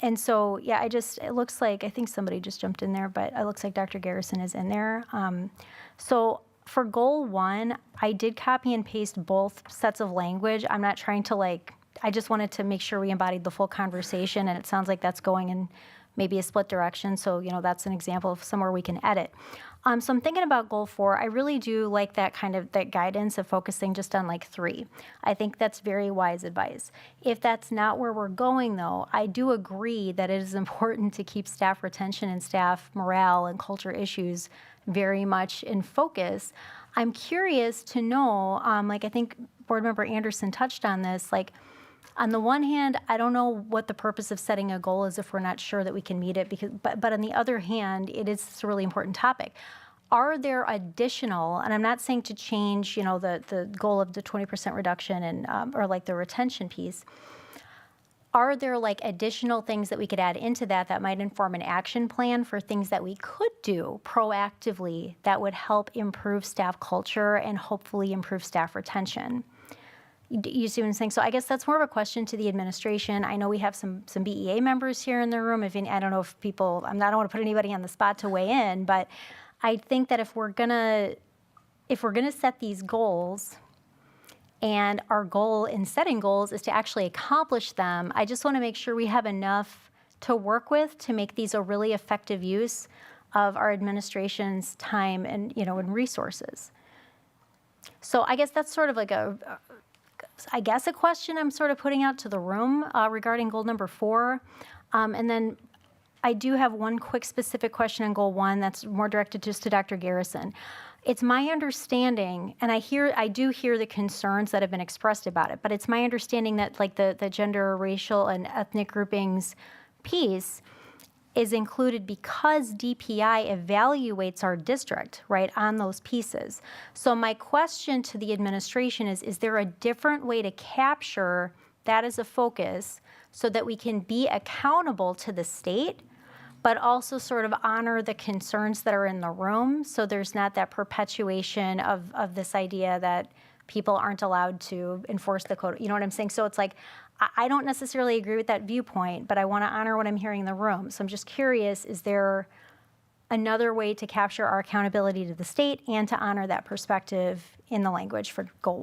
S16: And so, yeah, it looks like, I think somebody just jumped in there, but it looks like Dr. Garrison is in there. So for goal 1, I did copy and paste both sets of language. I'm not trying to I just wanted to make sure we embodied the full conversation, and it sounds like that's going in maybe a split direction. So, that's an example of somewhere we can edit. So I'm thinking about goal 4. I really do like that that guidance of focusing just on like 3. I think that's very wise advice. If that's not where we're going though, I do agree that it is important to keep staff retention and staff morale and culture issues very much in focus. I'm curious to know, I think Board Member Anderson touched on this, on the one hand, I don't know what the purpose of setting a goal is if we're not sure that we can meet it. But on the other hand, it is a really important topic. Are there additional, and I'm not saying to change, the goal of the 20% reduction and or the retention piece. Are there additional things that we could add into that might inform an action plan for things that we could do proactively that would help improve staff culture and hopefully improve staff retention? You see what I'm saying? So I guess that's more of a question to the administration. I know we have some BEA members here in the room. I don't know if people, I don't want to put anybody on the spot to weigh in, but I think that if we're gonna set these goals, and our goal in setting goals is to actually accomplish them, I just want to make sure we have enough to work with to make these a really effective use of our administration's time and and resources. So I guess that's sort of a question I'm sort of putting out to the room regarding goal number 4. And then I do have one quick specific question on goal 1 that's more directed just to Dr. Garrison. It's my understanding, and I do hear the concerns that have been expressed about it, but it's my understanding that the gender, racial, and ethnic groupings piece is included because DPI evaluates our district, right, on those pieces. So my question to the administration is there a different way to capture that as a focus so that we can be accountable to the state, but also sort of honor the concerns that are in the room so there's not that perpetuation of this idea that people aren't allowed to enforce the code. You know what I'm saying? So it's I don't necessarily agree with that viewpoint, but I want to honor what I'm hearing in the room. So I'm just curious, is there another way to capture our accountability to the state and to honor that perspective in the language for goal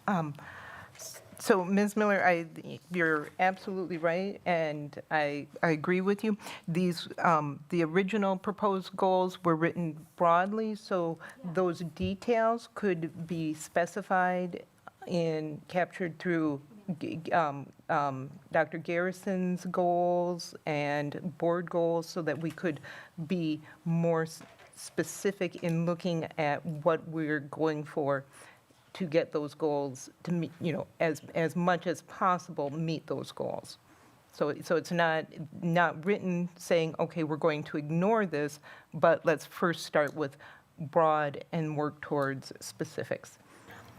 S16: 1?
S8: So, Ms. Miller, you're absolutely right, and I agree with you. These, the original proposed goals were written broadly, so those details could be specified and captured through Dr. Garrison's goals and board goals so that we could be more specific in looking at what we're going for to get those goals to meet, as much as possible, meet those goals. So it's not written saying, okay, we're going to ignore this, but let's first start with broad and work towards specifics.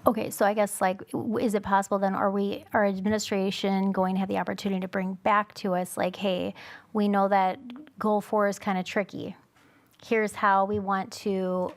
S16: Okay, so I guess is it possible then, our administration going to have the opportunity to bring back to us hey, we know that goal 4 is kind of tricky. Here's how we want to,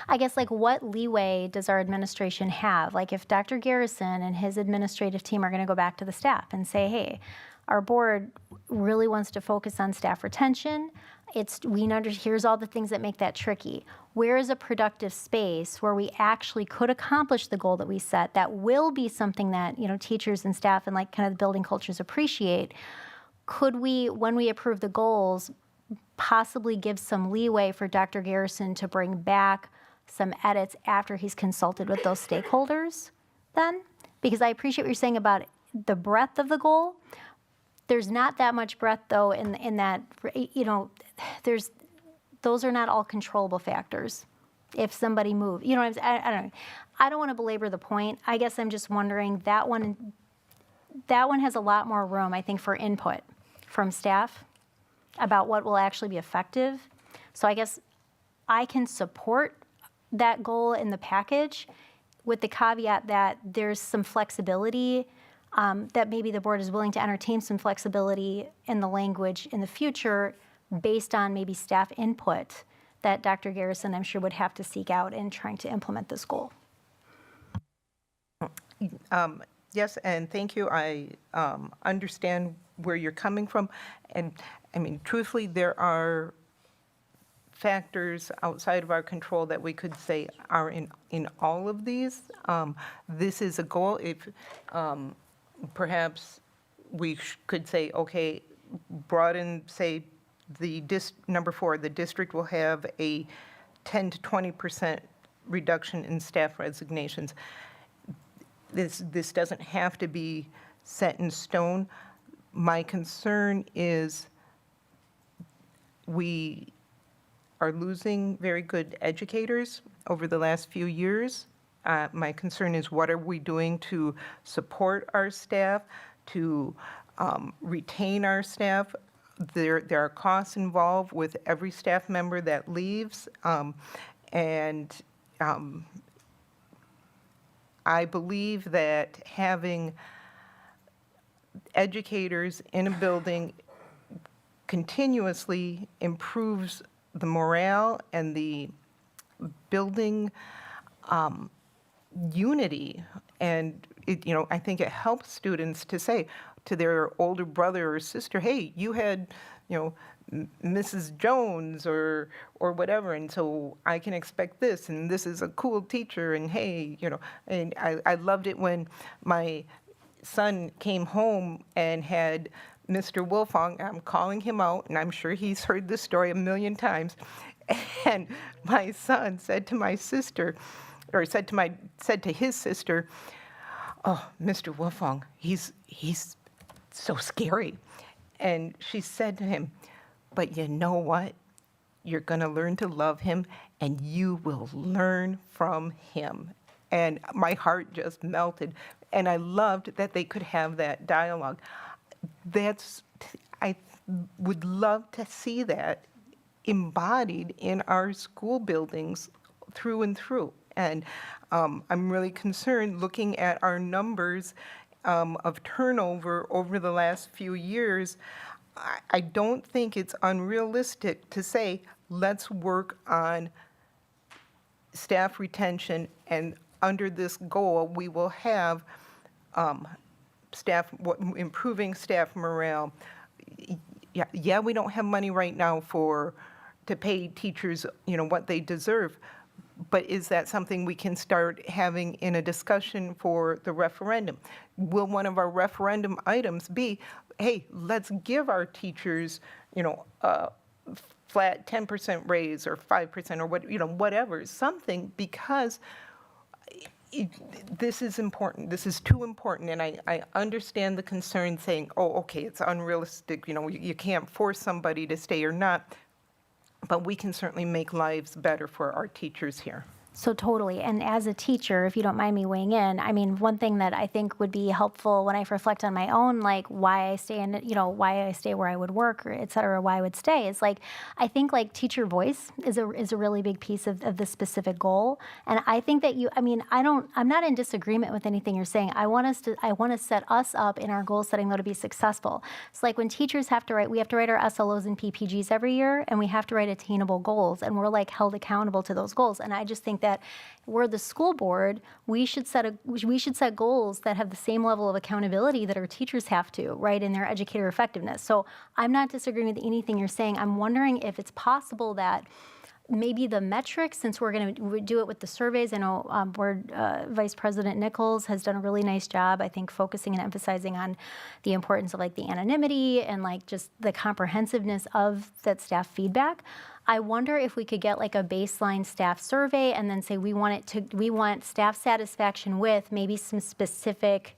S16: I guess what leeway does our administration have? If Dr. Garrison and his administrative team are going to go back to the staff and say, hey, our board really wants to focus on staff retention. Here's all the things that make that tricky. Where is a productive space where we actually could accomplish the goal that we set that will be something that, teachers and staff and kind of the building cultures appreciate? Could we, when we approve the goals, possibly give some leeway for Dr. Garrison to bring back some edits after he's consulted with those stakeholders then? Because I appreciate what you're saying about the breadth of the goal. There's not that much breadth, though, in that, those are not all controllable factors. If somebody moves, I don't know. I don't want to belabor the point. I guess I'm just wondering, that one has a lot more room, I think, for input from staff about what will actually be effective. So I guess I can support that goal in the package with the caveat that there's some flexibility, that maybe the board is willing to entertain some flexibility in the language in the future based on maybe staff input that Dr. Garrison, I'm sure, would have to seek out in trying to implement this goal.
S8: Yes, and thank you. I understand where you're coming from. And I mean, truthfully, there are factors outside of our control that we could say are in all of these. This is a goal. If perhaps we could say, okay, broaden, say, number 4, the district will have a 10 to 20% reduction in staff resignations. This doesn't have to be set in stone. My concern is we are losing very good educators over the last few years. My concern is what are we doing to support our staff, to retain our staff? There are costs involved with every staff member that leaves, and I believe that having educators in a building continuously improves the morale and the building unity. And I think it helps students to say to their older brother or sister, hey, you had, Mrs. Jones or whatever, and so I can expect this, and this is a cool teacher, and hey, and I loved it when my son came home and had Mr. Wolfong, I'm calling him out, and I'm sure he's heard this story a million times, and my son said to my sister, or said to his sister, oh, Mr. Wolfong, he's so scary. And she said to him, but you know what? You're going to learn to love him, and you will learn from him. And my heart just melted, and I loved that they could have that dialogue. I would love to see that embodied in our school buildings through and through. And I'm really concerned looking at our numbers of turnover over the last few years. I don't think it's unrealistic to say, let's work on staff retention, and under this goal, we will have improving staff morale. Yeah, we don't have money right now to pay teachers, what they deserve. But is that something we can start having in a discussion for the referendum? Will one of our referendum items be, hey, let's give our teachers, a flat 10% raise or 5% or whatever, something, because this is important. This is too important, and I understand the concern saying, oh, okay, it's unrealistic, you can't force somebody to stay or not, but we can certainly make lives better for our teachers here.
S16: So totally. And as a teacher, if you don't mind me weighing in, I mean, one thing that I think would be helpful when I reflect on my own, like why I stay in, why I stay where I would work, or et cetera, why I would stay is like, I think like teacher voice is a really big piece of the specific goal. And I think that I'm not in disagreement with anything you're saying. I want to set us up in our goal setting though to be successful. It's like when teachers we have to write our SLOs and PPGs every year, and we have to write attainable goals, and we're like held accountable to those goals. And I just think that we're the school board, we should set goals that have the same level of accountability that our teachers have to, right, in their educator effectiveness. So I'm not disagreeing with anything you're saying. I'm wondering if it's possible that maybe the metrics, since we're going to do it with the surveys. I know Board Vice President Nichols has done a really nice job, I think, focusing and emphasizing on the importance of like the anonymity and like just the comprehensiveness of that staff feedback. I wonder if we could get like a baseline staff survey and then say we want staff satisfaction with maybe some specific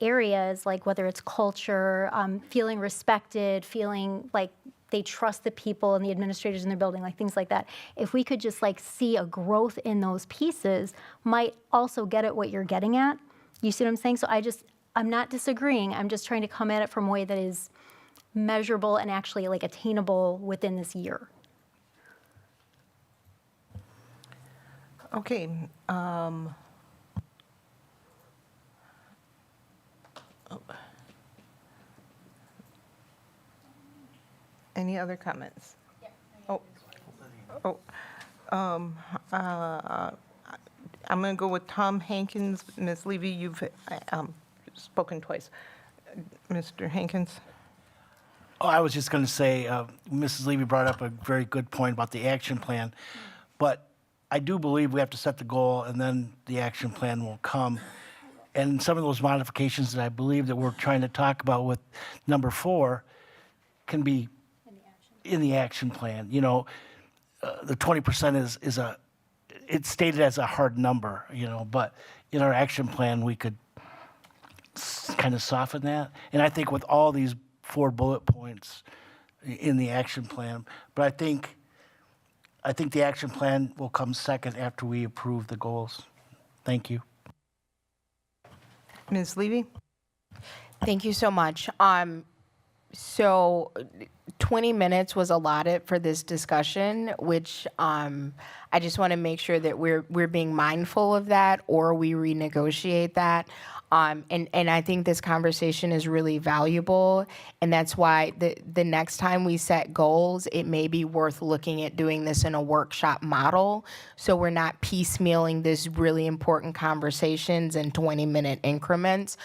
S16: areas, like whether it's culture, feeling respected, feeling like they trust the people and the administrators in their building, like things like that. If we could just like see a growth in those pieces, might also get at what you're getting at. You see what I'm saying? So I'm not disagreeing. I'm just trying to come at it from a way that is measurable and actually like attainable within this year.
S8: Okay. Any other comments? I'm going to go with Tom Hankins. Ms. Levy, you've spoken twice. Mr. Hankins?
S12: Oh, I was just going to say, Mrs. Levy brought up a very good point about the action plan, but I do believe we have to set the goal and then the action plan will come. And some of those modifications that I believe that we're trying to talk about with number 4 can be in the action plan. You know, the 20% is it's stated as a hard number, you know, but in our action plan, we could kind of soften that. And I think with all these 4 bullet points in the action plan, but I think the action plan will come second after we approve the goals. Thank you.
S8: Ms. Levy?
S11: Thank you so much. So 20 minutes was allotted for this discussion, which I just want to make sure that we're being mindful of that, or we renegotiate that. And I think this conversation is really valuable, and that's why the next time we set goals, it may be worth looking at doing this in a workshop model, so we're not piecemealing this really important conversations in 20-minute increments.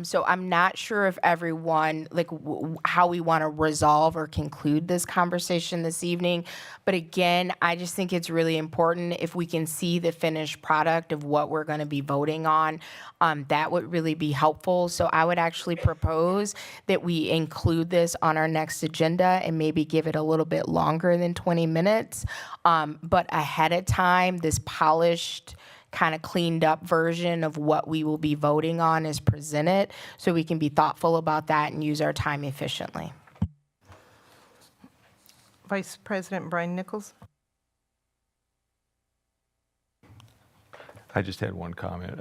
S11: So I'm not sure if everyone, like how we want to resolve or conclude this conversation this evening, but again, I just think it's really important if we can see the finished product of what we're going to be voting on. That would really be helpful. So I would actually propose that we include this on our next agenda and maybe give it a little bit longer than 20 minutes. But ahead of time, this polished, kind of cleaned up version of what we will be voting on is presented, so we can be thoughtful about that and use our time efficiently.
S8: Vice President Brian Nichols?
S5: I just had one comment.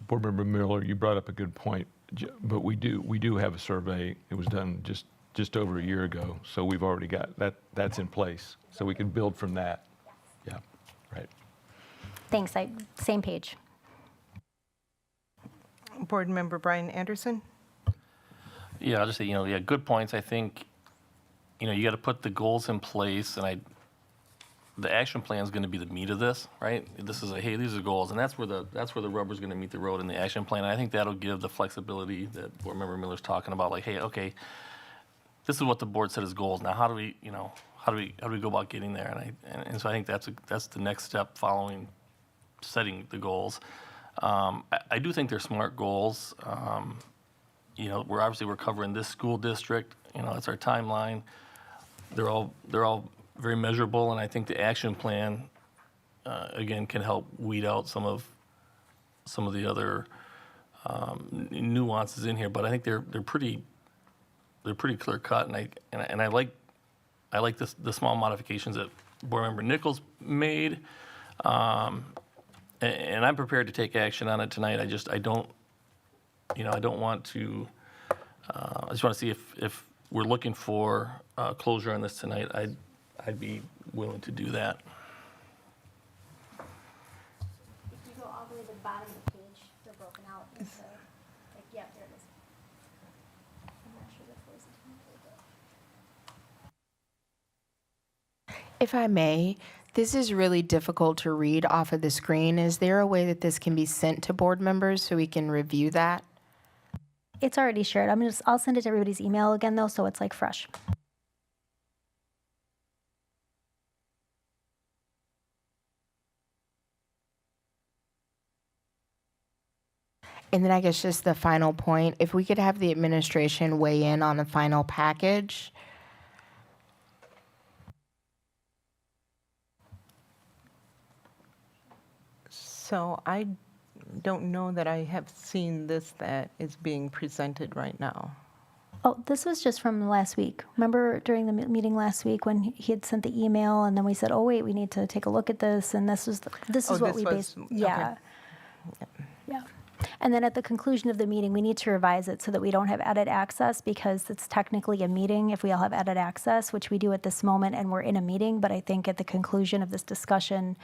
S5: Board Member Miller, you brought up a good point, but we do have a survey. It was done just over a year ago, so we've already got that's in place, so we can build from that. Yeah, right.
S16: Thanks, same page.
S8: Board Member Brian Anderson?
S1: Yeah, I'll just say, yeah, good points. I think, you got to put the goals in place, and the action plan is going to be the meat of this, right? This is hey, these are goals, and that's where the rubber's going to meet the road in the action plan. And I think that'll give the flexibility that Board Member Miller's talking about. Like, hey, okay, this is what the board set as goals. Now, how do we go about getting there? And so I think that's the next step following setting the goals. I do think they're smart goals. We're covering this school district. It's our timeline. They're all very measurable, and I think the action plan, again, can help weed out some of the other nuances in here. But I think they're pretty clear cut, and I like the small modifications that Board Member Nichols made, and I'm prepared to take action on it tonight. I don't want to. I just want to see if we're looking for closure on this tonight. I'd be willing to do that.
S16: If you go all the way to the bottom of the page, they're broken out into, there it is. I'm not sure that was
S11: If I may, this is really difficult to read off of the screen. Is there a way that this can be sent to board members so we can review that?
S16: It's already shared. I'll send it to everybody's email again though, so it's like fresh.
S11: And then I guess just the final point, if we could have the administration weigh in on a final package.
S8: So I don't know that I have seen this that is being presented right now.
S16: Oh, this was just from last week. Remember during the meeting last week when he had sent the email, and then we said, "Oh wait, we need to take a look at this," and this is what we based. Yeah.
S8: Okay.
S16: Yeah. And then at the conclusion of the meeting, we need to revise it so that we don't have edit access, because it's technically a meeting if we all have edit access, which we do at this moment, and we're in a meeting. But I think at the conclusion of this discussion,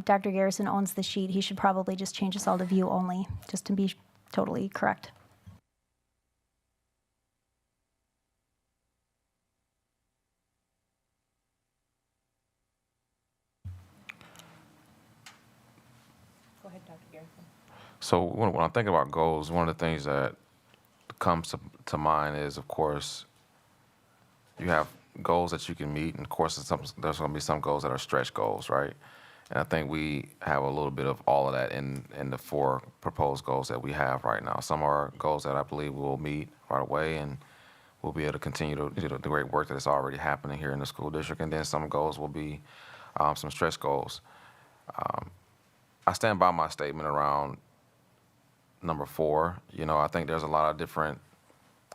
S16: Dr. Garrison owns the sheet. He should probably just change us all to view only, just to be totally correct.
S8: Go ahead, Dr. Garrison.
S9: So when I think about goals, one of the things that comes to mind is, of course, you have goals that you can meet, and of course, there's going to be some goals that are stretch goals, right? And I think we have a little bit of all of that in the 4 proposed goals that we have right now. Some are goals that I believe we'll meet right away, and we'll be able to continue to do the great work that is already happening here in the school district. And then some goals will be some stretch goals. I stand by my statement around number 4. You know, I think there's a lot of different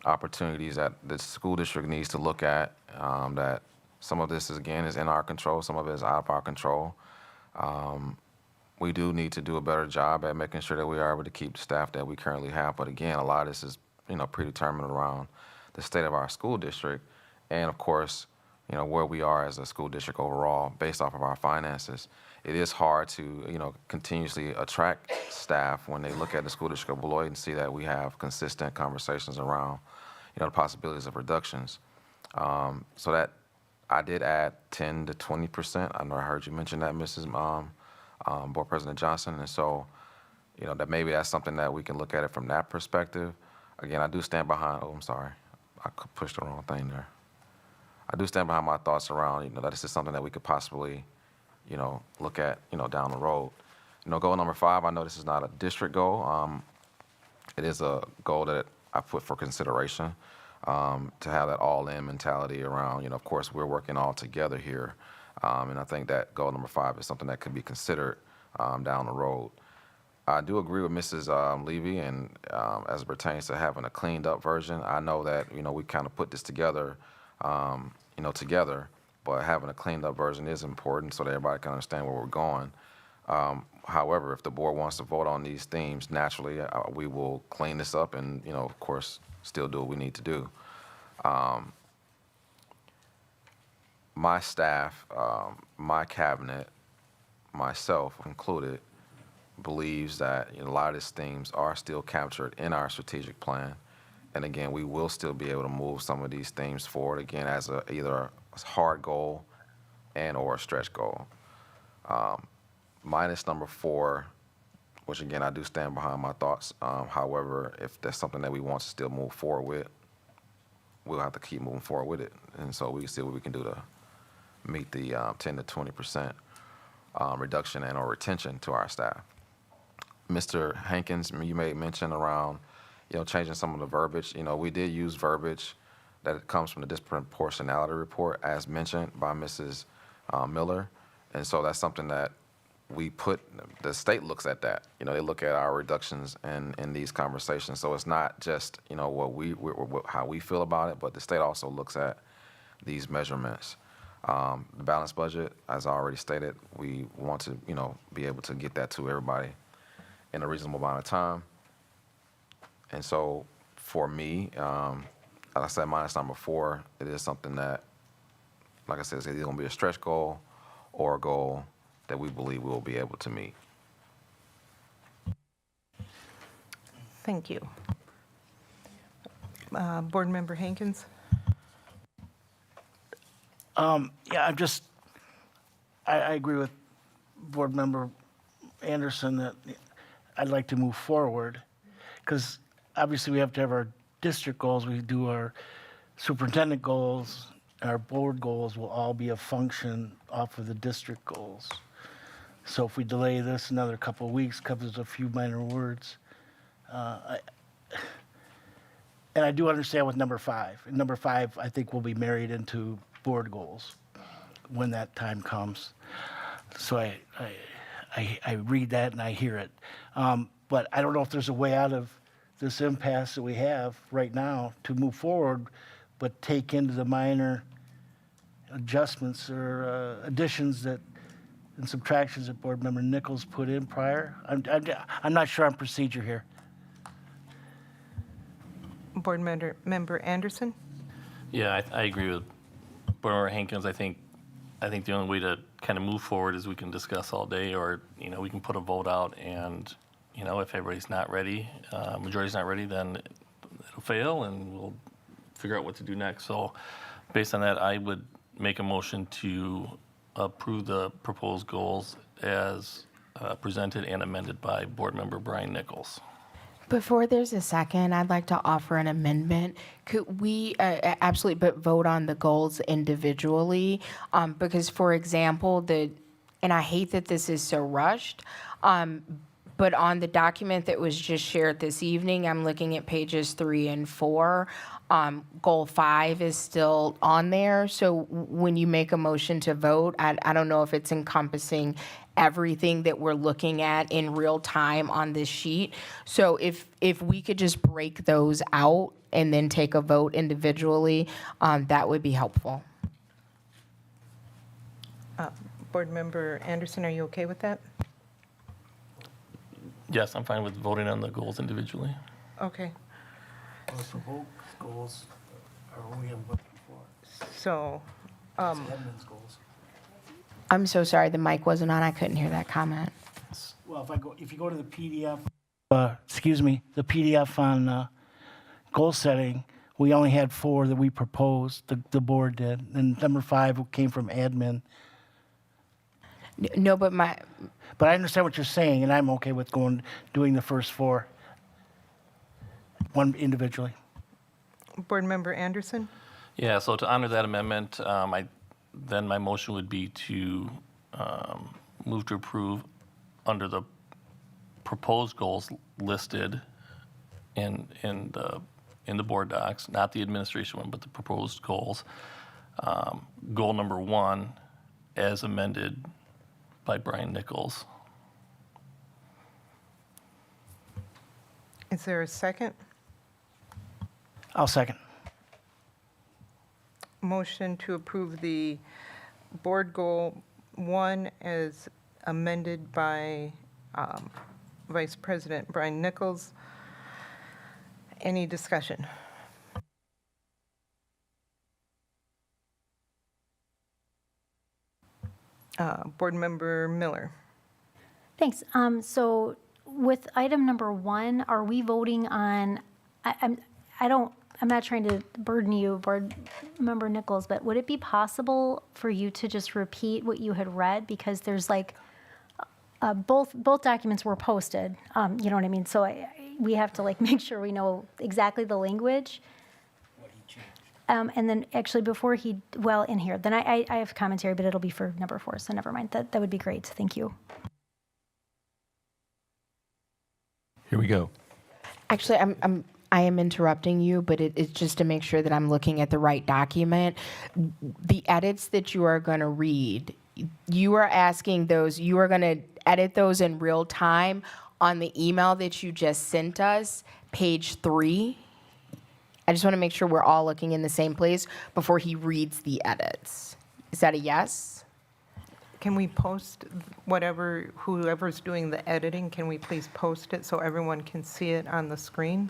S9: opportunities that the school district needs to look at, that some of this is, again, is in our control, some of it is out of our control. We do need to do a better job at making sure that we are able to keep the staff that we currently have. But again, a lot of this is, you know, predetermined around the state of our school district and, of course, you know, where we are as a school district overall based off of our finances. It is hard to, you know, continuously attract staff when they look at the school district of Beloit and see that we have consistent conversations around, you know, the possibilities of reductions. So that I did add 10 to 20%. I know I heard you mention that, Mrs. Board President Johnson. And so, you know, that maybe that's something that we can look at it from that perspective. Again, I do stand behind, oh, I'm sorry. I pushed the wrong thing there. I do stand behind my thoughts around, you know, that this is something that we could possibly, you know, look at, you know, down the road. You know, goal number 5, I know this is not a district goal. It is a goal that I put for consideration, to have that all-in mentality around, you know, of course, we're working all together here. And I think that goal number 5 is something that could be considered down the road. I do agree with Mrs. Levy, and as it pertains to having a cleaned up version, I know that, you know, we kind of put this together, you know, together, but having a cleaned up version is important so that everybody can understand where we're going. However, if the board wants to vote on these themes, naturally, we will clean this up and, you know, of course, still do what we need to do. My staff, my cabinet, myself included, believes that, you know, a lot of these themes are still captured in our strategic plan. And again, we will still be able to move some of these themes forward, again, as either a hard goal and or a stretch goal. Minus number 4, which again, I do stand behind my thoughts. However, if that's something that we want to still move forward with, we'll have to keep moving forward with it. And so we can see what we can do to meet the 10 to 20% reduction and or retention to our staff. Mr. Hankins, you made mention around, you know, changing some of the verbiage. You know, we did use verbiage that comes from the disproportionality report, as mentioned by Mrs. Miller. And so that's something that we put, the state looks at that. You know, they look at our reductions in these conversations. So it's not just, you know, how we feel about it, but the state also looks at these measurements. The balanced budget, as I already stated, we want to, you know, be able to get that to everybody in a reasonable amount of time. And so for me, as I said, minus number 4, it is something that, like I said, it's either going to be a stretch goal or a goal that we believe we will be able to meet.
S8: Thank you. Board Member Hankins?
S12: Yeah, I agree with Board Member Anderson that I'd like to move forward, because obviously we have to have our district goals, we do our superintendent goals, and our board goals will all be a function off of the district goals. So if we delay this another couple of weeks, covers a few minor words. And I do understand with number 5. And number 5, I think, will be married into board goals when that time comes. So I read that and I hear it. But I don't know if there's a way out of this impasse that we have right now to move forward, but take into the minor adjustments or additions that and subtractions that Board Member Nichols put in prior. I'm not sure on procedure here.
S8: Board Member Anderson?
S1: Yeah, I agree with Board Member Hankins. I think the only way to kind of move forward is we can discuss all day, or, you know, we can put a vote out, and, you know, if everybody's not ready, majority's not ready, then it'll fail and we'll figure out what to do next. So based on that, I would make a motion to approve the proposed goals as presented and amended by Board Member Brian Nichols.
S11: Before there's a second, I'd like to offer an amendment. Could we absolutely but vote on the goals individually? Because, for example, and I hate that this is so rushed, but on the document that was just shared this evening, I'm looking at pages 3 and 4. Goal 5 is still on there. So when you make a motion to vote, I don't know if it's encompassing everything that we're looking at in real time on this sheet. So if we could just break those out and then take a vote individually, that would be helpful.
S8: Board Member Anderson, are you okay with that?
S1: Yes, I'm fine with voting on the goals individually.
S8: Okay.
S12: For both goals are we looking for?
S8: So,
S12: Edmonds goals.
S11: I'm so sorry, the mic wasn't on. I couldn't hear that comment.
S12: Well, if you go to the PDF, the PDF on goal setting, we only had 4 that we proposed, the board did, and number 5 came from admin.
S11: No, but
S12: I understand what you're saying, and I'm okay with doing the first 4, one individually.
S8: Board Member Anderson?
S1: Yeah, so to honor that amendment, then my motion would be to move to approve under the proposed goals listed in the board docs, not the administration one, but the proposed goals. Goal number 1, as amended by Brian Nichols.
S8: Is there a second?
S12: I'll second.
S8: Motion to approve the board goal 1 as amended by Vice President Brian Nichols. Any discussion? Board Member Miller.
S16: Thanks. So with item number 1, are we voting on, I'm not trying to burden you, Board Member Nichols, but would it be possible for you to just repeat what you had read? Because there's both documents were posted, you know what I mean? So we have to make sure we know exactly the language. And then actually in here, then I have commentary, but it'll be for number 4, so never mind. That would be great. Thank you.
S5: Here we go.
S11: Actually, I am interrupting you, but it's just to make sure that I'm looking at the right document. The edits that you are going to read, you are asking those, you are going to edit those in real time on the email that you just sent us, page 3. I just want to make sure we're all looking in the same place before he reads the edits. Is that a yes?
S8: Can we post whoever's doing the editing, can we please post it so everyone can see it on the screen?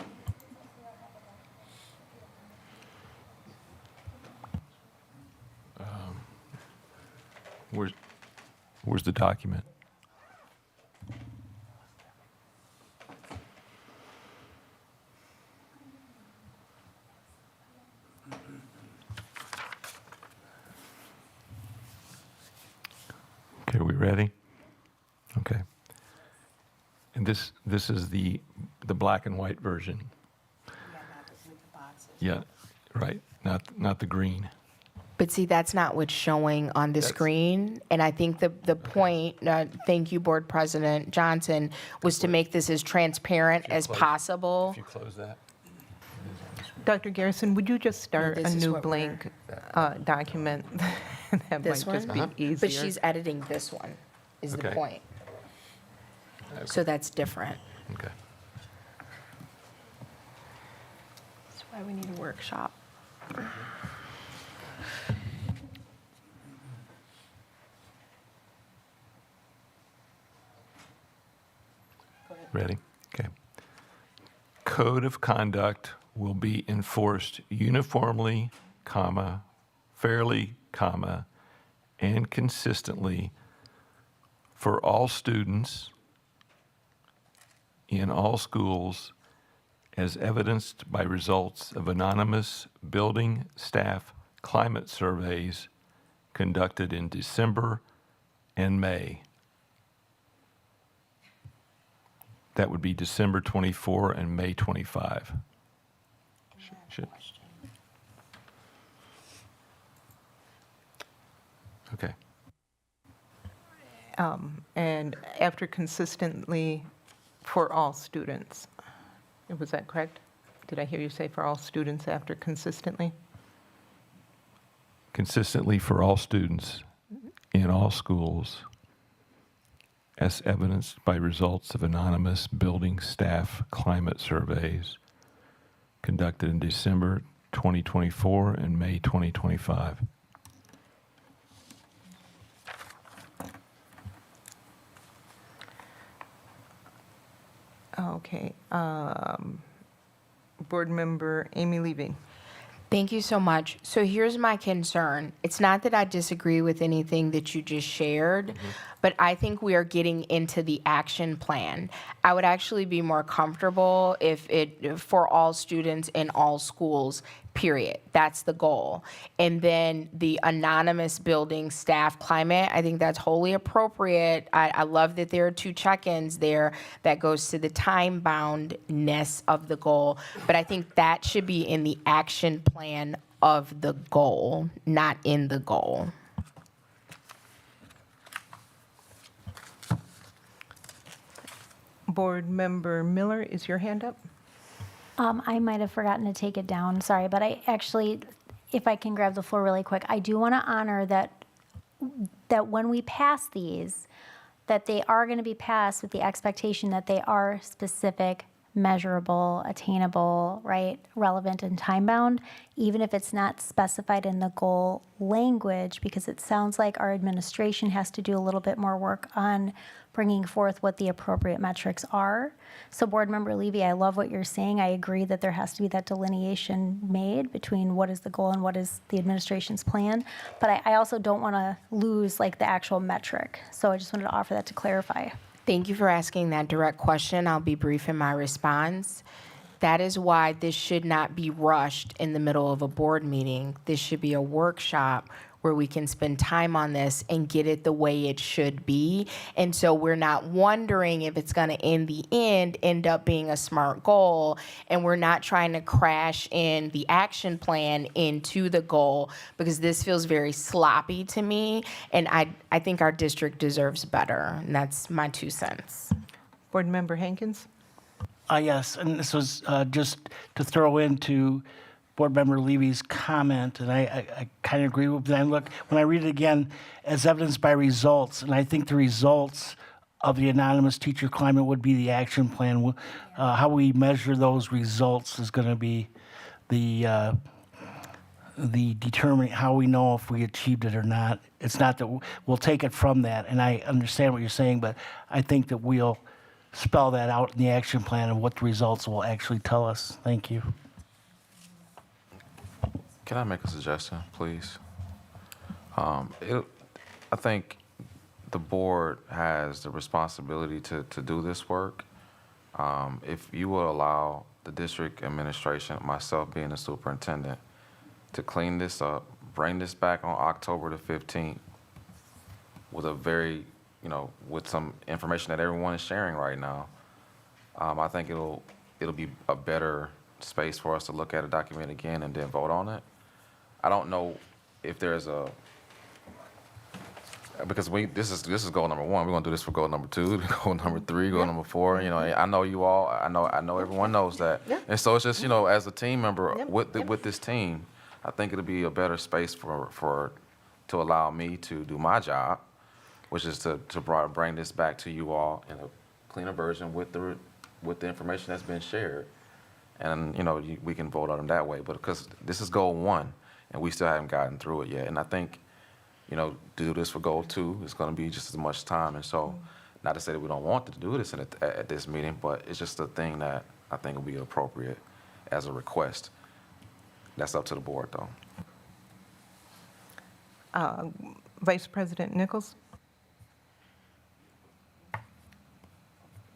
S5: Where's the document? Okay, are we ready? Okay. And this is the black and white version. Yeah, right. Not the green.
S11: But see, that's not what's showing on the screen. And I think the point, thank you, Board President Johnson, was to make this as transparent as possible.
S5: If you close that.
S8: Dr. Garrison, would you just start
S11: this
S8: a
S11: is
S8: new
S11: what
S8: blank document? That
S11: This
S8: might just
S11: one?
S8: be easier.
S11: But she's editing this one, is the
S5: Okay.
S11: point. So that's different.
S5: Okay.
S11: That's why we need a workshop.
S5: Ready? Okay. Code of conduct will be enforced uniformly, fairly, and consistently for all students in all schools as evidenced by results of anonymous building staff climate surveys conducted in December and May. That would be December 24 and May 25. Should. Okay.
S8: And after consistently for all students. Was that correct? Did I hear you say for all students after consistently?
S5: Consistently for all students in all schools, as evidenced by results of anonymous building staff climate surveys conducted in December 2024 and May 2025.
S8: Okay. Board Member Amy Levy.
S11: Thank you so much. So here's my concern. It's not that I disagree with anything that you just shared, but I think we are getting into the action plan. I would actually be more comfortable if it, for all students in all schools, period. That's the goal. And then the anonymous building staff climate, I think that's wholly appropriate. I love that there are 2 check-ins there that goes to the time-boundness of the goal. But I think that should be in the action plan of the goal, not in the goal.
S8: Board Member Miller, is your hand up?
S16: I might have forgotten to take it down, sorry, but I actually, if I can grab the floor really quick, I do want to honor that when we pass these, that they are going to be passed with the expectation that they are specific, measurable, attainable, right, relevant and time-bound, even if it's not specified in the goal language, because it sounds like our administration has to do a little bit more work on bringing forth what the appropriate metrics are. So Board Member Levy, I love what you're saying. I agree that there has to be that delineation made between what is the goal and what is the administration's plan. But I also don't want to lose like the actual metric. So I just wanted to offer that to clarify.
S11: Thank you for asking that direct question. I'll be brief in my response. That is why this should not be rushed in the middle of a board meeting. This should be a workshop where we can spend time on this and get it the way it should be. And so we're not wondering if it's going to, in the end up being a SMART goal, and we're not trying to crash in the action plan into the goal, because this feels very sloppy to me, and I think our district deserves better, and that's my 2 cents.
S8: Board Member Hankins?
S12: Yes, and this was just to throw into Board Member Levy's comment, and I kind of agree with that. Look, when I read it again, as evidenced by results, and I think the results of the anonymous teacher climate would be the action plan. How we measure those results is going to be the determining how we know if we achieved it or not. It's not that we'll take it from that, and I understand what you're saying, but I think that we'll spell that out in the action plan of what the results will actually tell us. Thank you.
S9: Can I make a suggestion, please? I think the board has the responsibility to do this work. If you will allow the district administration, myself being the superintendent, to clean this up, bring this back on October the 15th with a very, with some information that everyone is sharing right now, I think it'll be a better space for us to look at a document again and then vote on it. I don't know if there's because this is goal number 1. We're gonna do this for goal number 2, goal number 3, goal number 4. I know you all. I know everyone knows that.
S8: Yeah.
S9: And so it's just as a team member
S8: Yep.
S9: with this team, I think it'll be a better space to allow me to do my job, which is to bring this back to you all in a cleaner version with the information that's been shared, and we can vote on them that way. But because this is goal 1. And we still haven't gotten through it yet. And I think, do this for goal 2, it's going to be just as much time. And so, not to say that we don't want to do this at this meeting, but it's just a thing that I think will be appropriate as a request. That's up to the board, though.
S8: Vice President Nichols?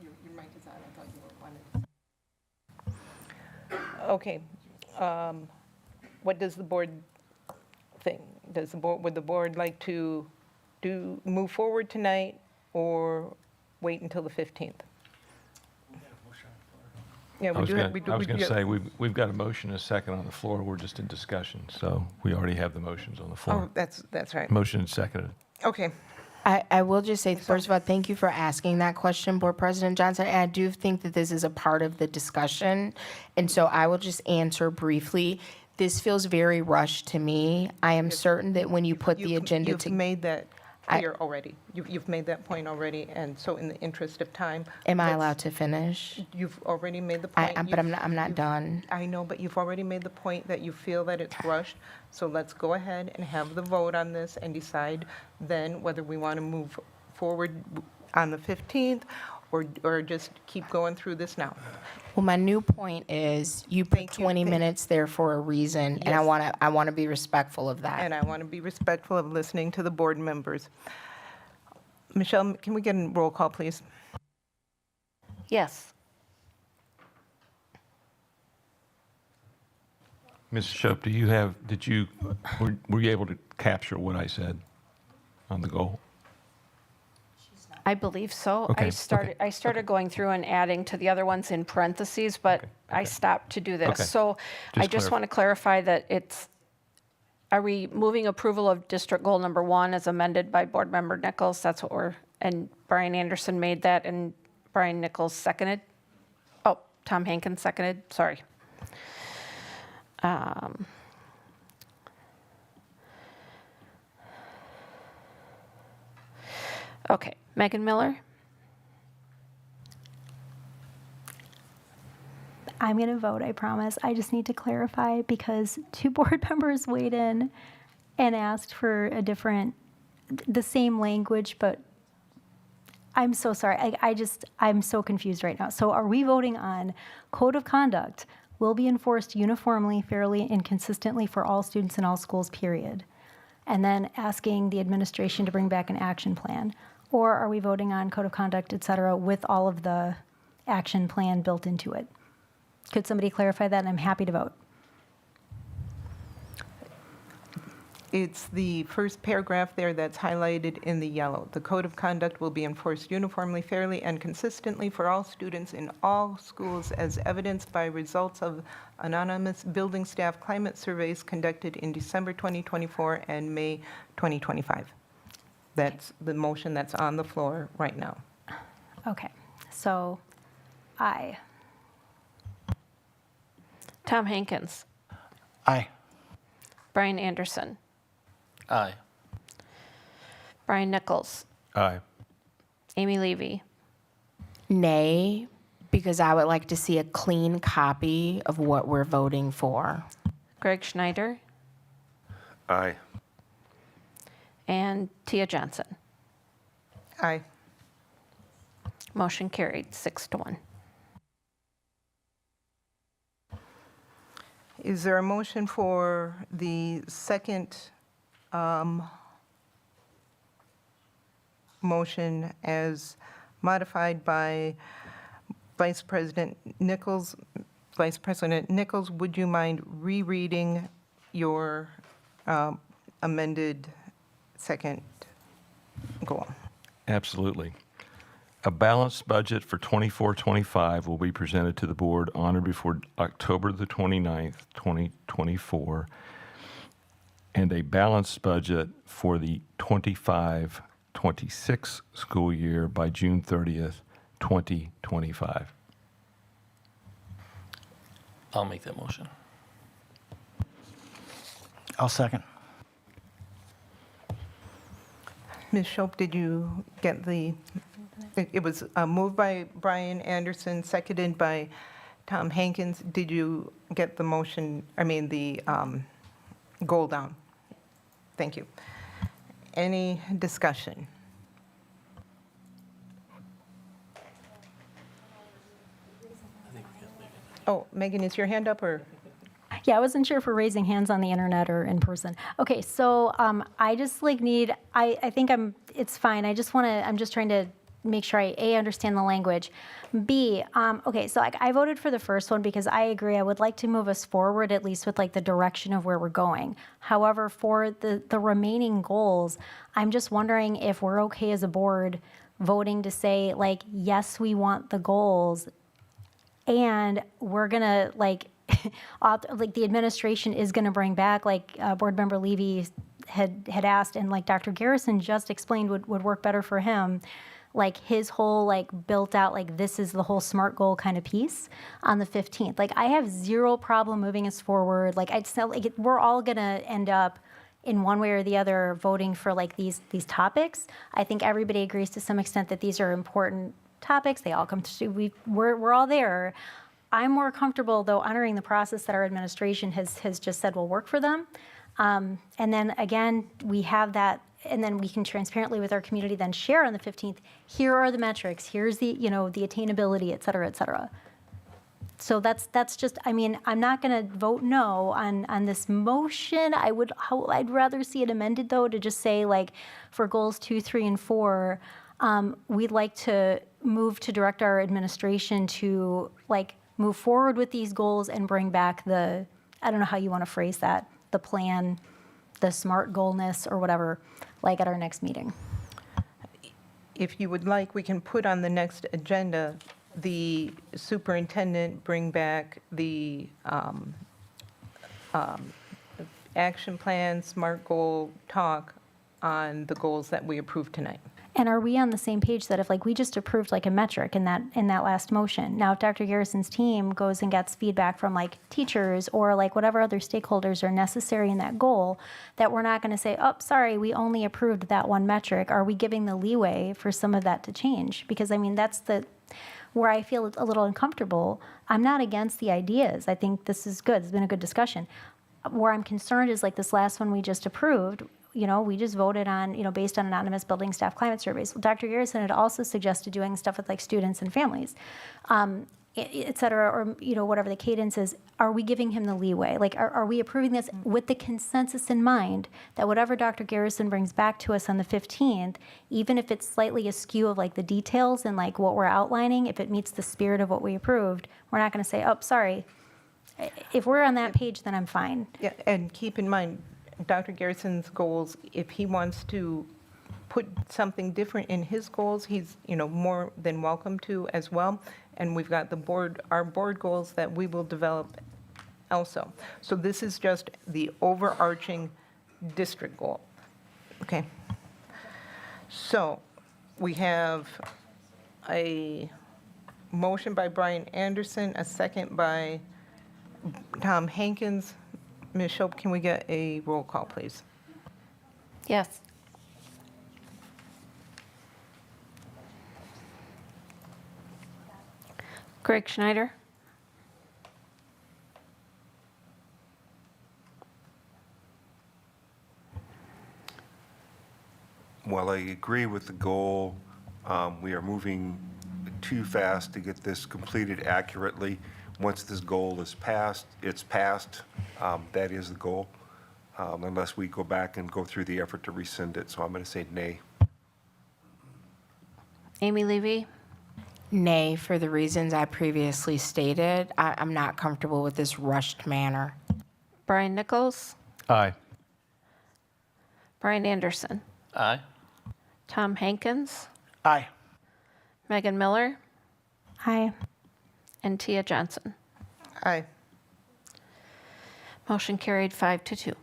S8: Your mic is on. I thought you were wanted. Okay. What does the board think? Would the board like to move forward tonight or wait until the 15th? Yeah,
S5: I was going to say, we've got a motion and a second on the floor. We're just in discussion, so we already have the motions on the floor.
S8: Oh, that's right.
S5: Motion and seconded.
S8: Okay.
S11: I will just say, first of all, thank you for asking that question, Board President Johnson. And I do think that this is a part of the discussion. And so I will just answer briefly. This feels very rushed to me. I am certain that when you put the agenda
S8: You've
S11: to.
S8: made that clear already. You've made that point already, and so in the interest of time.
S11: Am I
S8: let's-
S11: allowed to finish?
S8: You've already made the point.
S11: But I'm not done.
S8: I know, but you've already made the point that you feel that it's rushed. So let's go ahead and have the vote on this and decide then whether we want to move forward on the 15th or just keep going through this now.
S11: Well, my new point is you put 20 minutes there for a reason, and I want to be respectful of that.
S8: And I want to be respectful of listening to the board members. Michelle, can we get a roll call, please?
S2: Yes.
S5: Ms. Shope, were you able to capture what I said on the goal?
S2: I believe so.
S5: Okay,
S2: I started going through and adding to the other ones in parentheses, but I stopped to do this.
S5: Okay.
S2: So I
S5: Just
S2: just want to clarify that are we moving approval of district goal number 1 as amended by Board Member Nichols? That's what and Brian Anderson made that and Brian Nichols seconded. Oh, Tom Hankins seconded, sorry. Okay, Megan Miller?
S16: I'm going to vote, I promise. I just need to clarify because 2 board members weighed in and asked for the same language, but I'm so sorry. I'm so confused right now. So are we voting on code of conduct will be enforced uniformly, fairly, and consistently for all students in all schools, period? And then asking the administration to bring back an action plan? Or are we voting on code of conduct, et cetera, with all of the action plan built into it? Could somebody clarify that? I'm happy to vote.
S8: It's the first paragraph there that's highlighted in the yellow. The code of conduct will be enforced uniformly, fairly, and consistently for all students in all schools as evidenced by results of anonymous building staff climate surveys conducted in December 2024 and May 2025. That's the motion that's on the floor right now.
S16: Okay, so aye.
S2: Tom Hankins?
S12: Aye.
S2: Brian Anderson?
S1: Aye.
S2: Brian Nichols?
S5: Aye.
S2: Amy Levy?
S11: Nay, because I would like to see a clean copy of what we're voting for.
S2: Greg Schneider?
S3: Aye.
S2: And Tia Johnson?
S8: Aye.
S2: Motion carried, 6-1.
S8: Is there a motion for the second motion as modified by Vice President Nichols? Vice President Nichols, would you mind rereading your amended second goal?
S5: Absolutely. A balanced budget for 24-25 will be presented to the board on or before October the 29th, 2024, and a balanced budget for the 25-26 school year by June 30th, 2025.
S1: I'll make that motion.
S12: I'll second.
S8: Ms. Shope, did you get it was moved by Brian Anderson, seconded by Tom Hankins. Did you get the motion, the goal down? Thank you. Any discussion? Oh, Megan, is your hand up or?
S16: Yeah, I wasn't sure if we're raising hands on the internet or in person. Okay, so I just need, I think it's fine. I'm just trying to make sure I, A, understand the language. B, okay, so I voted for the first one because I agree. I would like to move us forward at least with the direction of where we're going. However, for the remaining goals, I'm just wondering if we're okay as a board voting to say yes, we want the goals, and we're gonna the administration is gonna bring back Board Member Levy had asked, and like Dr. Garrison just explained would work better for him, like his whole like built out, like this is the whole SMART goal kind of piece on the 15th. Like I have zero problem moving us forward. Like I'd say like we're all gonna end up in one way or the other voting for like these topics. I think everybody agrees to some extent that these are important topics. They all come through. We're all there. I'm more comfortable though honoring the process that our administration has just said will work for them. And then again, we have that, and then we can transparently with our community then share on the 15th, here are the metrics, here's the, the attainability, et cetera, et cetera. So that's just, I mean, I'm not gonna vote no on this motion. I'd rather see it amended though, to just say like, for goals 2, 3, and 4, we'd like to move to direct our administration to like, move forward with these goals and bring back the, I don't know how you wanna phrase that, the plan, the SMART goalness or whatever, like at our next meeting.
S8: If you would like, we can put on the next agenda, the superintendent bring back the action plan, SMART goal talk on the goals that we approved tonight.
S16: And are we on the same page that if like we just approved like a metric in that last motion, now if Dr. Garrison's team goes and gets feedback from like teachers or like whatever other stakeholders are necessary in that goal, that we're not going to say, oh, sorry, we only approved that one metric. Are we giving the leeway for some of that to change? Because I mean, that's where I feel a little uncomfortable. I'm not against the ideas. I think this is good. It's been a good discussion. Where I'm concerned is like this last one we just approved. We just voted on, based on anonymous building staff climate surveys. Well, Dr. Garrison had also suggested doing stuff with like students and families, et cetera, or, whatever the cadence is. Are we giving him the leeway? Like, are we approving this with the consensus in mind that whatever Dr. Garrison brings back to us on the 15th, even if it's slightly askew of like the details and like what we're outlining, if it meets the spirit of what we approved, we're not going to say, oh, sorry. If we're on that page, then I'm fine.
S8: Yeah, and keep in mind, Dr. Garrison's goals, if he wants to put something different in his goals, he's, more than welcome to as well. And we've got our board goals that we will develop also. So this is just the overarching district goal. Okay. So we have a motion by Brian Anderson, a second by Tom Hankins. Ms. Shope, can we get a roll call, please?
S2: Yes. Greg Schneider.
S3: While I agree with the goal, we are moving too fast to get this completed accurately. Once this goal is passed, it's passed. That is the goal, unless we go back and go through the effort to rescind it. So I'm going to say nay.
S2: Amy Levy.
S11: Nay, for the reasons I previously stated. I'm not comfortable with this rushed manner.
S2: Brian Nichols.
S5: Aye.
S2: Brian Anderson.
S1: Aye.
S2: Tom Hankins.
S12: Aye.
S2: Megan Miller.
S16: Aye.
S2: And Tia Johnson.
S8: Aye.
S2: Motion carried 5-2.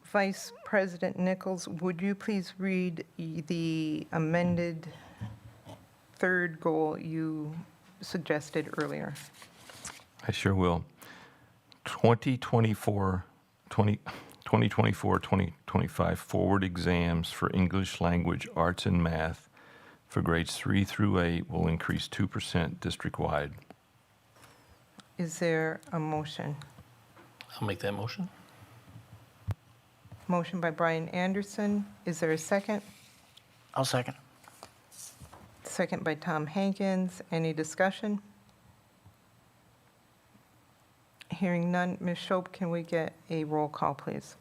S8: Vice President Nichols, would you please read the amended third goal you suggested earlier?
S5: I sure will. 2024-2025 forward exams for English language, arts, and math for grades 3 through 8 will increase 2% district-wide.
S8: Is there a motion?
S1: I'll make that motion.
S8: Motion by Brian Anderson. Is there a second?
S12: I'll second.
S8: Second by Tom Hankins. Any discussion? Hearing none. Ms. Shope, can we get a roll call, please?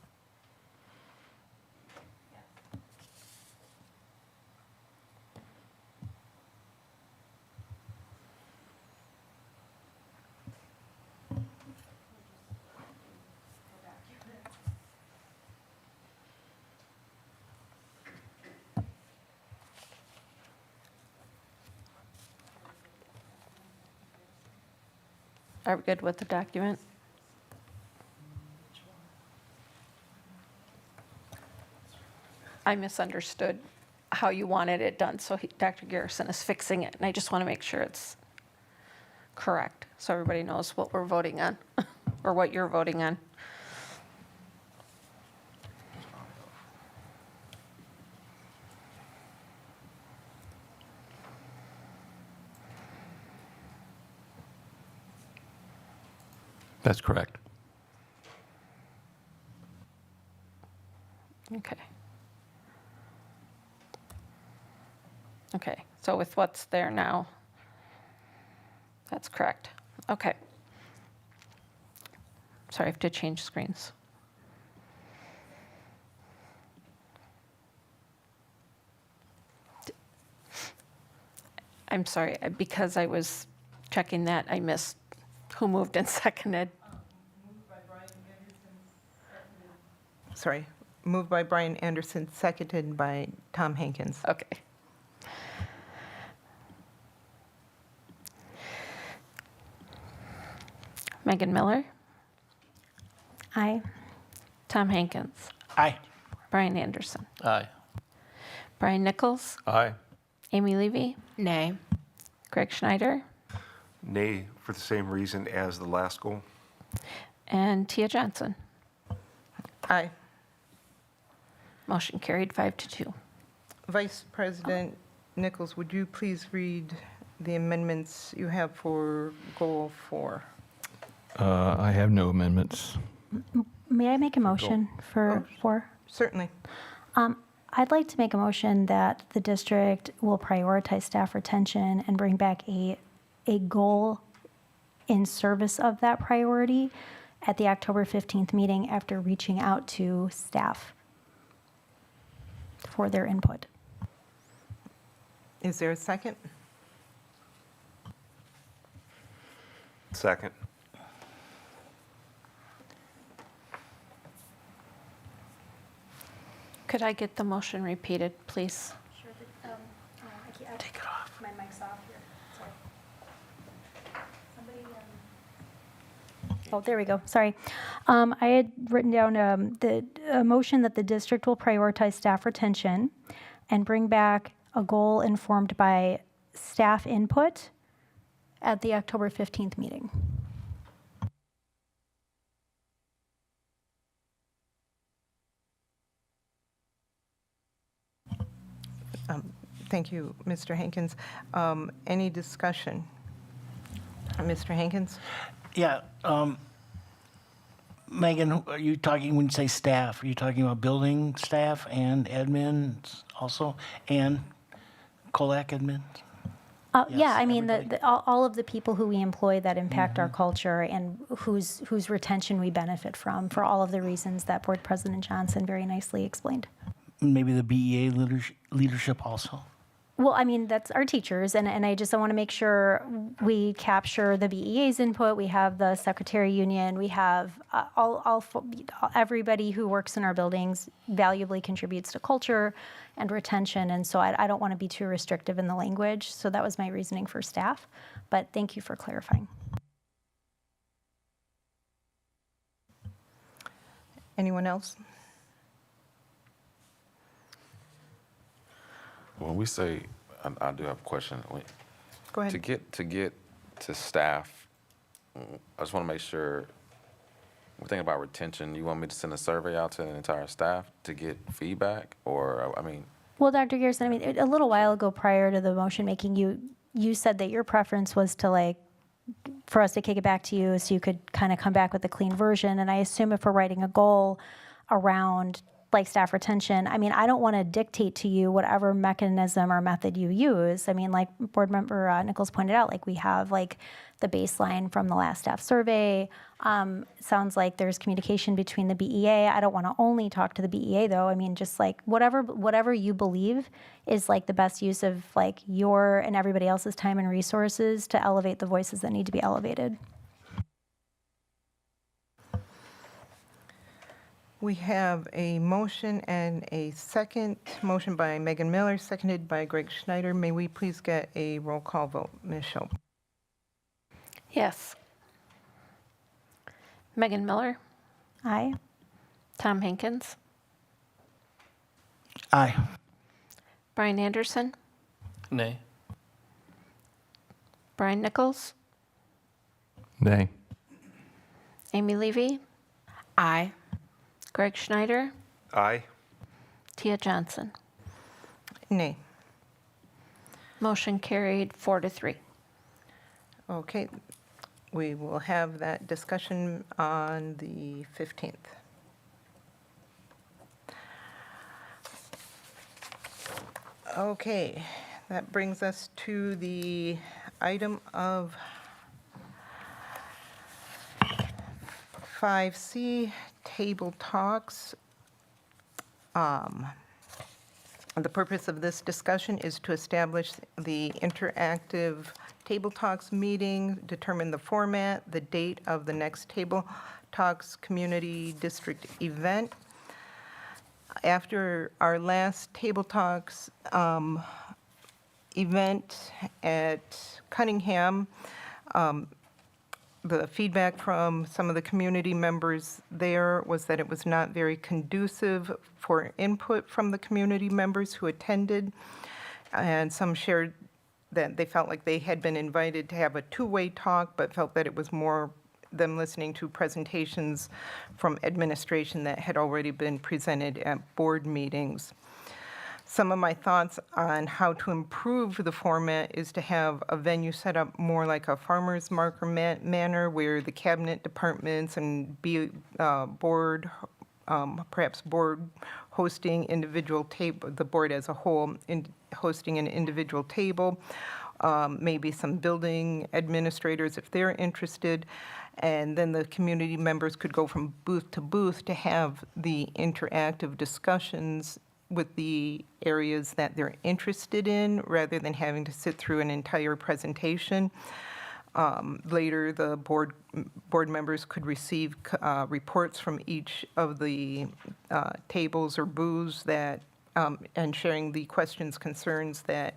S2: Are we good with the document? I misunderstood how you wanted it done, so Dr. Garrison is fixing it, and I just want to make sure it's correct, so everybody knows what we're voting on, or what you're voting on.
S5: That's correct.
S2: Okay. Okay, so with what's there now, that's correct. Okay. Sorry, I have to change screens. I'm sorry, because I was checking that, I missed who moved and seconded.
S8: Sorry, moved by Brian Anderson, seconded by Tom Hankins.
S2: Okay. Megan Miller,
S16: Aye.
S2: Tom Hankins,
S12: Aye.
S2: Brian Anderson,
S1: Aye.
S2: Brian Nichols,
S5: Aye.
S2: Amy Levy,
S11: Nay.
S2: Greg Schneider,
S3: Nay, for the same reason as the last goal.
S2: and Tia Johnson.
S8: Aye.
S2: Motion carried 5-2.
S8: Vice President Nichols, would you please read the amendments you have for Goal 4?
S5: I have no amendments.
S16: May I make a motion for 4?
S8: Certainly.
S16: I'd like to make a motion that the district will prioritize staff retention and bring back a goal in service of that priority at the October 15th meeting after reaching out to staff for their input.
S8: Is there a second?
S3: Second.
S2: Could I get the motion repeated, please?
S16: Sure.
S2: Take it off.
S16: My mic's off here. Sorry. Oh, there we go. Sorry. I had written down a motion that the district will prioritize staff retention and bring back a goal informed by staff input at the October 15th meeting.
S8: Thank you, Mr. Hankins. Any discussion? Mr. Hankins?
S12: Yeah, Megan, are you talking, when you say staff, are you talking about building staff and admin also, and Colac admin?
S16: Yeah, I mean,
S12: everybody.
S16: all of the people who we employ that impact our culture and whose retention we benefit from for all of the reasons that Board President Johnson very nicely explained.
S12: Maybe the BEA leadership also?
S16: Well, I mean, that's our teachers, and I want to make sure we capture the BEA's input. We have the Secretary Union. We have everybody who works in our buildings valuably contributes to culture and retention, and so I don't want to be too restrictive in the language. So that was my reasoning for staff, but thank you for clarifying.
S8: Anyone else?
S9: When we say, I do have a question.
S8: Go ahead.
S9: To get to staff, I just want to make sure, we're thinking about retention. You want me to send a survey out to the entire staff to get feedback? Or, I mean.
S16: Well, Dr. Garrison, I mean, a little while ago prior to the motion making, you said that your preference was to for us to kick it back to you so you could kind of come back with a clean version. And I assume if we're writing a goal around staff retention, I mean, I don't want to dictate to you whatever mechanism or method you use. I mean, like Board Member Nichols pointed out, we have the baseline from the last staff survey. Sounds like there's communication between the BEA. I don't want to only talk to the BEA though. I mean, just whatever you believe is the best use of your and everybody else's time and resources to elevate the voices that need to be elevated.
S8: We have a motion and a second. Motion by Megan Miller, seconded by Greg Schneider. May we please get a roll call vote? Ms. Shope.
S2: Yes. Megan Miller,
S16: Aye.
S2: Tom Hankins,
S12: Aye.
S2: Brian Anderson,
S1: Nay.
S2: Brian Nichols,
S5: Nay.
S2: Amy Levy,
S11: Aye.
S2: Greg Schneider,
S3: Aye.
S2: Tia Johnson.
S8: Nay.
S2: Motion carried 4-3.
S8: Okay, we will have that discussion on the 15th. Okay, that brings us to the item of 5C, table talks. The purpose of this discussion is to establish the interactive Table Talks meeting, determine the format, the date of the next Table Talks Community District event. After our last Table Talks event at Cunningham, the feedback from some of the community members there was that it was not very conducive for input from the community members who attended. And some shared that they felt like they had been invited to have a two-way talk, but felt that it was more them listening to presentations from administration that had already been presented at board meetings. Some of my thoughts on how to improve the format is to have a venue set up more like a farmer's market manner where the cabinet departments and board, perhaps board hosting individual table, the board as a whole hosting an individual table, maybe some building administrators if they're interested, and then the community members could go from booth to booth to have the interactive discussions with the areas that they're interested in, rather than having to sit through an entire presentation. Later, the board members could receive reports from each of the tables or booths that, and sharing the questions, concerns that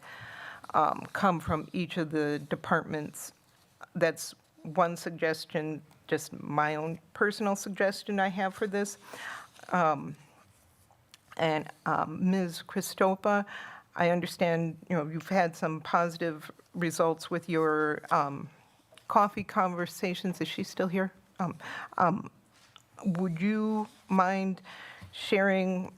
S8: come from each of the departments. That's one suggestion, just my own personal suggestion I have for this. And Ms. Christopa, I understand, you've had some positive results with your coffee conversations. Is she still here? Would you mind sharing,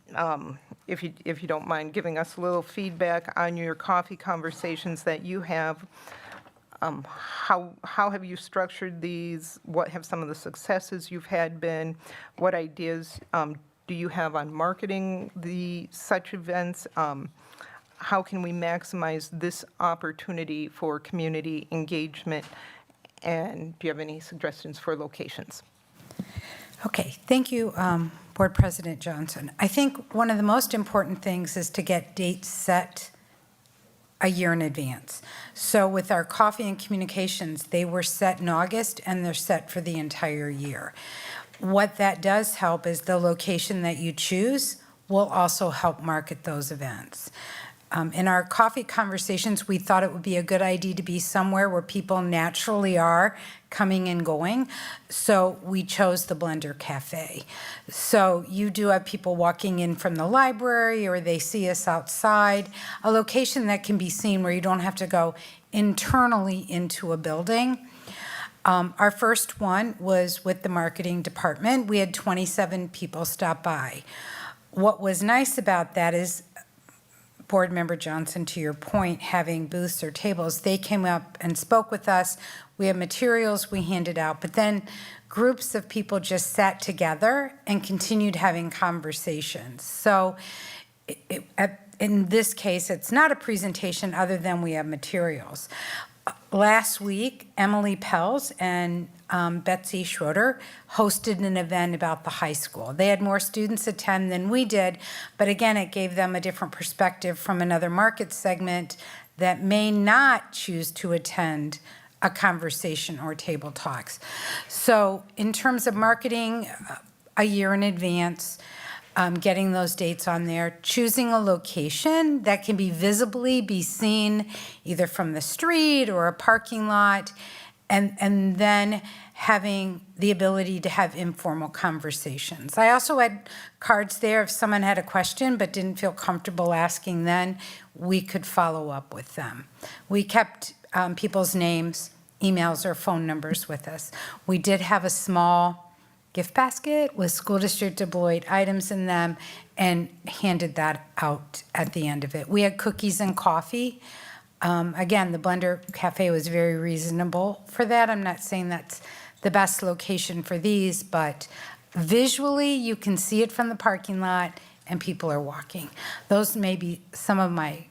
S8: if you don't mind, giving us a little feedback on your coffee conversations that you have? How have you structured these? What have some of the successes you've had been? What ideas do you have on marketing such events? How can we maximize this opportunity for community engagement? And do you have any suggestions for locations?
S18: Okay, thank you, Board President Johnson. I think one of the most important things is to get dates set a year in advance. So with our coffee and communications, they were set in August and they're set for the entire year. What that does help is the location that you choose will also help market those events. In our coffee conversations, we thought it would be a good idea to be somewhere where people naturally are coming and going. So we chose the Blender Cafe. So you do have people walking in from the library or they see us outside, a location that can be seen where you don't have to go internally into a building. Our first one was with the marketing department. We had 27 people stop by. What was nice about that is, Board Member Johnson, to your point, having booths or tables, they came up and spoke with us. We had materials we handed out, but then groups of people just sat together and continued having conversations. So in this case, it's not a presentation other than we have materials. Last week, Emily Pels and Betsy Schroeder hosted an event about the high school. They had more students attend than we did, but again, it gave them a different perspective from another market segment that may not choose to attend a conversation or table talks. So in terms of marketing, a year in advance, getting those dates on there, choosing a location that can visibly be seen either from the street or a parking lot, and then having the ability to have informal conversations. I also had cards there if someone had a question but didn't feel comfortable asking then, we could follow up with them. We kept people's names, emails, or phone numbers with us. We did have a small gift basket with School District of Beloit items in them and handed that out at the end of it. We had cookies and coffee. Again, the Blender Cafe was very reasonable for that. I'm not saying that's the best location for these, but visually you can see it from the parking lot and people are walking. Those may be some of my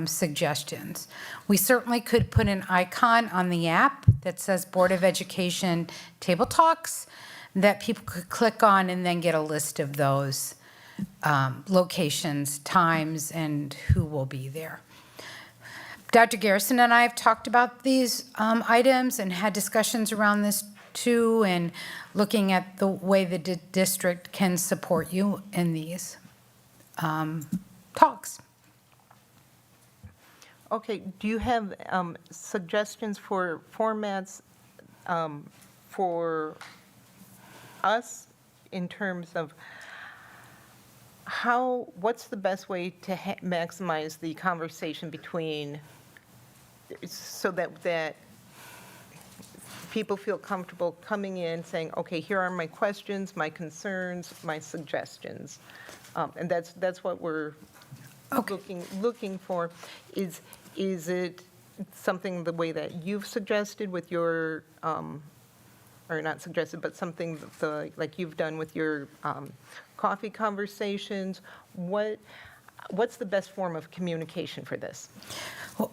S18: suggestions. We certainly could put an icon on the app that says Board of Education Table Talks that people could click on and then get a list of those locations, times, and who will be there. Dr. Garrison and I have talked about these items and had discussions around this too, and looking at the way the district can support you in these talks.
S8: Okay, do you have suggestions for formats for us in terms of what's the best way to maximize the conversation between, so that people feel comfortable coming in saying, okay, here are my questions, my concerns, my suggestions. And that's what we're looking for. Is it something the way that you've suggested with your, or not suggested, but something like you've done with your coffee conversations? What's the best form of communication for this?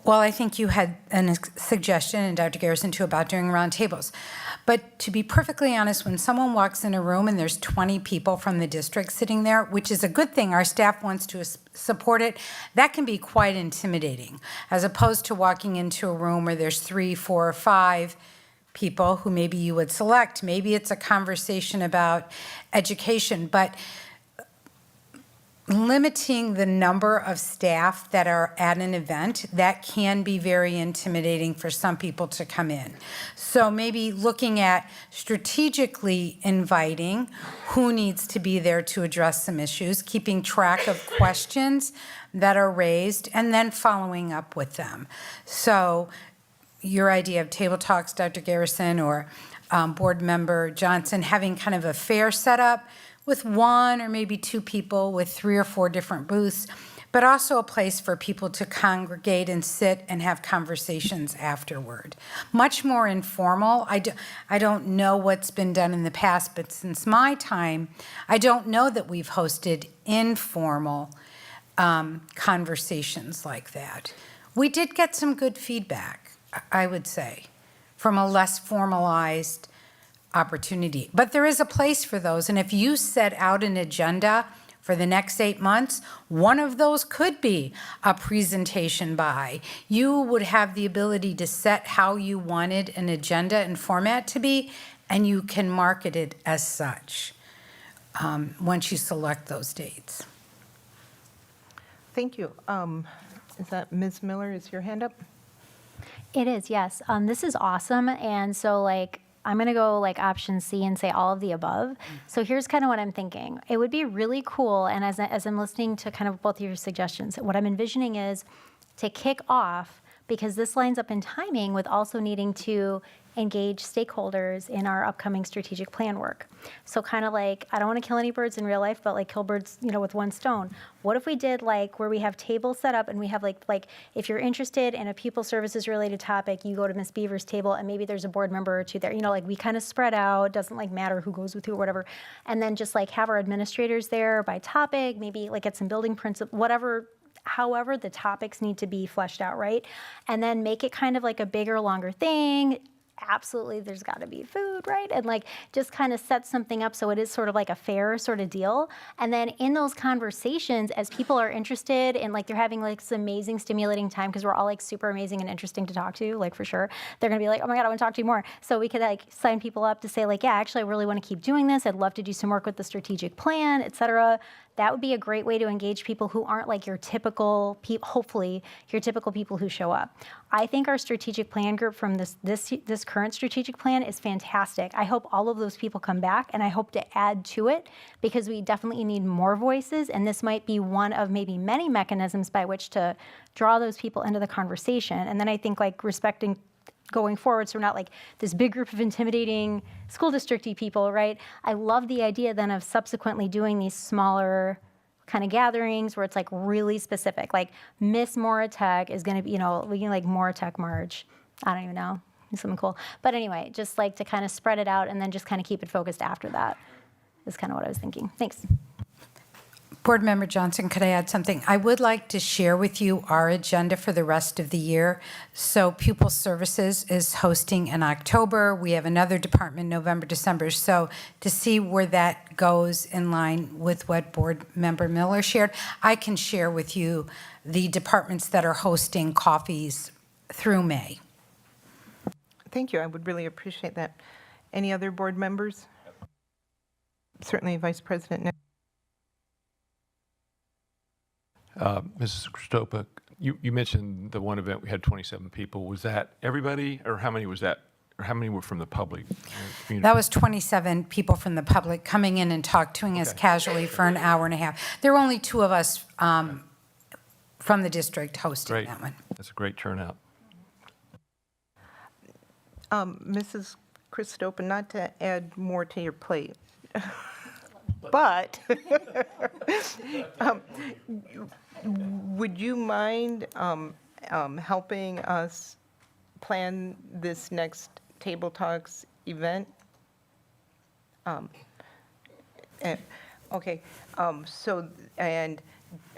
S18: Well, I think you had a suggestion, and Dr. Garrison too, about doing roundtables. But to be perfectly honest, when someone walks in a room and there's 20 people from the district sitting there, which is a good thing, our staff wants to support it, that can be quite intimidating, as opposed to walking into a room where there's 3, 4, or 5 people who maybe you would select. Maybe it's a conversation about education, but limiting the number of staff that are at an event, that can be very intimidating for some people to come in. So maybe looking at strategically inviting who needs to be there to address some issues, keeping track of questions that are raised, and then following up with them. So your idea of table talks, Dr. Garrison, or board member Johnson, having kind of a fair setup with 1 or maybe 2 people with 3 or 4 different booths, but also a place for people to congregate and sit and have conversations afterward. Much more informal. I don't know what's been done in the past, but since my time, I don't know that we've hosted informal conversations like that. We did get some good feedback, I would say, from a less formalized opportunity. But there is a place for those, and if you set out an agenda for the next 8 months, one of those could be a presentation by. You would have the ability to set how you wanted an agenda and format to be, and you can market it as such once you select those dates.
S8: Thank you. Is that Ms. Miller, is your hand up?
S16: It is, yes. This is awesome. And so I'm going to go option C and say all of the above. So here's kind of what I'm thinking. It would be really cool, and as I'm listening to kind of both of your suggestions, what I'm envisioning is to kick off, because this lines up in timing with also needing to engage stakeholders in our upcoming strategic plan work. So kind of I don't want to kill any birds in real life, but kill birds, with one stone. What if we did where we have tables set up and we have if you're interested in a people services related topic, you go to Ms. Beaver's table and maybe there's a board member or 2 there. We kind of spread out, doesn't matter who goes with who or whatever. And then just have our administrators there by topic, maybe get some building principle, whatever. However the topics need to be fleshed out, right? And then make it kind of a bigger, longer thing. Absolutely, there's got to be food, right? And just kind of set something up so it is sort of a fair sort of deal. And then in those conversations, as people are interested and they're having this amazing, stimulating time, because we're all super amazing and interesting to talk to, for sure. They're gonna be oh my God, I want to talk to you more. So we could sign people up to say yeah, actually I really want to keep doing this. I'd love to do some work with the strategic plan, et cetera. that would be a great way to engage people who aren't like your typical, hopefully, your typical people who show up. I think our strategic plan group from this current strategic plan is fantastic. I hope all of those people come back, and I hope to add to it because we definitely need more voices, and this might be one of maybe many mechanisms by which to draw those people into the conversation. And then I think like respecting going forward, so we're not like this big group of intimidating school district-y people, right? I love the idea then of subsequently doing these smaller kind of gatherings where it's like really specific. Like Miss Moratech is going to be, we can like Moratech March. I don't even know, something cool. But anyway, just like to kind of spread it out and then just kind of keep it focused after that is kind of what I was thinking. Thanks.
S18: Board Member Johnson, could I add something? I would like to share with you our agenda for the rest of the year. So Pupil Services is hosting in October. We have another department November, December. So to see where that goes in line with what Board Member Miller shared, I can share with you the departments that are hosting coffees through May.
S8: Thank you. I would really appreciate that. Any other board members? Certainly, Vice President.
S5: Mrs. Christopa, you mentioned the one event we had 27 people. Was that everybody, or how many was that? Or how many were from the public?
S18: That was 27 people from the public coming in and talking to us casually for an hour and a half. There were only 2 of us from the district hosting that one.
S5: That's a great turnout.
S8: Mrs. Christopa, not to add more to your plate, but would you mind helping us plan this next Table Talks event? Okay, so, and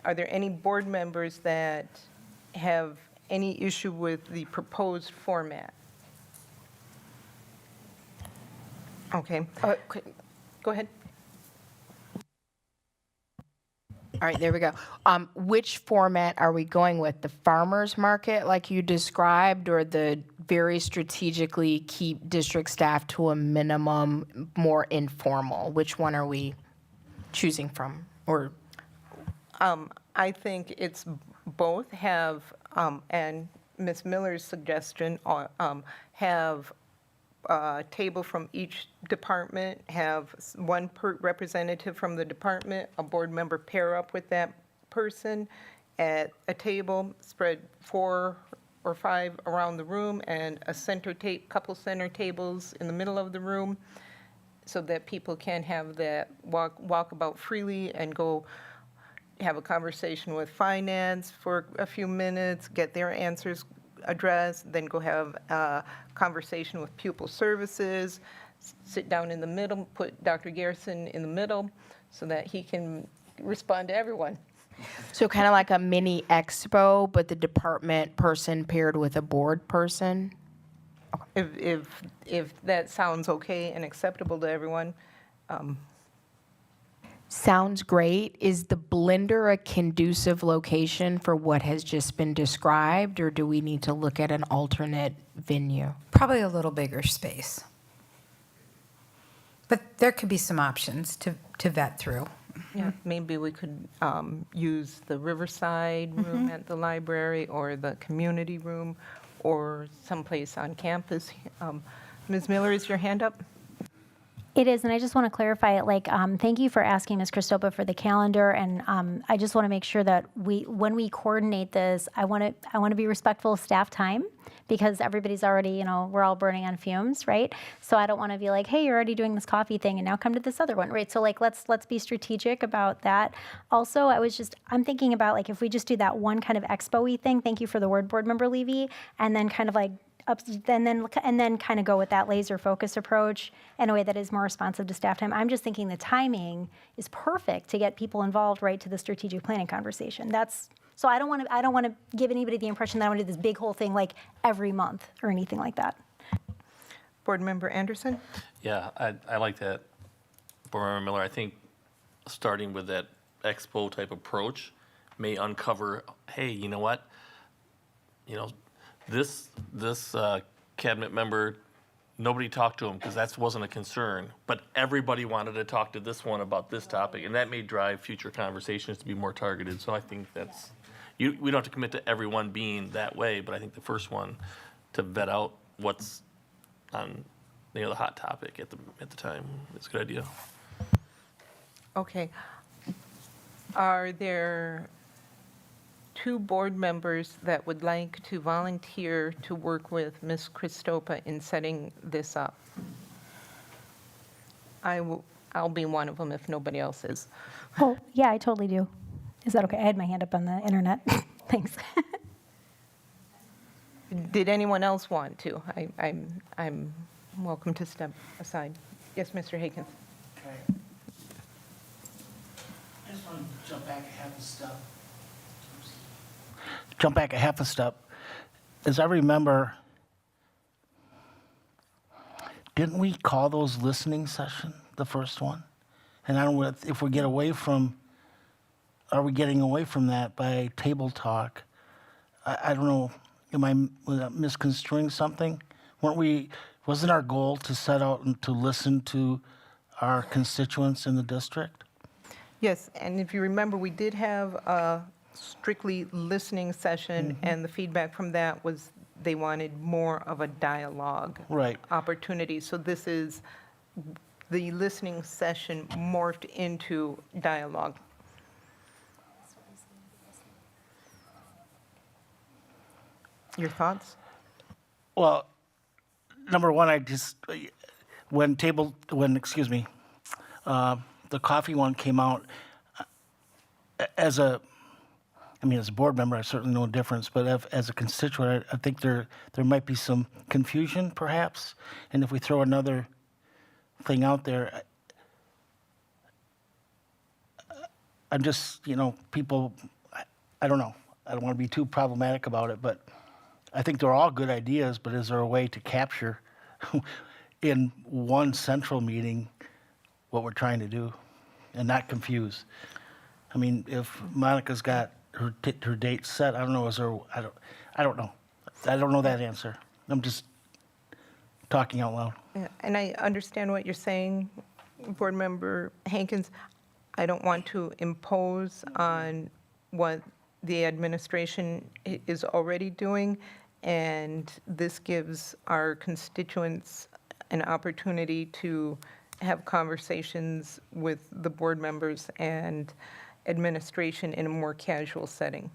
S8: are there any board members that have any issue with the proposed format? Okay, go ahead.
S11: All right, there we go. Which format are we going with? The farmer's market like you described, or the very strategically keep district staff to a minimum, more informal? Which one are we choosing from? Or
S8: I think it's both have, and Ms. Miller's suggestion, have a table from each department, have one representative from the department, a board member pair up with that person at a table, spread 4 or 5 around the room, and a couple center tables in the middle of the room, so that people can have that walk about freely and go have a conversation with finance for a few minutes, get their answers addressed, then go have a conversation with pupil services, sit down in the middle, put Dr. Garrison in the middle so that he can respond to everyone.
S11: so kind of like a mini expo, but the department person paired with a board person?
S8: If that sounds okay and acceptable to everyone.
S11: Sounds great. Is the Blender a conducive location for what has just been described, or do we need to look at an alternate venue?
S18: Probably a little bigger space. But there could be some options to vet through.
S8: Yeah, maybe we could use the Riverside room at the library, or the community room, or someplace on campus. Ms. Miller, is your hand up?
S16: It is, and I just want to clarify it. Like, thank you for asking Ms. Christopa for the calendar, and I just want to make sure that when we coordinate this, I want to be respectful of staff time, because everybody's already, we're all burning on fumes, right? So I don't want to be like, hey, you're already doing this coffee thing, and now come to this other one, right? So like, let's be strategic about that. Also, I'm thinking about like if we just do that one kind of expo-y thing. Thank you for the word, Board Member Levy, and then kind of like. And then kind of go with that laser focus approach in a way that is more responsive to staff time. I'm just thinking the timing is perfect to get people involved right to the strategic planning conversation. So I don't want to give anybody the impression that I want to do this big whole thing like every month or anything like that.
S8: Board Member Anderson?
S1: Yeah, I like that, Board Member Miller. I think starting with that expo type approach may uncover, hey, you know what? This cabinet member nobody talked to him because that wasn't a concern. But everybody wanted to talk to this one about this topic, and that may drive future conversations to be more targeted. So I think that's, we don't have to commit to everyone being that way, but I think the first one to vet out what's on, the hot topic at the time is a good idea.
S8: Okay. Are there two board members that would like to volunteer to work with Ms. Christopa in setting this up? I'll be one of them if nobody else is.
S16: Oh, yeah, I totally do. Is that okay? I had my hand up on the internet. Thanks.
S8: Did anyone else want to? I'm welcome to step aside. Yes, Mr. Hakens.
S12: Okay. I just want to jump back a half a step. As I remember, didn't we call those listening session, the first one? And I don't know if we get away from, are we getting away from that by table talk? I don't know, was I misconstruing something? Wasn't our goal to set out and to listen to our constituents in the district?
S8: Yes, and if you remember, we did have a strictly listening session, and the feedback from that was they wanted more of a dialogue opportunity. So this is the listening session morphed into dialogue. Your thoughts?
S12: Well, number one, when the coffee one came out, as a board member, I certainly know a difference, but as a constituent, I think there might be some confusion, perhaps. And if we throw another thing out there, I'm just, people, I don't know. I don't want to be too problematic about it, but I think they're all good ideas, but is there a way to capture in one central meeting what we're trying to do and not confuse? I mean, if Monica's got her date set, I don't know, I don't know. I don't know that answer. I'm just talking out loud.
S8: Yeah, and I understand what you're saying, Board Member Hankins. I don't want to impose on what the administration is already doing, and this gives our constituents an opportunity to have conversations with the board members and administration in a more casual setting.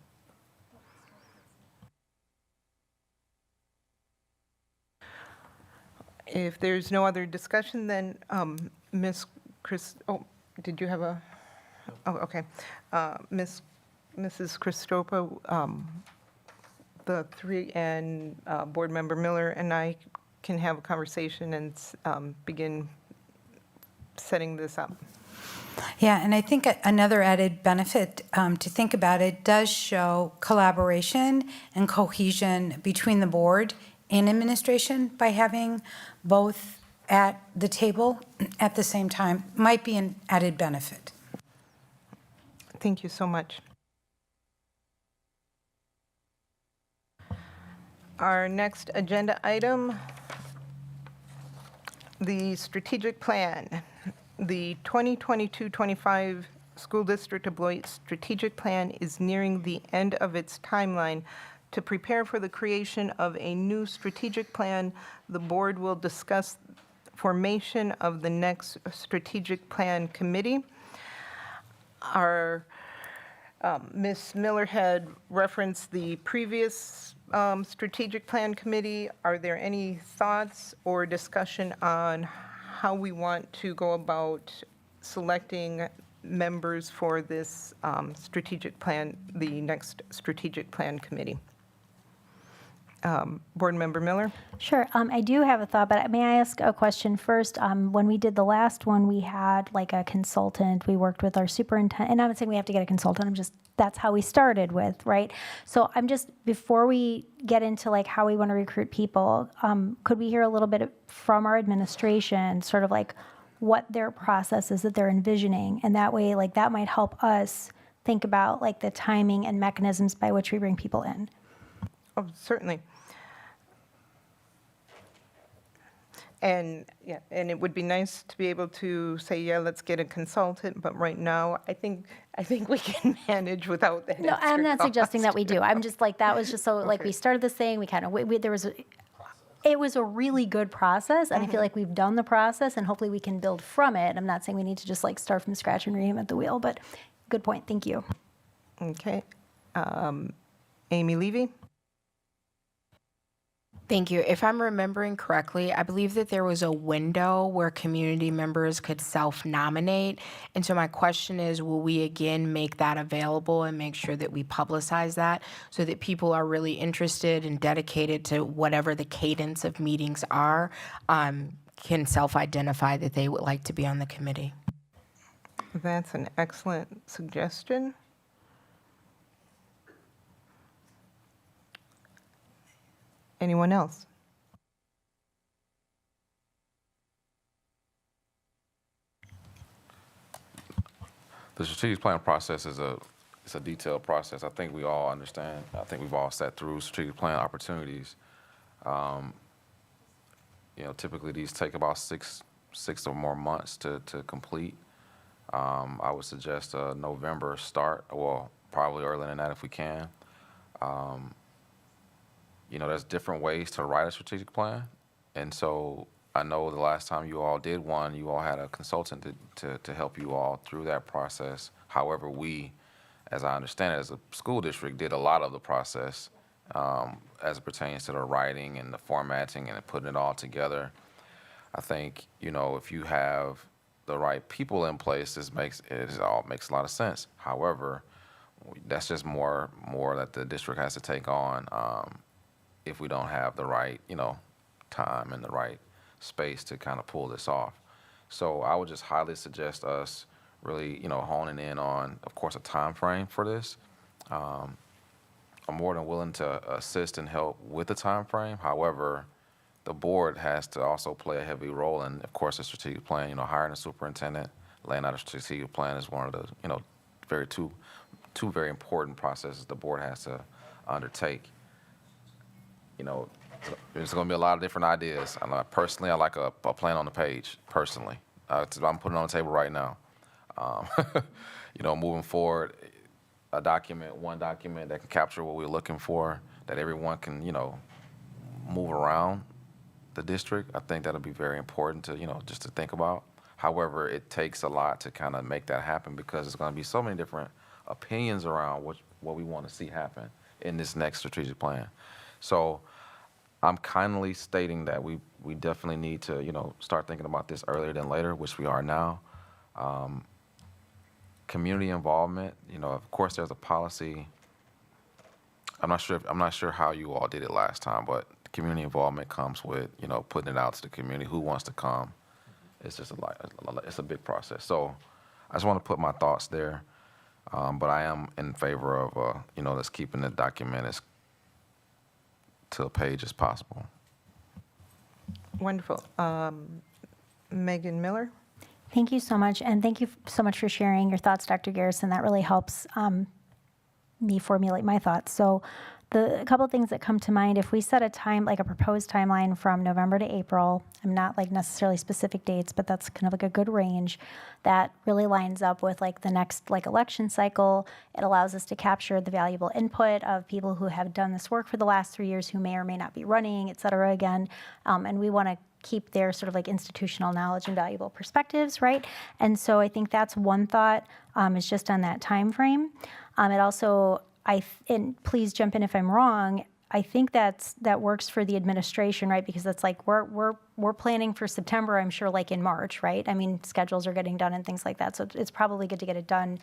S8: If there's no other discussion, then Ms. Chris, did you have a, okay. Mrs. Christopa, the three, and Board Member Miller and I can have a conversation and begin setting this up.
S18: Yeah, and I think another added benefit to think about it does show collaboration and cohesion between the board and administration by having both at the table at the same time. Might be an added benefit.
S8: Thank you so much. Our next agenda item, the strategic plan. The 2022-25 School District of Beloit Strategic Plan is nearing the end of its timeline. To prepare for the creation of a new strategic plan, the board will discuss formation of the next strategic plan committee. Our Ms. Miller had referenced the previous strategic plan committee. Are there any thoughts or discussion on how we want to go about selecting members for this strategic plan, the next strategic plan committee? Board Member Miller?
S16: Sure. I do have a thought, but may I ask a question first? When we did the last one, we had like a consultant. We worked with our superintendent, and I'm not saying we have to get a consultant. That's how we started with, right? So I'm just, before we get into like how we want to recruit people, could we hear a little bit from our administration, sort of like what their process is that they're envisioning? And that way, like that might help us think about like the timing and mechanisms by which we bring people in.
S8: Oh, certainly. And, yeah, and it would be nice to be able to say, yeah, let's get a consultant, but right now, I think we can manage without that
S16: No,
S8: extra
S16: I'm not suggesting that
S8: cost.
S16: we do. I'm just like, that was just so, like, we
S8: Okay.
S16: started this thing, we kind of, it was a really good process, and I feel like we've done the process, and hopefully we can build from it. I'm not saying we need to just like start from scratch and reinvent the wheel, but good point, thank you.
S8: Okay. Amy Levy?
S11: Thank you. If I'm remembering correctly, I believe that there was a window where community members could self-nominate. And so my question is, will we again make that available and make sure that we publicize that so that people are really interested and dedicated to whatever the cadence of meetings are, can self-identify that they would like to be on the committee?
S8: That's an excellent suggestion. Anyone else?
S9: The strategic plan process is it's a detailed process. I think we all understand. I think we've all sat through strategic plan opportunities. Typically these take about six or more months to complete. I would suggest a November start, well, probably earlier than that if we can. There's different ways to write a strategic plan. And so I know the last time you all did one, you all had a consultant to help you all through that process. However, we, as I understand it, as a school district, did a lot of the process as it pertains to the writing and the formatting and putting it all together. I think, if you have the right people in place, it all makes a lot of sense. However, that's just more that the district has to take on if we don't have the right, time and the right space to kind of pull this off. So I would just highly suggest us really, honing in on, of course, a time frame for this. I'm more than willing to assist and help with the time frame. However, the board has to also play a heavy role in, of course, the strategic plan. Hiring a superintendent, laying out a strategic plan is one of the, two very important processes the board has to undertake. There's going to be a lot of different ideas. Personally, I like a plan on the page, personally. I'm putting it on the table right now. Moving forward, one document that can capture what we're looking for, that everyone can, move around the district. I think that'll be very important to, just to think about. However, it takes a lot to kind of make that happen because there's going to be so many different opinions around what we want to see happen in this next strategic plan. So I'm kindly stating that we definitely need to, start thinking about this earlier than later, which we are now. Community involvement, of course, there's a policy. I'm not sure how you all did it last time, but community involvement comes with, putting it out to the community who wants to come. It's just it's a big process. So I just want to put my thoughts there, but I am in favor of, let's keeping the document as to a page as possible.
S8: Wonderful. Megan Miller?
S16: Thank you so much, and thank you so much for sharing your thoughts, Dr. Garrison. That really helps me formulate my thoughts. So a couple of things that come to mind, if we set a time, like a proposed timeline from November to April, I'm not like necessarily specific dates, but that's kind of like a good range, that really lines up with like the next like election cycle. It allows us to capture the valuable input of people who have done this work for the last 3 years, who may or may not be running, et cetera, again. And we want to keep their sort of like institutional knowledge and valuable perspectives, right? And so I think that's one thought, is just on that time frame. It also, and please jump in if I'm wrong, I think that works for the administration, right? Because that's like, we're planning for September, I'm sure, like in March, right? I mean, schedules are getting done and things like that. So it's probably good to get it done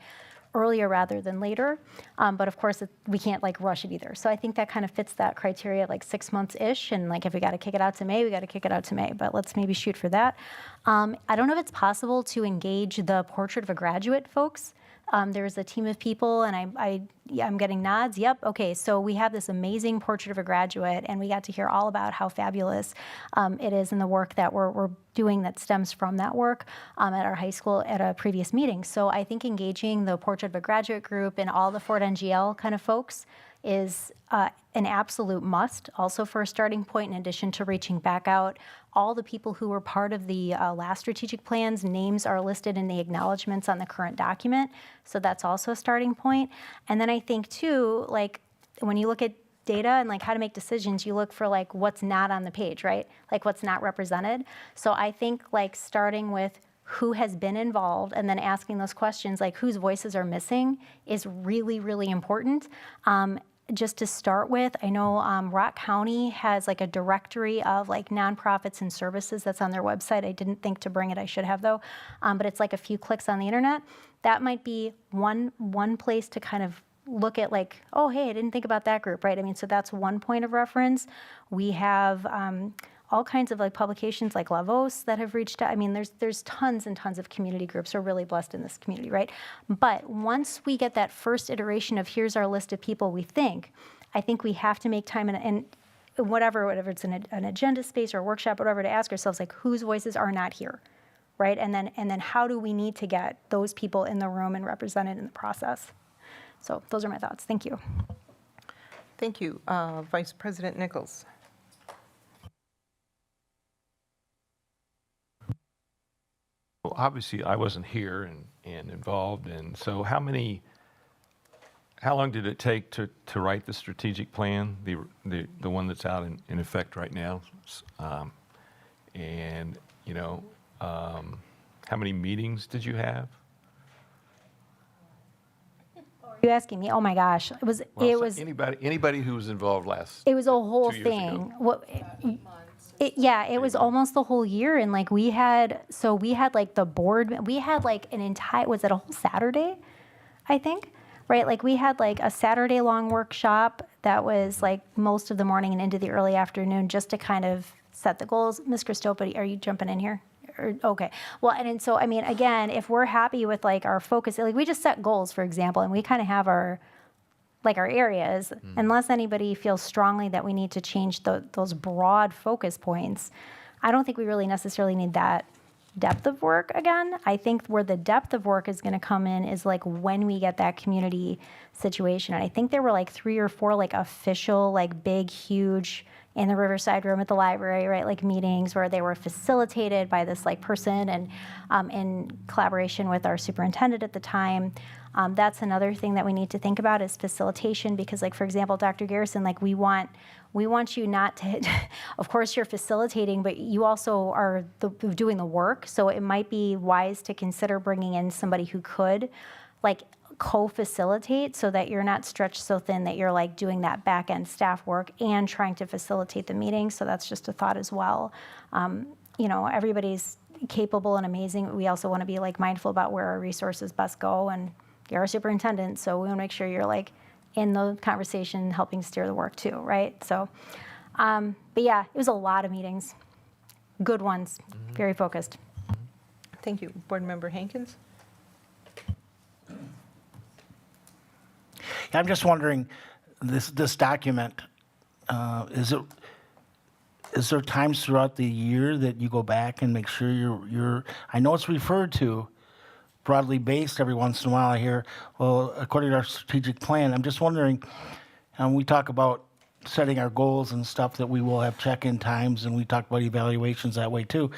S16: earlier rather than later. But of course, we can't like rush it either. So I think that kind of fits that criteria, like 6 months-ish. And like, if we got to kick it out to May, we got to kick it out to May. But let's maybe shoot for that. I don't know if it's possible to engage the Portrait of a Graduate folks. There's a team of people, and I'm getting nods. Yep. Okay. So we have this amazing Portrait of a Graduate, and we got to hear all about how fabulous it is in the work that we're doing that stems from that work at our high school at a previous meeting. So I think engaging the Portrait of a Graduate group and all the Fort NGL kind of folks is an absolute must, also for a starting point, in addition to reaching back out. All the people who were part of the last strategic plans, names are listed in the acknowledgements on the current document, so that's also a starting point. And then I think too, like when you look at data and like how to make decisions, you look for like what's not on the page, right? Like what's not represented. So I think like starting with who has been involved and then asking those questions like whose voices are missing is really, really important. Just to start with, I know Rock County has like a directory of like nonprofits and services that's on their website. I didn't think to bring it, I should have though, but it's like a few clicks on the internet. That might be one place to kind of look at like, oh, hey, I didn't think about that group, right? I mean, so that's one point of reference. We have all kinds of like publications like Lavos that have reached out. I mean, there's tons and tons of community groups. We're really blessed in this community, right? But once we get that first iteration of here's our list of people we think, I think we have to make time and whatever it's an agenda space or a workshop, whatever, to ask ourselves like whose voices are not here, right? And then how do we need to get those people in the room and represented in the process? So those are my thoughts. Thank you.
S8: Thank you. Vice President Nichols.
S5: Well, obviously, I wasn't here and involved, and so how long did it take to write the strategic plan, the one that's out in effect right now? And, you know, how many meetings did you have?
S16: Are you asking me? Oh my gosh, it was
S5: Anybody who was involved last.
S16: It was a whole
S5: 2 years
S16: thing.
S5: ago.
S16: It was almost the whole year, and like we had like the board. We had like an entire. Was it a whole Saturday? I think, right? Like we had like a Saturday long workshop that was like most of the morning and into the early afternoon, just to kind of set the goals. Ms. Christophe, are you jumping in here? Okay. Well, and so, I mean, again, if we're happy with like our focus, like we just set goals, for example, and we kind of have our areas, unless anybody feels strongly that we need to change those broad focus points, I don't think we really necessarily need that depth of work again. I think where the depth of work is going to come in is like when we get that community situation. And I think there were like 3 or 4 like official, like big, huge in the Riverside room at the library, right? Like meetings where they were facilitated by this like person and in collaboration with our superintendent at the time. That's another thing that we need to think about is facilitation, because like, for example, Dr. Garrison, like we want you not to, of course you're facilitating, but you also are doing the work. So it might be wise to consider bringing in somebody who could like co-facilitate so that you're not stretched so thin that you're like doing that back end staff work and trying to facilitate the meeting. So that's just a thought as well. You know, everybody's capable and amazing. We also want to be like mindful about where our resources best go, and you're our superintendent, so we want to make sure you're like in the conversation helping steer the work too, right? So, but yeah, it was a lot of meetings, good ones, very focused.
S8: Thank you. Board Member Hankins?
S12: I'm just wondering, this document, is there times throughout the year that you go back and make sure you're I know it's referred to broadly based every once in a while. I hear, well, according to our strategic plan, I'm just wondering, we talk about setting our goals and stuff, that we will have check-in times, and we talk about evaluations that way too.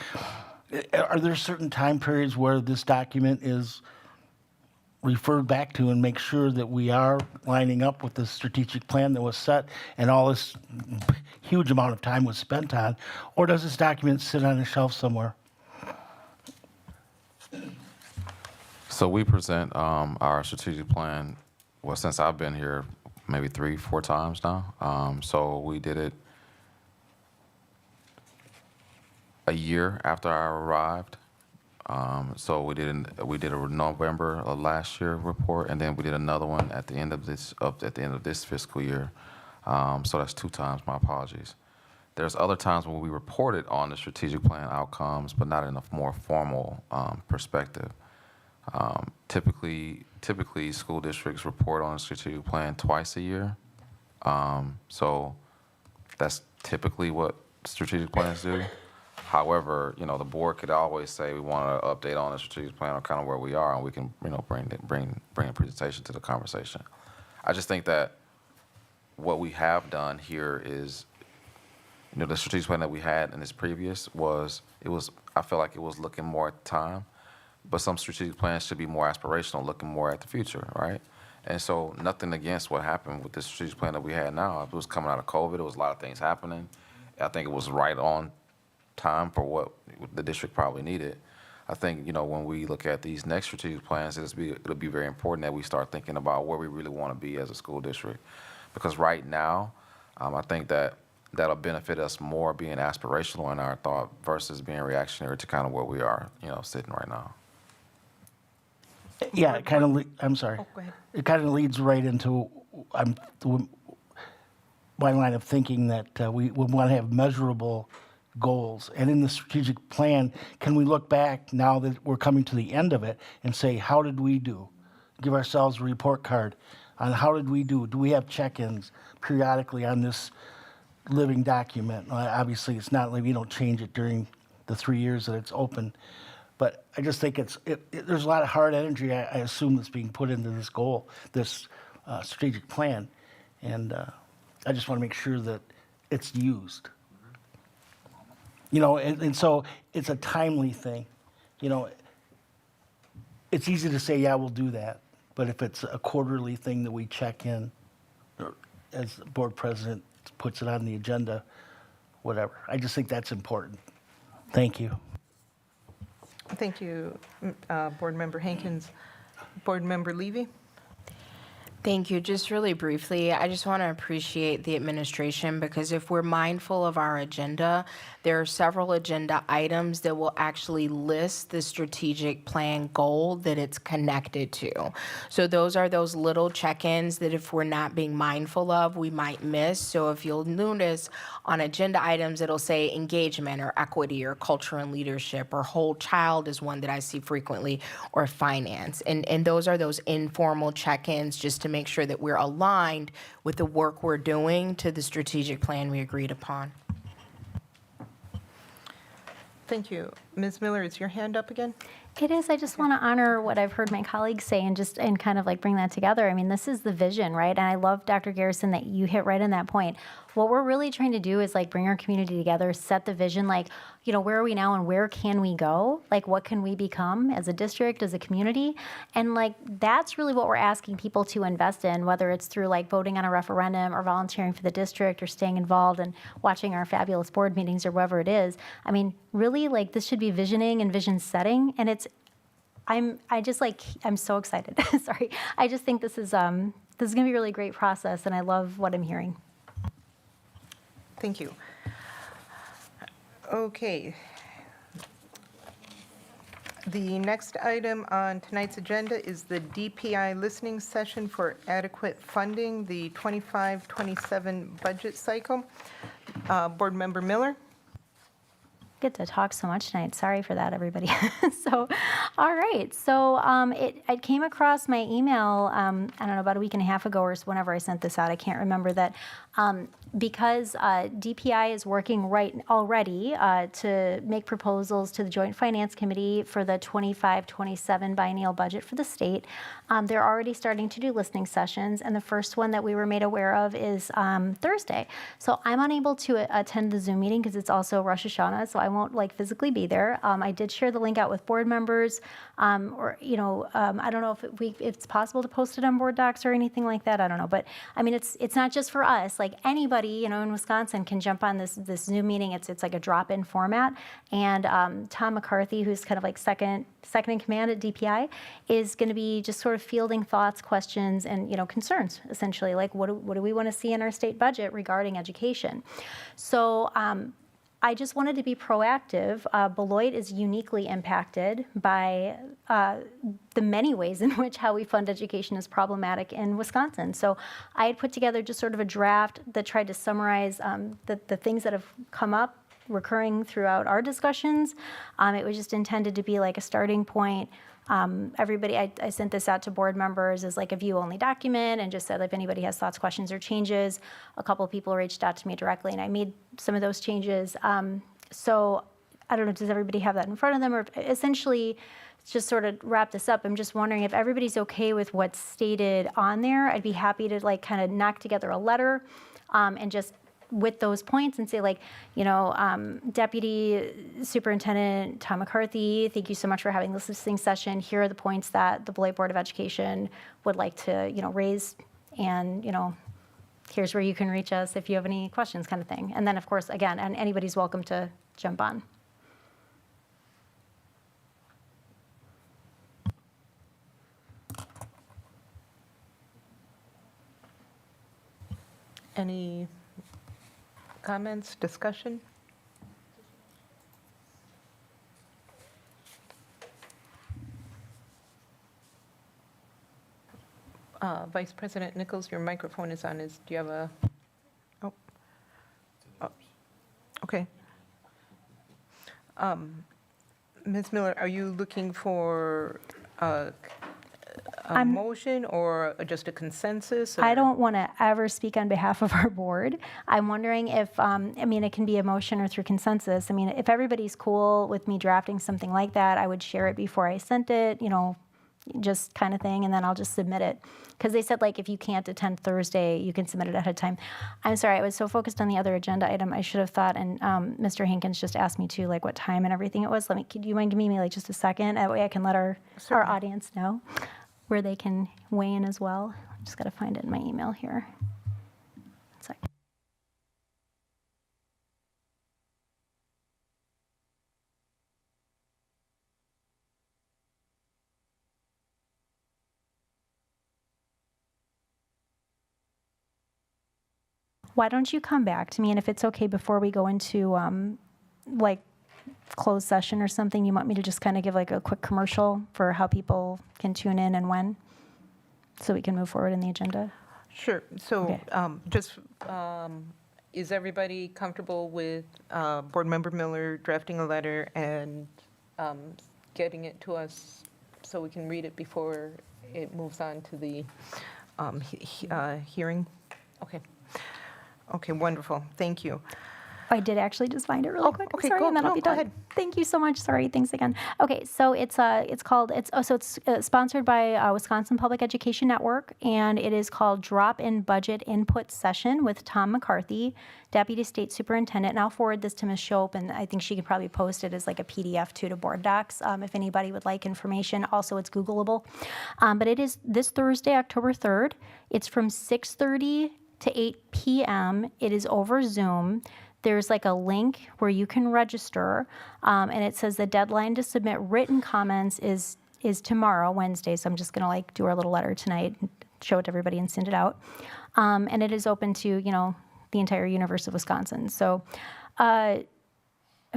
S12: Are there certain time periods where this document is referred back to and make sure that we are lining up with the strategic plan that was set and all this huge amount of time was spent on? Or does this document sit on a shelf somewhere?
S9: So we present our strategic plan, well, since I've been here, maybe 3-4 times now. So we did it a year after I arrived. So we did a November of last year report, and then we did another one at the end of this fiscal year. So that's 2 times. My apologies. There's other times when we reported on the strategic plan outcomes, but not in a more formal perspective. Typically, school districts report on a strategic plan twice a year. So that's typically what strategic plans do. However, you know, the board could always say we want to update on the strategic plan or kind of where we are, and we can, you know, bring a presentation to the conversation. I just think that what we have done here is, the strategic plan that we had in this previous I feel like it was looking more at the time, but some strategic plans should be more aspirational, looking more at the future, right? And so nothing against what happened with the strategic plan that we had now. It was coming out of COVID. There was a lot of things happening. I think it was right on time for what the district probably needed. I think, when we look at these next strategic plans, it'll be very important that we start thinking about where we really want to be as a school district. Because right now, I think that'll benefit us more being aspirational in our thought versus being reactionary to kind of where we are, sitting right now.
S12: Yeah, it kind of, I'm sorry.
S8: Oh, go ahead.
S12: It kind of leads right into my line of thinking that we want to have measurable goals. And in the strategic plan, can we look back now that we're coming to the end of it and say, how did we do? Give ourselves a report card on how did we do? Do we have check-ins periodically on this living document? Obviously, it's not like we don't change it during the 3 years that it's open. But I just think there's a lot of hard energy, I assume, that's being put into this goal, this strategic plan. And I just want to make sure that it's used. And so it's a timely thing. It's easy to say, yeah, we'll do that. But if it's a quarterly thing that we check in, or as the board president puts it on the agenda, whatever. I just think that's important. Thank you.
S8: Thank you, Board Member Hankins. Board Member Levy?
S11: Thank you. Just really briefly, I just want to appreciate the administration because if we're mindful of our agenda, there are several agenda items that will actually list the strategic plan goal that it's connected to. So those are those little check-ins that if we're not being mindful of, we might miss. So if you'll notice on agenda items, it'll say engagement or equity or culture and leadership or whole child is one that I see frequently, or finance. And those are those informal check-ins just to make sure that we're aligned with the work we're doing to the strategic plan we agreed upon.
S8: Thank you. Ms. Miller, is your hand up again?
S16: It is. I just want to honor what I've heard my colleagues say and kind of like bring that together. I mean, this is the vision, right? And I love, Dr. Garrison, that you hit right on that point. What we're really trying to do is like bring our community together, set the vision, like, where are we now and where can we go? Like, what can we become as a district, as a community? And like, that's really what we're asking people to invest in, whether it's through like voting on a referendum or volunteering for the district or staying involved and watching our fabulous board meetings or whatever it is. I mean, really, like, this should be visioning and vision setting. And I'm so excited. Sorry. I just think this is going to be a really great process, and I love what I'm hearing.
S8: Thank you. Okay. The next item on tonight's agenda is the DPI listening session for adequate funding, the 25-27 budget cycle. Board Member Miller?
S16: Get to talk so much tonight. Sorry for that, everybody. So, all right. So I came across my email, I don't know, about a week and a half ago or whenever I sent this out. I can't remember that. Because DPI is working already to make proposals to the Joint Finance Committee for the 25-27 biennial budget for the state. They're already starting to do listening sessions, and the first one that we were made aware of is Thursday. So I'm unable to attend the Zoom meeting because it's also Rosh Hashanah, so I won't physically be there. I did share the link out with board members, I don't know if it's possible to post it on board docs or anything like that. I don't know, but I mean, it's not just for us. Like anybody, in Wisconsin can jump on this Zoom meeting. It's like a drop-in format, and Tom McCarthy, who's kind of like second in command at DPI, is going to be just sort of fielding thoughts, questions, and concerns, essentially, like what do we want to see in our state budget regarding education. So I just wanted to be proactive. Beloit is uniquely impacted by the many ways in which how we fund education is problematic in Wisconsin. So I had put together just sort of a draft that tried to summarize the things that have come up recurring throughout our discussions. It was just intended to be like a starting point. Everybody, I sent this out to board members as like a view-only document and just said if anybody has thoughts, questions, or changes. A couple of people reached out to me directly, and I made some of those changes. So I don't know, does everybody have that in front of them? Or essentially, just sort of wrap this up, I'm just wondering if everybody's okay with what's stated on there. I'd be happy to like kind of knock together a letter and just with those points and say like, you know, Deputy Superintendent Tom McCarthy, thank you so much for having this listening session. Here are the points that the Beloit Board of Education would like to, you know, raise, and, you know, here's where you can reach us if you have any questions, kind of thing. And then, of course, again, and anybody's welcome to jump on.
S8: Any comments, discussion? Vice President Nichols, your microphone is on. Do you have a? Oh. Okay. Ms. Miller, are you looking for a motion or just a consensus?
S16: I don't want to ever speak on behalf of our board. I'm wondering if, I mean, it can be a motion or through consensus. I mean, if everybody's cool with me drafting something like that, I would share it before I sent it, you know, just kind of thing, and then I'll just submit it. Because they said, like, if you can't attend Thursday, you can submit it ahead of time. I'm sorry, I was so focused on the other agenda item, I should have thought, and Mr. Hankins just asked me to, like, what time and everything it was. Do you mind giving me, like, just a second? That way I can let our audience know where they can weigh in as well. I just got to find it in my email here. One sec. Why don't you come back to me, and if it's okay, before we go into like closed session or something, you want me to just kind of give like a quick commercial for how people can tune in and when, so we can move forward in the agenda?
S8: Sure. So
S16: Okay.
S8: Is everybody comfortable with Board Member Miller drafting a letter and getting it to us so we can read it before it moves on to the hearing? Okay. Okay, wonderful. Thank you.
S16: I did actually just find it really quick. I'm
S8: okay,
S16: sorry,
S8: go-
S16: and then I'll
S8: no,
S16: be
S8: go
S16: done.
S8: ahead.
S16: Thank you so much. Sorry, thanks again. Okay, so it's sponsored by Wisconsin Public Education Network, and it is called Drop-in Budget Input Session with Tom McCarthy, Deputy State Superintendent. And I'll forward this to Ms. Shope, and I think she could probably post it as like a PDF too to board docs if anybody would like information. Also, it's Googleable. But it is this Thursday, October 3rd. It's from 6:30 to 8 p.m. It is over Zoom. There's like a link where you can register, and it says the deadline to submit written comments is tomorrow, Wednesday. So I'm just gonna like do our little letter tonight, and show it to everybody and send it out. And it is open to, you know, the entire universe of Wisconsin. So I'm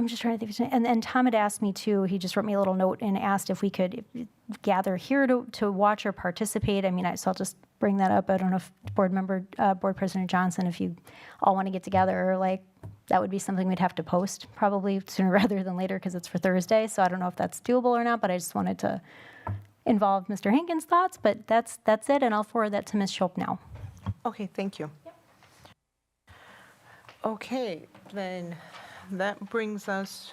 S16: just trying to think. And Tom had asked me too, he just wrote me a little note and asked if we could gather here to watch or participate. I mean, so I'll just bring that up. I don't know if Board President Johnson, if you all want to get together, or like, that would be something we'd have to post probably sooner rather than later because it's for Thursday. So I don't know if that's doable or not, but I just wanted to involve Mr. Hankins' thoughts, but that's it. And I'll forward that to Ms. Shope now.
S8: Okay, thank you. Okay, then that brings us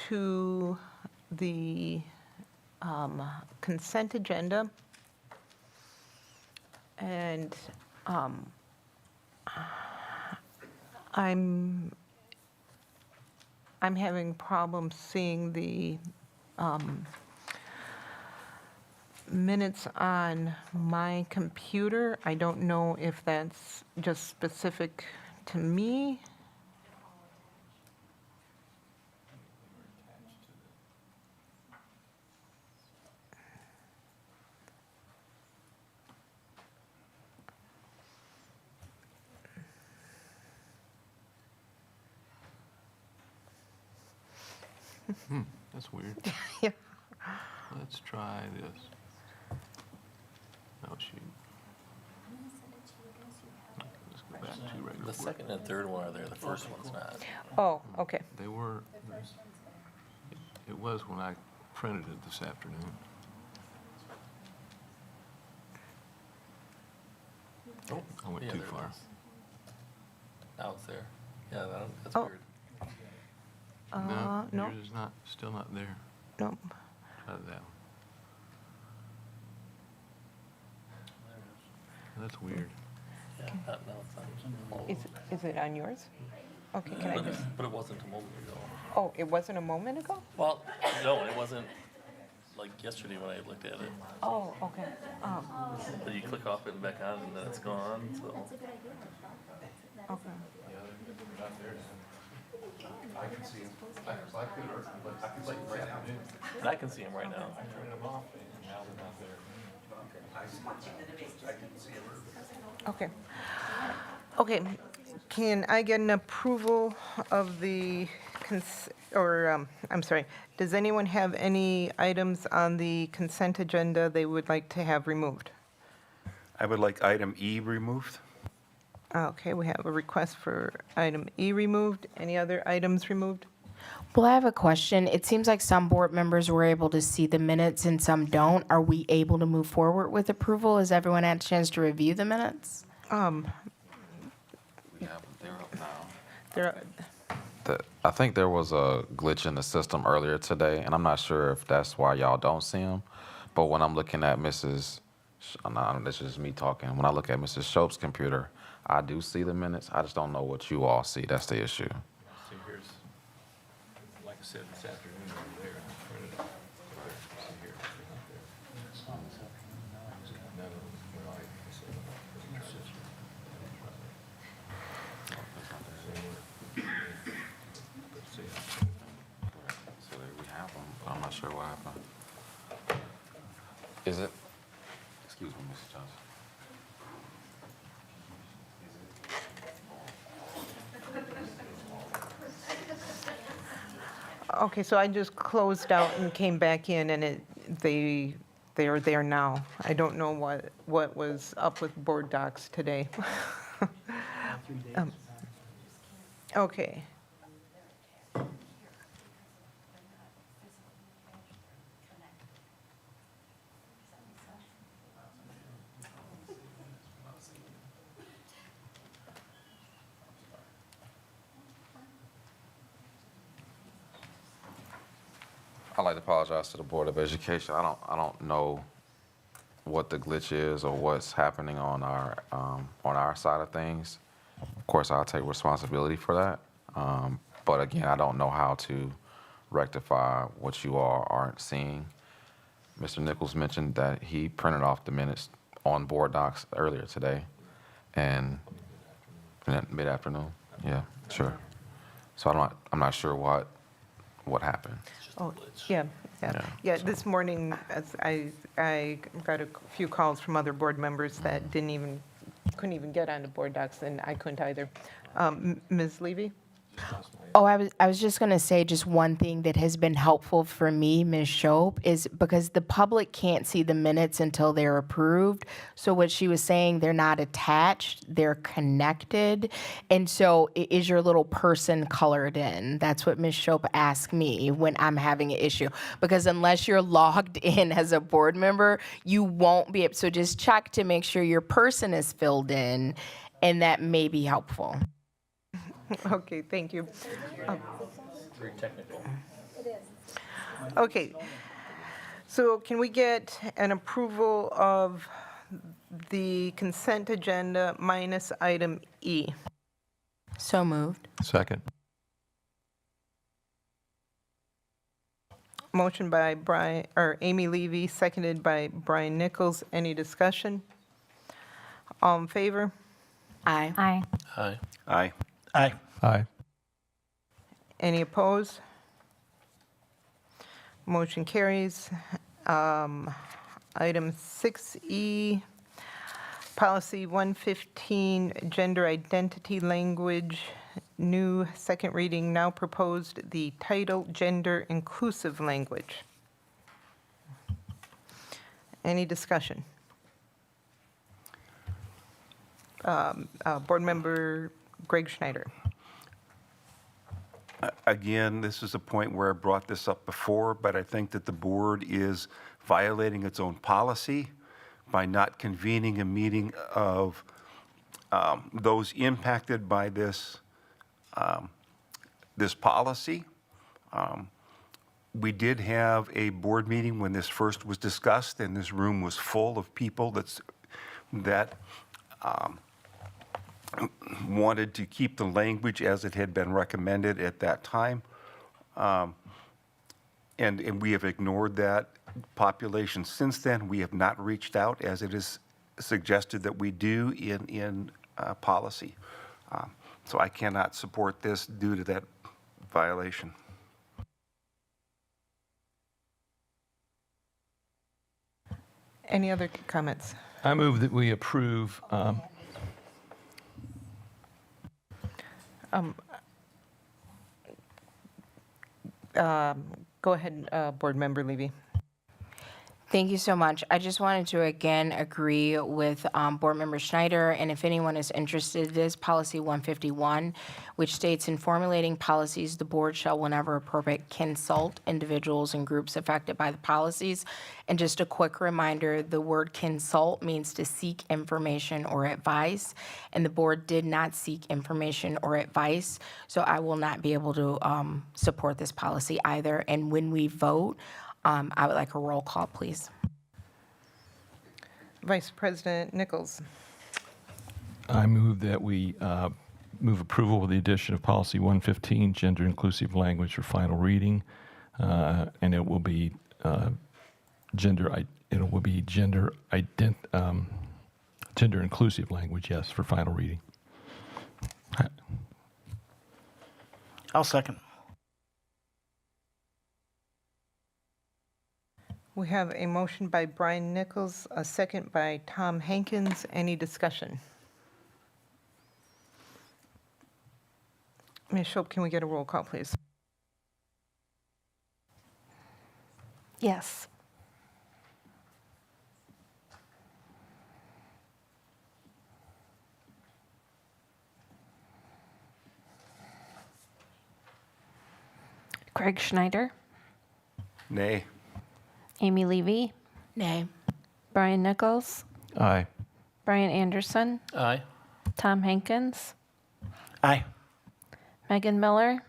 S8: to the consent agenda. And I'm having problems seeing the minutes on my computer. I don't know if that's just specific to me.
S5: That's weird.
S8: Yeah.
S5: Let's try this. Oh, shoot. Let's go back to regular
S1: The
S5: board.
S1: second and third one are there, the first one's not.
S8: Oh, okay.
S5: They were, it was when I printed it this afternoon.
S1: Oh,
S5: I went
S1: yeah,
S5: too
S1: there it
S5: far.
S1: is. Now it's there. Yeah, that's
S8: Oh.
S1: weird.
S5: No,
S8: No.
S5: yours is not, still not there.
S8: No.
S5: Try that one. That's weird.
S1: Yeah, no, it's not.
S8: Is it on yours? Okay, can I just,
S1: But it wasn't a moment ago.
S8: oh, it wasn't a moment ago?
S1: Well, no, it wasn't like yesterday when I looked at it.
S8: Oh, okay.
S1: But you click off it and back on, and then it's gone, so.
S8: Okay.
S1: And I can see him right now.
S8: Okay. Okay, can I get an approval of the, I'm sorry, does anyone have any items on the consent agenda they would like to have removed?
S3: I would like item E removed.
S8: Okay, we have a request for item E removed. Any other items removed?
S11: Well, I have a question. It seems like some board members were able to see the minutes and some don't. Are we able to move forward with approval? Has everyone had a chance to review the minutes?
S9: Yeah, they're up now.
S8: There,
S9: I think there was a glitch in the system earlier today, and I'm not sure if that's why y'all don't see them. But when I'm looking at Mrs. No, this is just me talking. When I look at Mrs. Shope's computer, I do see the minutes. I just don't know what you all see. That's the issue.
S5: See, here's, like I said, this afternoon over there, I printed it. See here, it's not there. No, well, I said,
S9: So there we have them, but I'm not sure what happened. Is it? Excuse me, Mrs. Johnson.
S8: okay, so I just closed out and came back in, and they are there now. I don't know what was up with board docs today. Okay.
S9: I'd like to apologize to the Board of Education. I don't know what the glitch is or what's happening on our side of things. Of course, I'll take responsibility for that. But again, I don't know how to rectify what you all aren't seeing. Mr. Nichols mentioned that he printed off the minutes on board docs earlier today, and mid-afternoon. Yeah, sure. So I'm not sure what happened.
S8: Oh, yeah. This morning, as I got a few calls from other board members that couldn't even get onto board docs, and I couldn't either. Ms. Levy?
S11: Oh, I was just going to say just one thing that has been helpful for me, Ms. Shope, is because the public can't see the minutes until they're approved. So what she was saying, they're not attached, they're connected. And so is your little person colored in? That's what Ms. Shope asked me when I'm having an issue. Because unless you're logged in as a board member, you won't be able, so just check to make sure your person is filled in, and that may be helpful.
S8: Okay, thank you.
S1: Very technical.
S8: Okay, so can we get an approval of the consent agenda minus item E?
S11: So moved.
S5: Second.
S8: Motion by Amy Levy, seconded by Brian Nichols. Any discussion? All in favor?
S11: Aye.
S16: Aye.
S1: Aye.
S3: Aye.
S12: Aye.
S5: Aye.
S8: Any opposed? Motion carries. Item 6E, Policy 115, Gender Identity Language, new second reading, now proposed the title Gender Inclusive Language. Any discussion? Board Member Greg Schneider.
S3: Again, this is a point where I brought this up before, but I think that the board is violating its own policy by not convening a meeting of those impacted by this policy. We did have a board meeting when this first was discussed, and this room was full of people that wanted to keep the language as it had been recommended at that time. And we have ignored that population since then. We have not reached out as it is suggested that we do in policy. So I cannot support this due to that violation.
S8: Any other comments?
S5: I move that we approve
S8: Go ahead, Board Member Levy.
S11: Thank you so much. I just wanted to again agree with Board Member Schneider, and if anyone is interested, it is Policy 151, which states in formulating policies, the board shall, whenever appropriate, consult individuals and groups affected by the policies. And just a quick reminder, the word consult means to seek information or advice, and the board did not seek information or advice, so I will not be able to support this policy either. And when we vote, I would like a roll call, please.
S8: Vice President Nichols.
S5: I move that we move approval with the addition of Policy 115, gender inclusive language for final reading, and it will be gender inclusive language, yes, for final reading.
S12: I'll second.
S8: We have a motion by Brian Nichols, a second by Tom Hankins. Any discussion? Ms. Shope, can we get a roll call, please?
S2: Yes. Craig Schneider,
S3: Nay.
S2: Amy Levy,
S11: Nay.
S2: Brian Nichols,
S5: Aye.
S2: Brian Anderson,
S1: Aye.
S2: Tom Hankins,
S12: Aye.
S2: Megan Miller,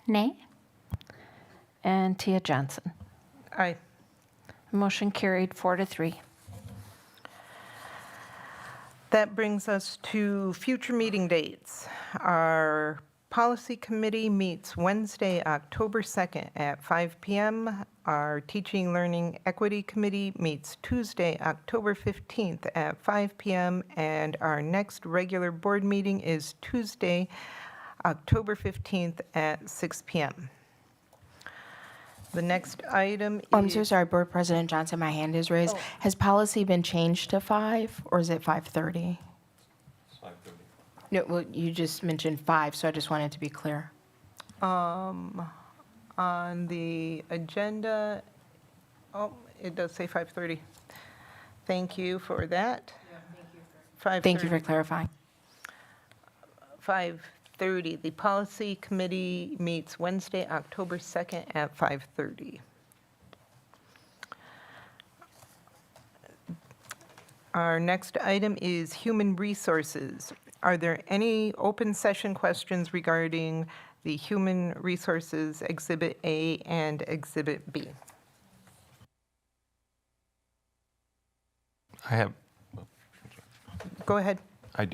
S16: Nay?
S2: and Tia Johnson.
S8: Aye.
S2: Motion carried 4-3.
S8: That brings us to future meeting dates. Our Policy Committee meets Wednesday, October 2nd at 5 p.m. Our Teaching Learning Equity Committee meets Tuesday, October 15th at 5 p.m. And our next regular board meeting is Tuesday, October 15th at 6 p.m. The next item is...
S11: Oh, I'm so sorry, Board President Johnson, my hand is raised. Has policy been changed to 5, or is it 5:30?
S5: It's 5:30.
S11: No, well, you just mentioned 5, so I just wanted to be clear.
S8: On the agenda, it does say 5:30. Thank you for that.
S11: Thank you for clarifying.
S8: 5:30. The Policy Committee meets Wednesday, October 2nd at 5:30. Our next item is Human Resources. Are there any open session questions regarding the Human Resources Exhibit A and Exhibit B?
S5: I have.
S8: Go ahead.
S5: I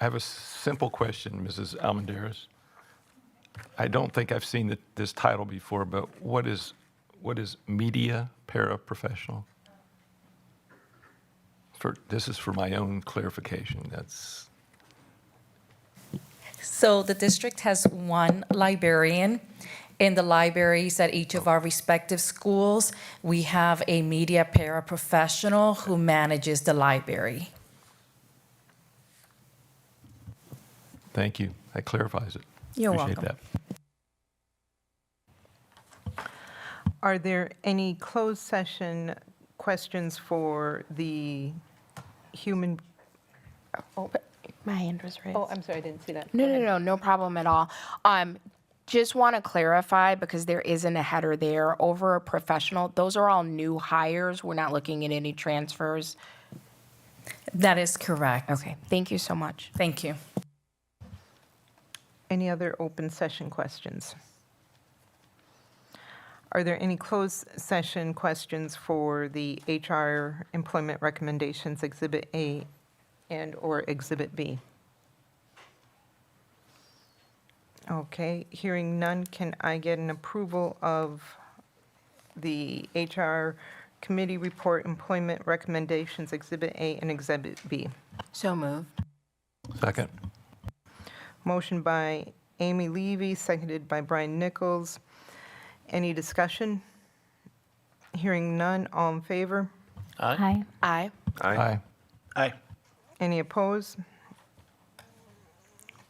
S5: have a simple question, Mrs. Almendarez. I don't think I've seen this title before, but what is media paraprofessional? This is for my own clarification.
S19: So the district has one librarian. In the libraries at each of our respective schools, we have a media paraprofessional who manages the library.
S5: Thank you. That clarifies it.
S19: You're
S5: Appreciate
S19: welcome.
S5: that.
S8: Are there any closed session questions for the human?
S11: My hand was raised.
S8: Oh, I'm sorry, I didn't see that.
S11: No problem at all. Just want to clarify, because there isn't a header there, over a professional, those are all new hires. We're not looking at any transfers.
S19: That is correct.
S11: Okay, thank you so much.
S19: Thank you.
S8: Any other open session questions? Are there any closed session questions for the HR Employment Recommendations Exhibit A and/or Exhibit B? Okay, hearing none, can I get an approval of the HR Committee Report Employment Recommendations, Exhibit A and Exhibit B?
S11: So moved.
S5: Second.
S8: Motion by Amy Levy, seconded by Brian Nichols. Any discussion? Hearing none, all in favor?
S1: Aye.
S11: Aye.
S5: Aye.
S12: Aye.
S8: Any opposed?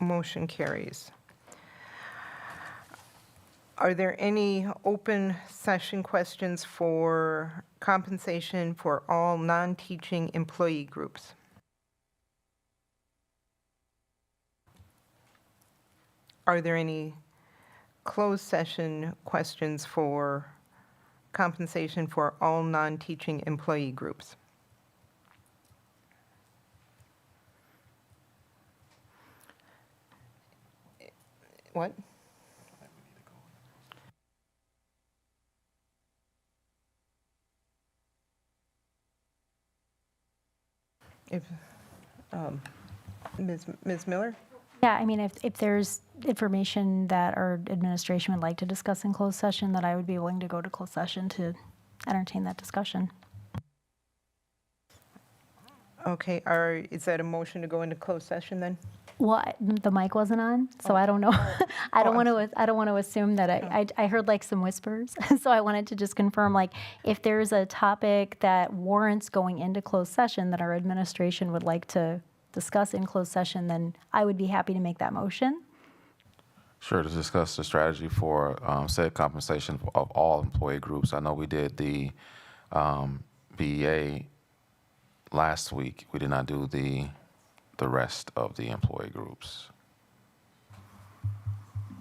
S8: Motion carries. Are there any open session questions for compensation for all non-teaching employee groups? Are there any closed session questions for compensation for all non-teaching employee groups? What? If, Ms. Miller?
S16: Yeah, I mean, if there's information that our administration would like to discuss in closed session, that I would be willing to go to closed session to entertain that discussion.
S8: Okay, is that a motion to go into closed session then?
S16: Well, the mic wasn't on, so I don't know. I don't want to assume that I heard like some whispers. So I wanted to just confirm, like, if there's a topic that warrants going into closed session that our administration would like to discuss in closed session, then I would be happy to make that motion.
S9: Sure, to discuss the strategy for said compensation of all employee groups. I know we did the BEA last week. We did not do the rest of the employee groups.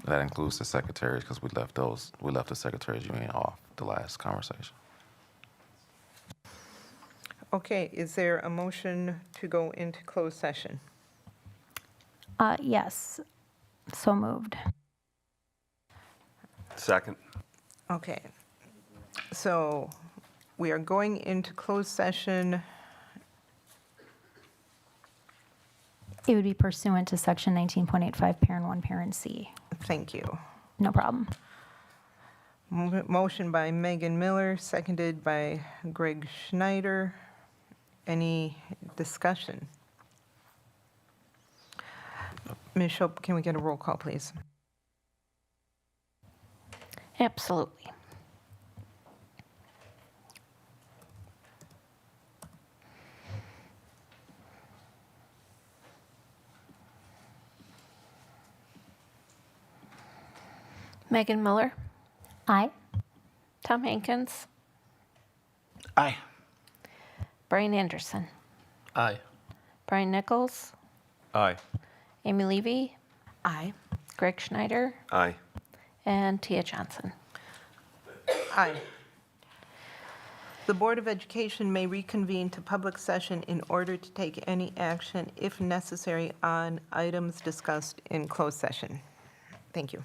S9: That includes the secretaries, because we left the secretaries union off the last conversation.
S8: Okay, is there a motion to go into closed session?
S16: Yes, so moved.
S3: Second.
S8: Okay, so we are going into closed session.
S16: It would be pursuant to section 19.85, parent 1, parent C.
S8: Thank you.
S16: No problem.
S8: Motion by Megan Miller, seconded by Greg Schneider. Any discussion? Ms. Shope, can we get a roll call, please?
S2: Absolutely. Megan Miller,
S16: Aye.
S2: Tom Hankins,
S12: Aye.
S2: Brian Anderson,
S1: Aye.
S2: Brian Nichols,
S5: Aye.
S2: Amy Levy,
S11: Aye.
S2: Greg Schneider,
S3: Aye.
S2: and Tia Johnson.
S8: Aye. The Board of Education may reconvene to public session in order to take any action, if necessary, on items discussed in closed session. Thank you.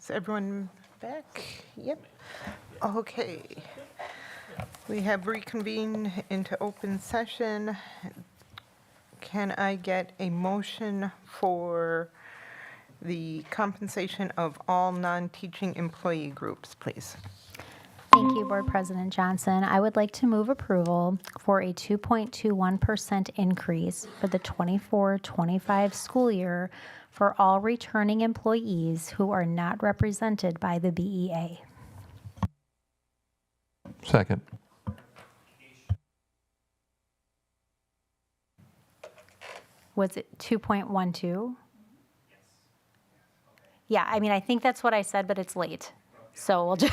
S8: Is everyone back? Yep. Okay. We have reconvened into open session. Can I get a motion for the compensation of all non-teaching employee groups, please?
S16: Thank you, Board President Johnson. I would like to move approval for a 2.21% increase for the 24-25 school year for all returning employees who are not represented by the BEA.
S5: Second.
S16: Was it 2.12? Yeah, I mean, I think that's what I said, but it's late. So we'll just,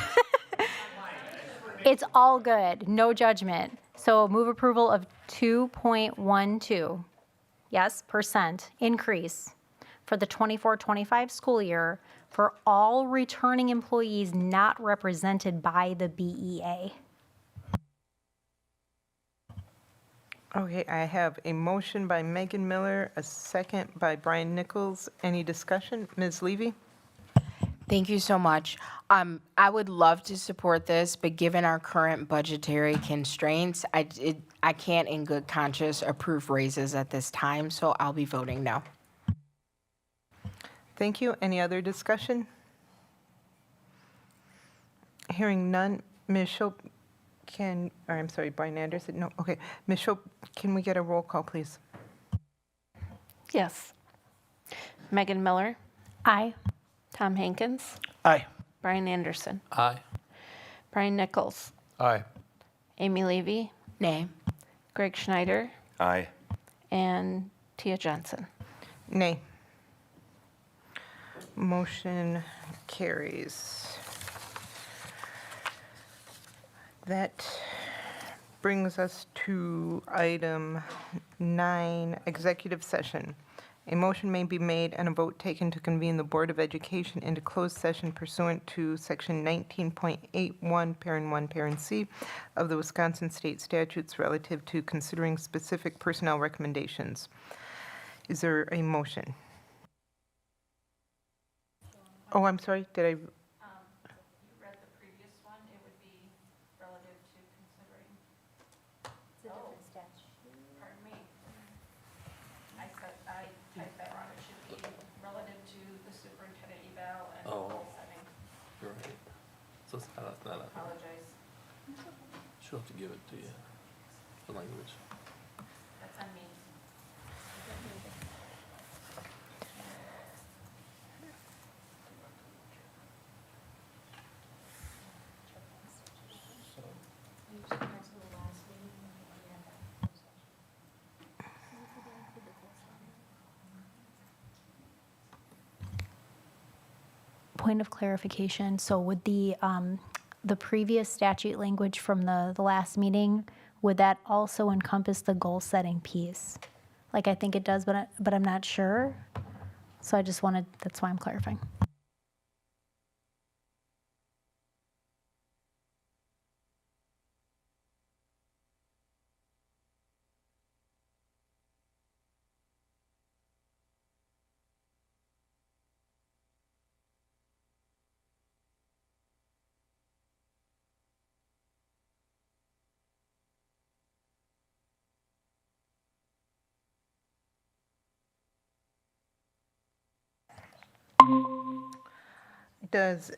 S16: it's all good, no judgment. So move approval of 2.12, yes, percent increase for the 24-25 school year for all returning employees not represented by the BEA.
S8: Okay, I have a motion by Megan Miller, a second by Brian Nichols. Any discussion? Ms. Levy?
S11: Thank you so much. I would love to support this, but given our current budgetary constraints, I can't in good conscience approve raises at this time, so I'll be voting no.
S8: Thank you. Any other discussion? Hearing none. Ms. Shope, I'm sorry, Brian Anderson? No, okay. Ms. Shope, can we get a roll call, please?
S2: Yes. Megan Miller,
S16: Aye.
S2: Tom Hankins,
S12: Aye.
S2: Brian Anderson,
S1: Aye.
S2: Brian Nichols,
S5: Aye.
S2: Amy Levy,
S11: Nay.
S2: Greg Schneider,
S3: Aye.
S2: and Tia Johnson.
S8: Nay. Motion carries. That brings us to item 9, executive session. A motion may be made and a vote taken to convene the Board of Education into closed session pursuant to Section 19.81, Parent 1, Parent C of the Wisconsin State Statutes relative to considering specific personnel recommendations. Is there a motion? Oh, I'm sorry, did I?
S2: You read the previous one, it would be relative to considering. It's a different statute. Pardon me. I typed that wrong. It should be relative to the superintendent eval and goal setting.
S1: You're right. So it's not a,
S2: Apologize.
S1: she'll have to give it to you, the language.
S2: That's on me.
S16: Point of clarification, so would the previous statute language from the last meeting, would that also encompass the goal-setting piece? Like, I think it does, but I'm not sure. So I just wanted, that's why I'm clarifying.
S8: Does,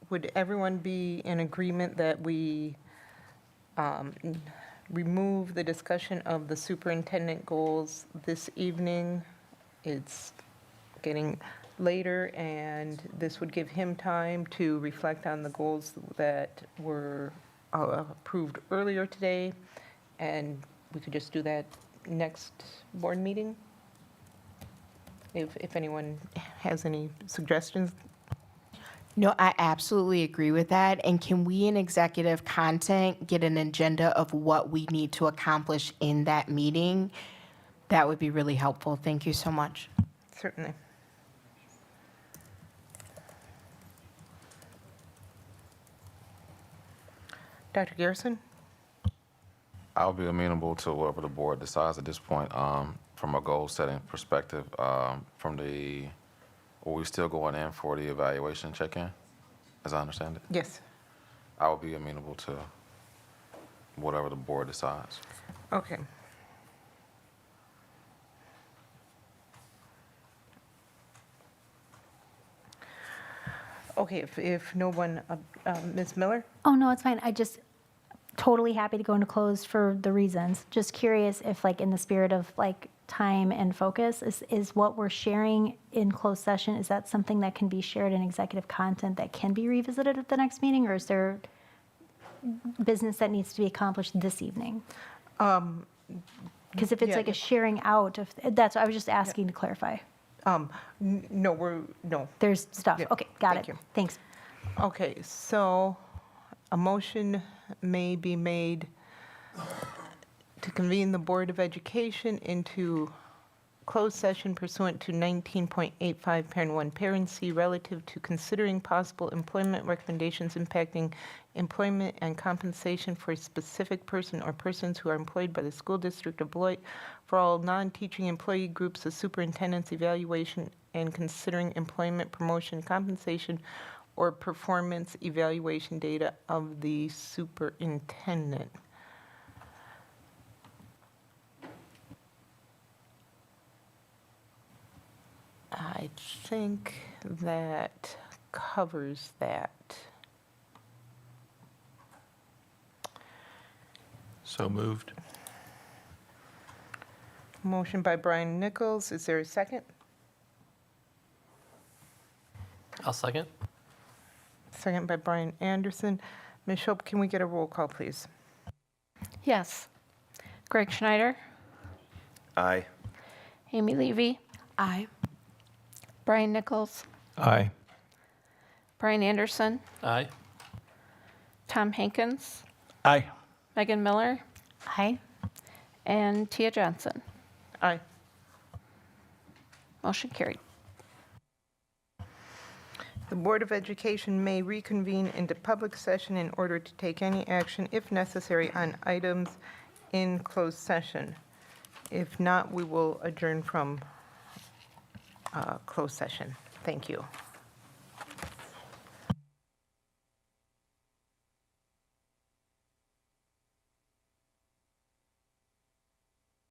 S8: would everyone be in agreement that we remove the discussion of the superintendent goals this evening? It's getting later, and this would give him time to reflect on the goals that were approved earlier today, and we could just do that next board meeting? If anyone has any suggestions.
S11: No, I absolutely agree with that. And can we in executive content get an agenda of what we need to accomplish in that meeting? That would be really helpful. Thank you so much.
S8: Certainly. Dr. Garrison?
S9: I'll be amenable to whatever the board decides at this point. From a goal-setting perspective, from the Are we still going in for the evaluation check-in, as I understand it?
S8: Yes.
S9: I would be amenable to whatever the board decides.
S8: Okay. Okay, if no one, Ms. Miller?
S16: Oh, no, it's fine. I just totally happy to go into closed for the reasons. Just curious if, like, in the spirit of, like, time and focus, is what we're sharing in closed session, is that something that can be shared in executive content that can be revisited at the next meeting, or is there business that needs to be accomplished this evening? Because if it's
S8: yeah,
S16: like a
S8: yeah.
S16: sharing out of, that's, I was just asking to clarify.
S8: No, no.
S16: There's stuff.
S8: Yeah,
S16: Okay, got
S8: thank
S16: it.
S8: you.
S16: Thanks.
S8: Okay, so a motion may be made to convene the Board of Education into closed session pursuant to 19.85 Parent 1 Parent C relative to considering possible employment recommendations impacting employment and compensation for a specific person or persons who are employed by the School District of Beloit for all non-teaching employee groups, the superintendent's evaluation, and considering employment, promotion, compensation, or performance evaluation data of the superintendent. I think that covers that.
S5: So moved.
S8: Motion by Brian Nichols. Is there a second?
S1: I'll second.
S8: Second by Brian Anderson. Ms. Shope, can we get a roll call, please?
S2: Yes. Greg Schneider,
S3: Aye.
S2: Amy Levy,
S11: Aye.
S2: Brian Nichols,
S5: Aye.
S2: Brian Anderson,
S1: Aye.
S2: Tom Hankins,
S12: Aye.
S2: Megan Miller,
S16: Aye.
S2: and Tia Johnson.
S8: Aye.
S2: Motion carried.
S8: The Board of Education may reconvene into public session in order to take any action, if necessary, on items in closed session. If not, we will adjourn from closed session. Thank you.